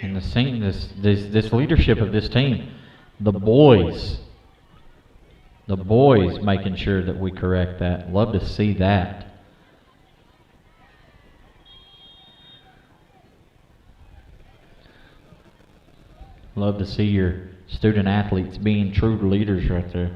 And the scene, this leadership of this team, the boys making sure that we correct that. Love to see that. Love to see your student athletes being true leaders right there.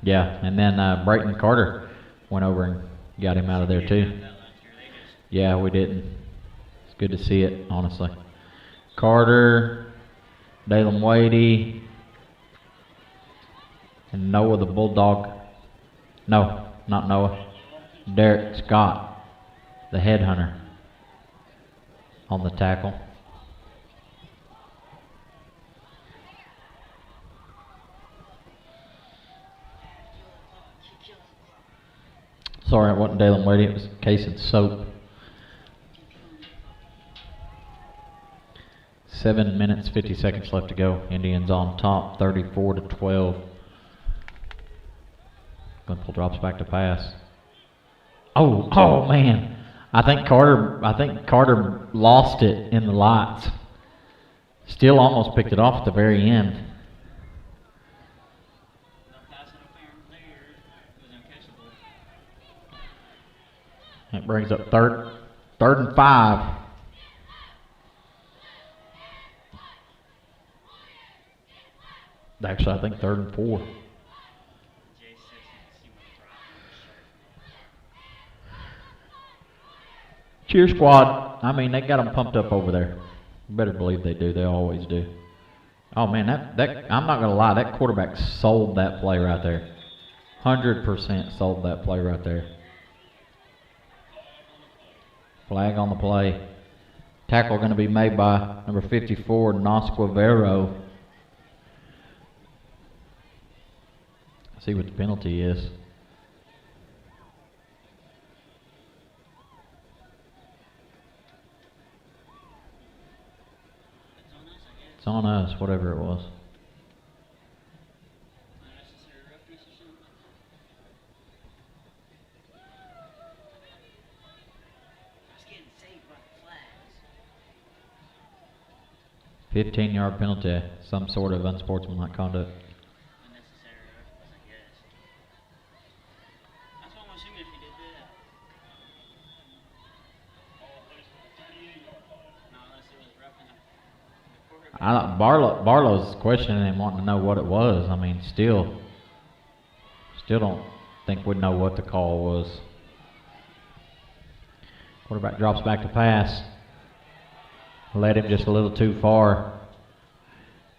Yeah, and then Brayton Carter went over and got him out of there too. Yeah, we didn't. It's good to see it, honestly. Carter, Dalen Wadey, and Noah the Bulldog. No, not Noah. Derek Scott, the headhunter, on the tackle. Sorry, it wasn't Dalen Wadey, it was Casey Soap. 7 minutes, 50 seconds left to go. Indians on top, 34-12. Glenpool drops back to pass. Oh man. I think Carter lost it in the lights. Still almost picked it off at the very end. That brings up third and 5. Actually, I think 3rd and 4. Cheer squad. I mean, they got them pumped up over there. You better believe they do. They always do. Oh man, that I'm not gonna lie. That quarterback sold that play right there. 100% sold that play right there. Flag on the play. Tackle going to be made by number 54, Nosquavero. See what the penalty is. It's on us, whatever it was. 15-yard penalty, some sort of unsportsmanlike conduct. Unnecessary roughness, I guess. That's what I'm assuming if he did that. No, unless it was roughing the quarterback. Barlow's questioning him, wanting to know what it was. I mean, still don't think we'd know what the call was. Quarterback drops back to pass. Led him just a little too far.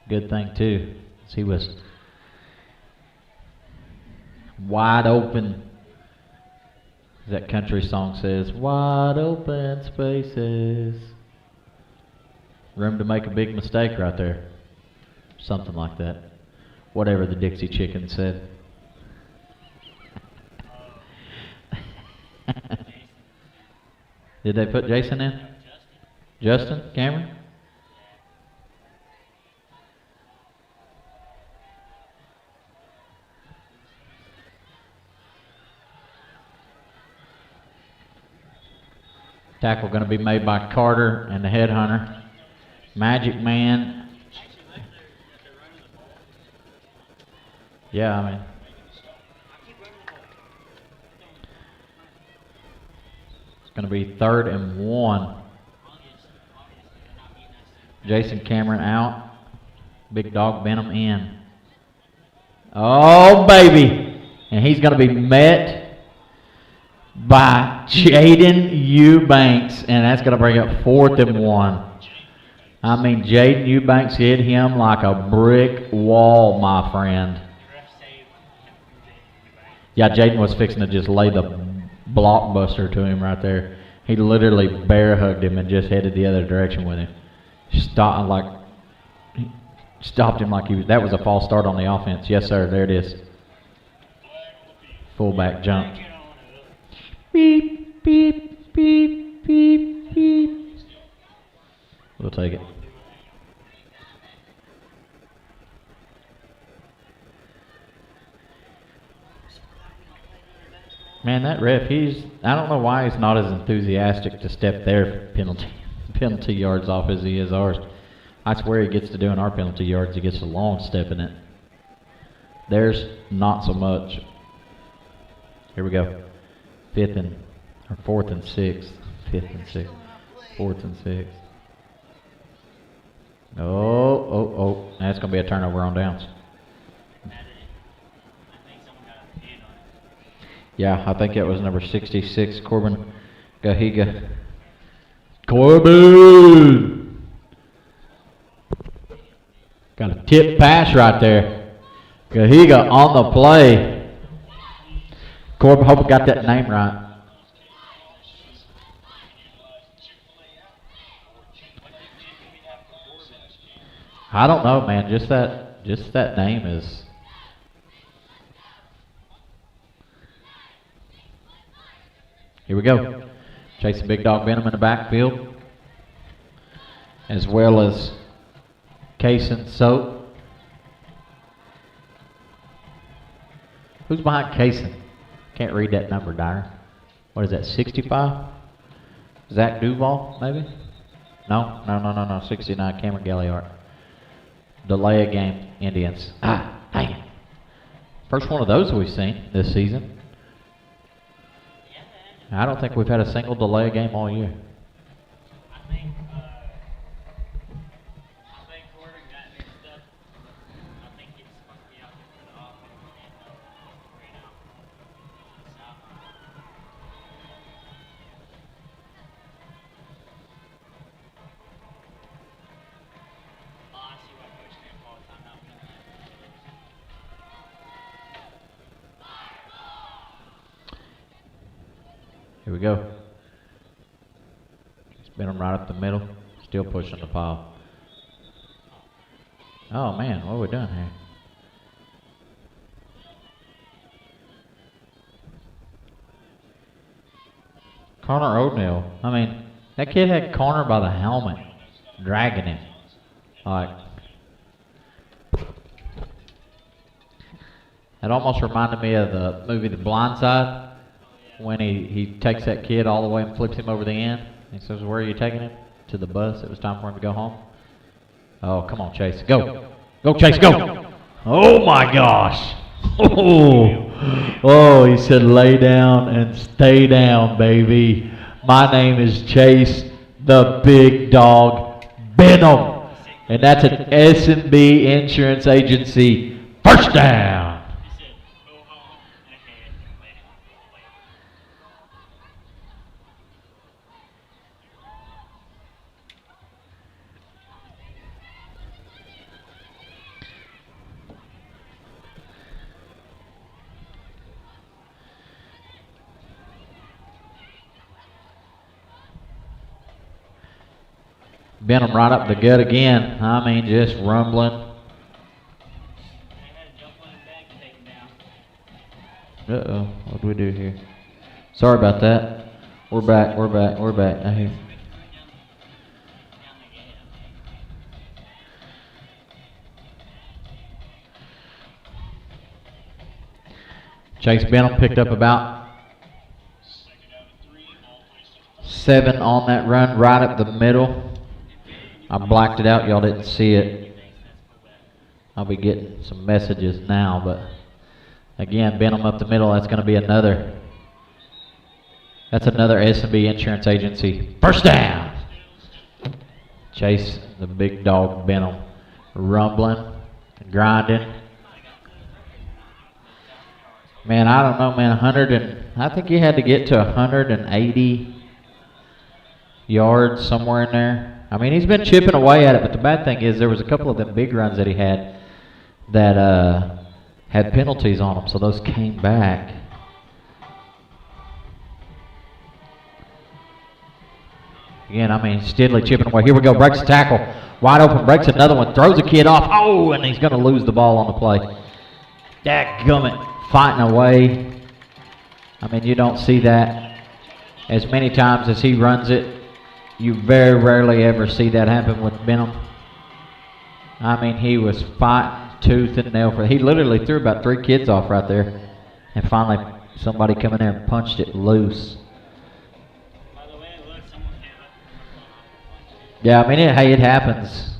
Good thing, too, as he was wide open. As that country song says, wide open spaces. Room to make a big mistake right there. Something like that. Whatever the Dixie Chicken said. Did they put Jason in? Justin? Cameron? Tackle going to be made by Carter and the headhunter. Magic Man. Yeah, I mean. It's going to be 3rd and 1. Jason Cameron out. Big Dog Benham in. Oh, baby. And he's going to be met by Jaden Eubanks. And that's going to bring up 4th and 1. I mean, Jaden Eubanks hit him like a brick wall, my friend. Yeah, Jaden was fixing to just lay the blockbuster to him right there. He literally bear hugged him and just headed the other direction with him. Stopped him like he was. That was a false start on the offense. Yes, sir. There it is. Fullback jump. Beep, beep, beep, beep, beep. We'll take it. Man, that ref, I don't know why he's not as enthusiastic to step their penalty yards off as he is ours. I swear he gets to doing our penalty yards. He gets a long step in it. There's not so much. Here we go. 4th and 6. 5th and 6. 4th and 6. Oh. That's going to be a turnover on downs. Yeah, I think it was number 66, Corbin Gahiga. Corbin! Got a tip pass right there. Gahiga on the play. Corbin, hope I got that name right. I don't know, man. Just that name is. Here we go. Chasing Big Dog Benham in the backfield, as well as Kaysen Soap. Who's behind Kaysen? Can't read that number, Dyer. What is that, 65? Zach Duval, maybe? No. 69, Cameron Galliard. Delay a game, Indians. Dang it. First one of those we've seen this season. I don't think we've had a single delay game all year. I think Gordon got mixed up. I think he's supposed to be out there for the offense and right now. I see why Coach didn't call a timeout. Here we go. Spin them right up the middle. Still pushing the pile. Oh, man, what are we doing here? Connor O'Neal. I mean, that kid had Connor by the helmet, dragging him. Like, that almost reminded me of the movie The Blind Side, when he takes that kid all the way and flips him over the end. He says, where are you taking him? To the bus. It was time for him to go home. Oh, come on, Chase. Go. Go, Chase, go. Oh, my gosh. Oh, he said lay down and stay down, baby. My name is Chase, the big dog, Benham. And that's an S&B Insurance Agency. First down. Benham right up the gut again. I mean, just rumbling. Uh-oh, what do we do here? Sorry about that. We're back. I hear. Chase Benham picked up about 7 on that run right up the middle. I blacked it out. Y'all didn't see it. I'll be getting some messages now, but again, Benham up the middle. That's going to be another. That's another S&B Insurance Agency. First down. Chase, the big dog, Benham, rumbling, grinding. Man, I don't know, man. I think he had to get to 180 yards somewhere in there. I mean, he's been chipping away at it, but the bad thing is there was a couple of them big runs that he had that had penalties on them, so those came back. Again, I mean, Stidley chipping away. Here we go, breaks the tackle. Wide open, breaks another one, throws a kid off. Oh, and he's going to lose the ball on the play. Dadgummit, fighting away. I mean, you don't see that as many times as he runs it. You very rarely ever see that happen with Benham. I mean, he was fighting tooth and nail for it. He literally threw about 3 kids off right there. And finally, somebody come in there and punched it loose. Yeah, I mean, it happens.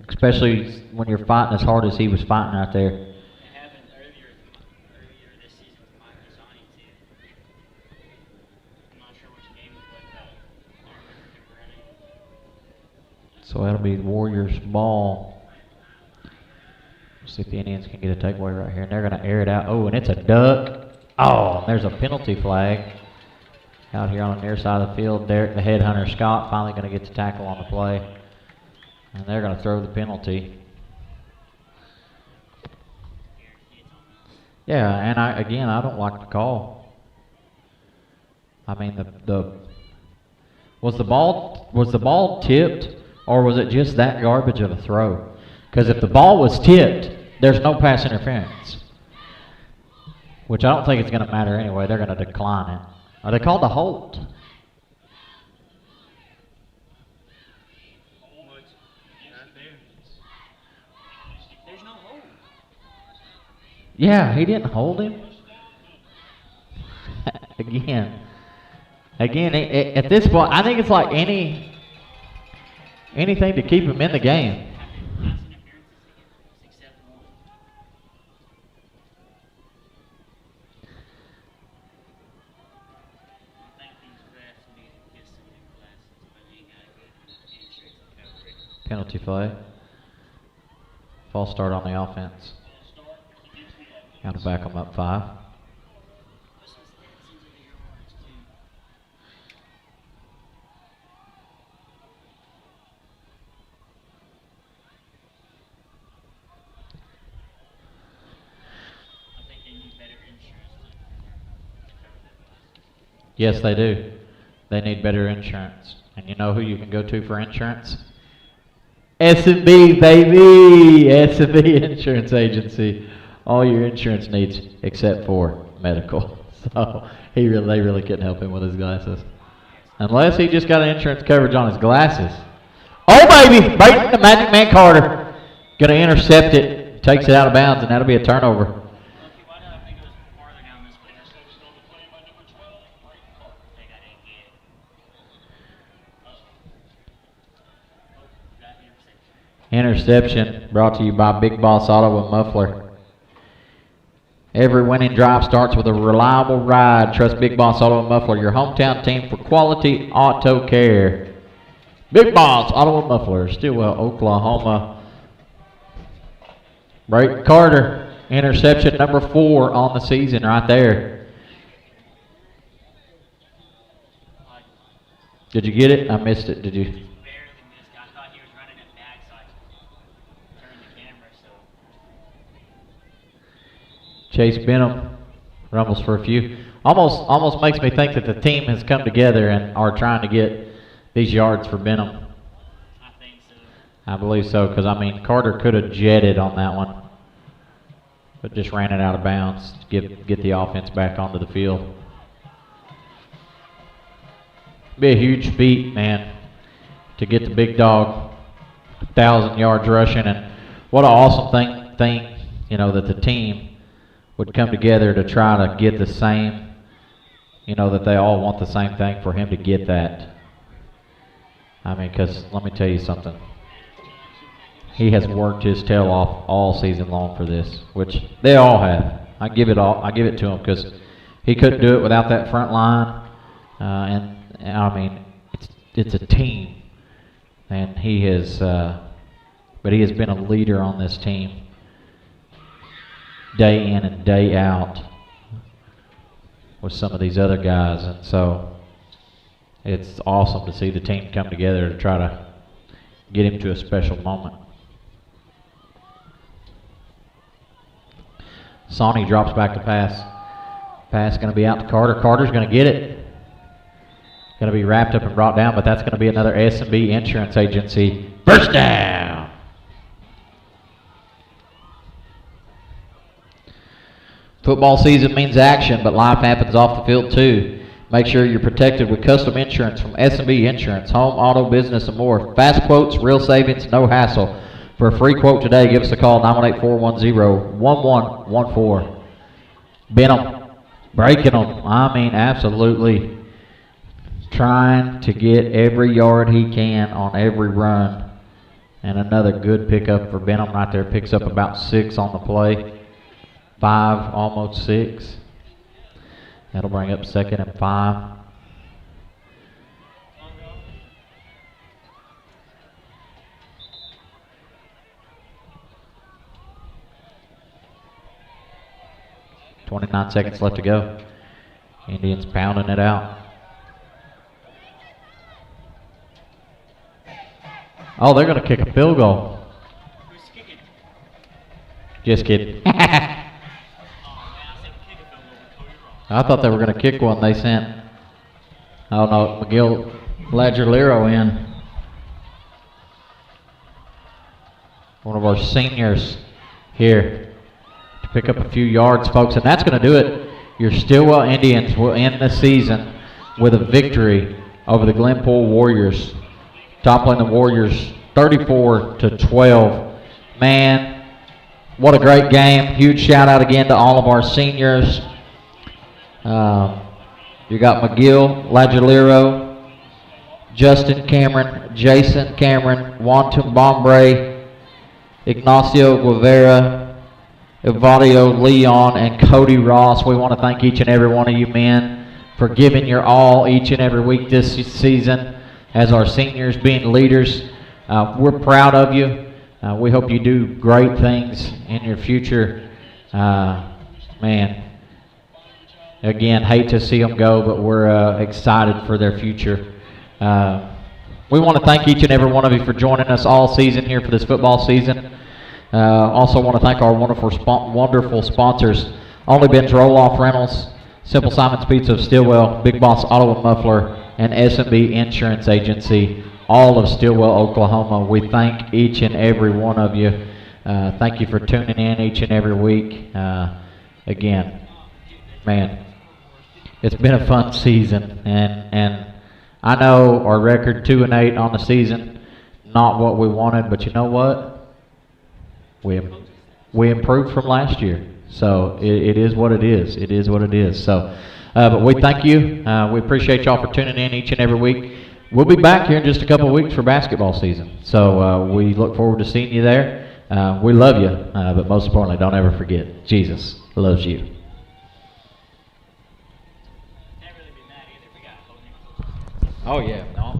Especially when you're fighting as hard as he was fighting right there. It happened earlier this season with Mike Pisani, too. I'm not sure which game it was, but I remember him running. So that'll be the Warriors' ball. See if the Indians can get a takeaway right here. And they're going to air it out. Oh, and it's a duck. Oh, and there's a penalty flag out here on the near side of the field. Derek, the headhunter, Scott, finally going to get the tackle on the play. And they're going to throw the penalty. Yeah, and I don't like the call. I mean, was the ball tipped, or was it just that garbage of a throw? Because if the ball was tipped, there's no pass interference. Which I don't think it's going to matter anyway. They're going to decline it. Are they called a hold? There's no hold. Yeah, he didn't hold him. Again, at this point, I think it's like anything to keep him in the game. Penalty flag. False start on the offense. Got to back them up 5. Yes, they do. They need better insurance. And you know who you can go to for insurance? S&B, baby! S&B Insurance Agency. All your insurance needs except for medical. So they really couldn't help him with his glasses. Unless he just got an insurance coverage on his glasses. Oh, baby! Right, the Magic Man Carter. Going to intercept it. Takes it out of bounds, and that'll be a turnover. Interception brought to you by Big Boss Auto and Muffler. Every winning drive starts with a reliable ride. Trust Big Boss Auto and Muffler, your hometown team for quality auto care. Big Boss Auto and Muffler, Stilwell, Oklahoma. Brayton Carter, interception number 4 on the season right there. Did you get it? I missed it. Did you? Barely missed it. I thought he was running it back, so I turned the camera. So Chase Benham rumbles for a few. Almost makes me think that the team has come together and are trying to get these yards for Benham. I think so. I believe so, because, I mean, Carter could have jetted on that one, but just ran it out of bounds to get the offense back onto the field. Be a huge feat, man, to get the big dog 1,000 yards rushing, and what an awesome thing, you know, that the team would come together to try to get the same, you know, that they all want the same thing for him to get that. I mean, because let me tell you something. He has worked his tail off all season long for this, which they all have. I give it to him, because he couldn't do it without that front line, and I mean, it's a team, and he has, but he has been a leader on this team, day in and day out, with some of these other guys, and so it's awesome to see the team come together to try to get him to a special moment. Sonny drops back to pass. Pass going to be out to Carter. Carter's going to get it. Going to be wrapped up and brought down, but that's going to be another S&B Insurance Agency first down. Football season means action, but life happens off the field too. Make sure you're protected with custom insurance from S&B Insurance, home, auto, business, and more. Fast quotes, real savings, no hassle. For a free quote today, give us a call, 918-410-1114. Benham, breaking them. I mean, absolutely trying to get every yard he can on every run. And another good pickup for Benham right there. Picks up about 6 on the play. 5, almost 6. That'll bring up 2nd and 5. .29 seconds left to go. Indians pounding it out. Oh, they're going to kick a field goal. who's kicking? Just kidding. Oh man, I said kick a field goal with Cody Ross. I thought they were going to kick one. They sent, oh no, McGill Ladgerlero in. One of our seniors here to pick up a few yards, folks. And that's going to do it. Your Stilwell Indians will end the season with a victory over the Glenpool Warriors. Toppling the Warriors 34-12. Man, what a great game. Huge shout out again to all of our seniors. You got McGill, Ladgerlero, Justin Cameron, Jason Cameron, Wanton Bombray, Ignacio Guevara, Evadio Leon, and Cody Ross. We want to thank each and every one of you men for giving your all each and every week this season as our seniors, being leaders. We're proud of you. We hope you do great things in your future. Man, again, hate to see them go, but we're excited for their future. We want to thank each and every one of you for joining us all season here for this football season. Also want to thank our wonderful sponsors, Only Ben's Roll-Off Rentals, Simple Simon's Pizza of Stilwell, Big Boss Auto and Muffler, and S&B Insurance Agency, all of Stilwell, Oklahoma. We thank each and every one of you. Thank you for tuning in each and every week. Again, man, it's been a fun season, and I know our record 2-8 on the season, not what we wanted, but you know what? We improved from last year, so it is what it is. It is what it is. So, but we thank you. We appreciate y'all for tuning in each and every week. we'll be back here in just a couple of weeks for basketball season. So we look forward to seeing you there. We love you, but most importantly, don't ever forget, Jesus loves you. Can't really be mad either. We got a whole new coach. Oh, yeah. No.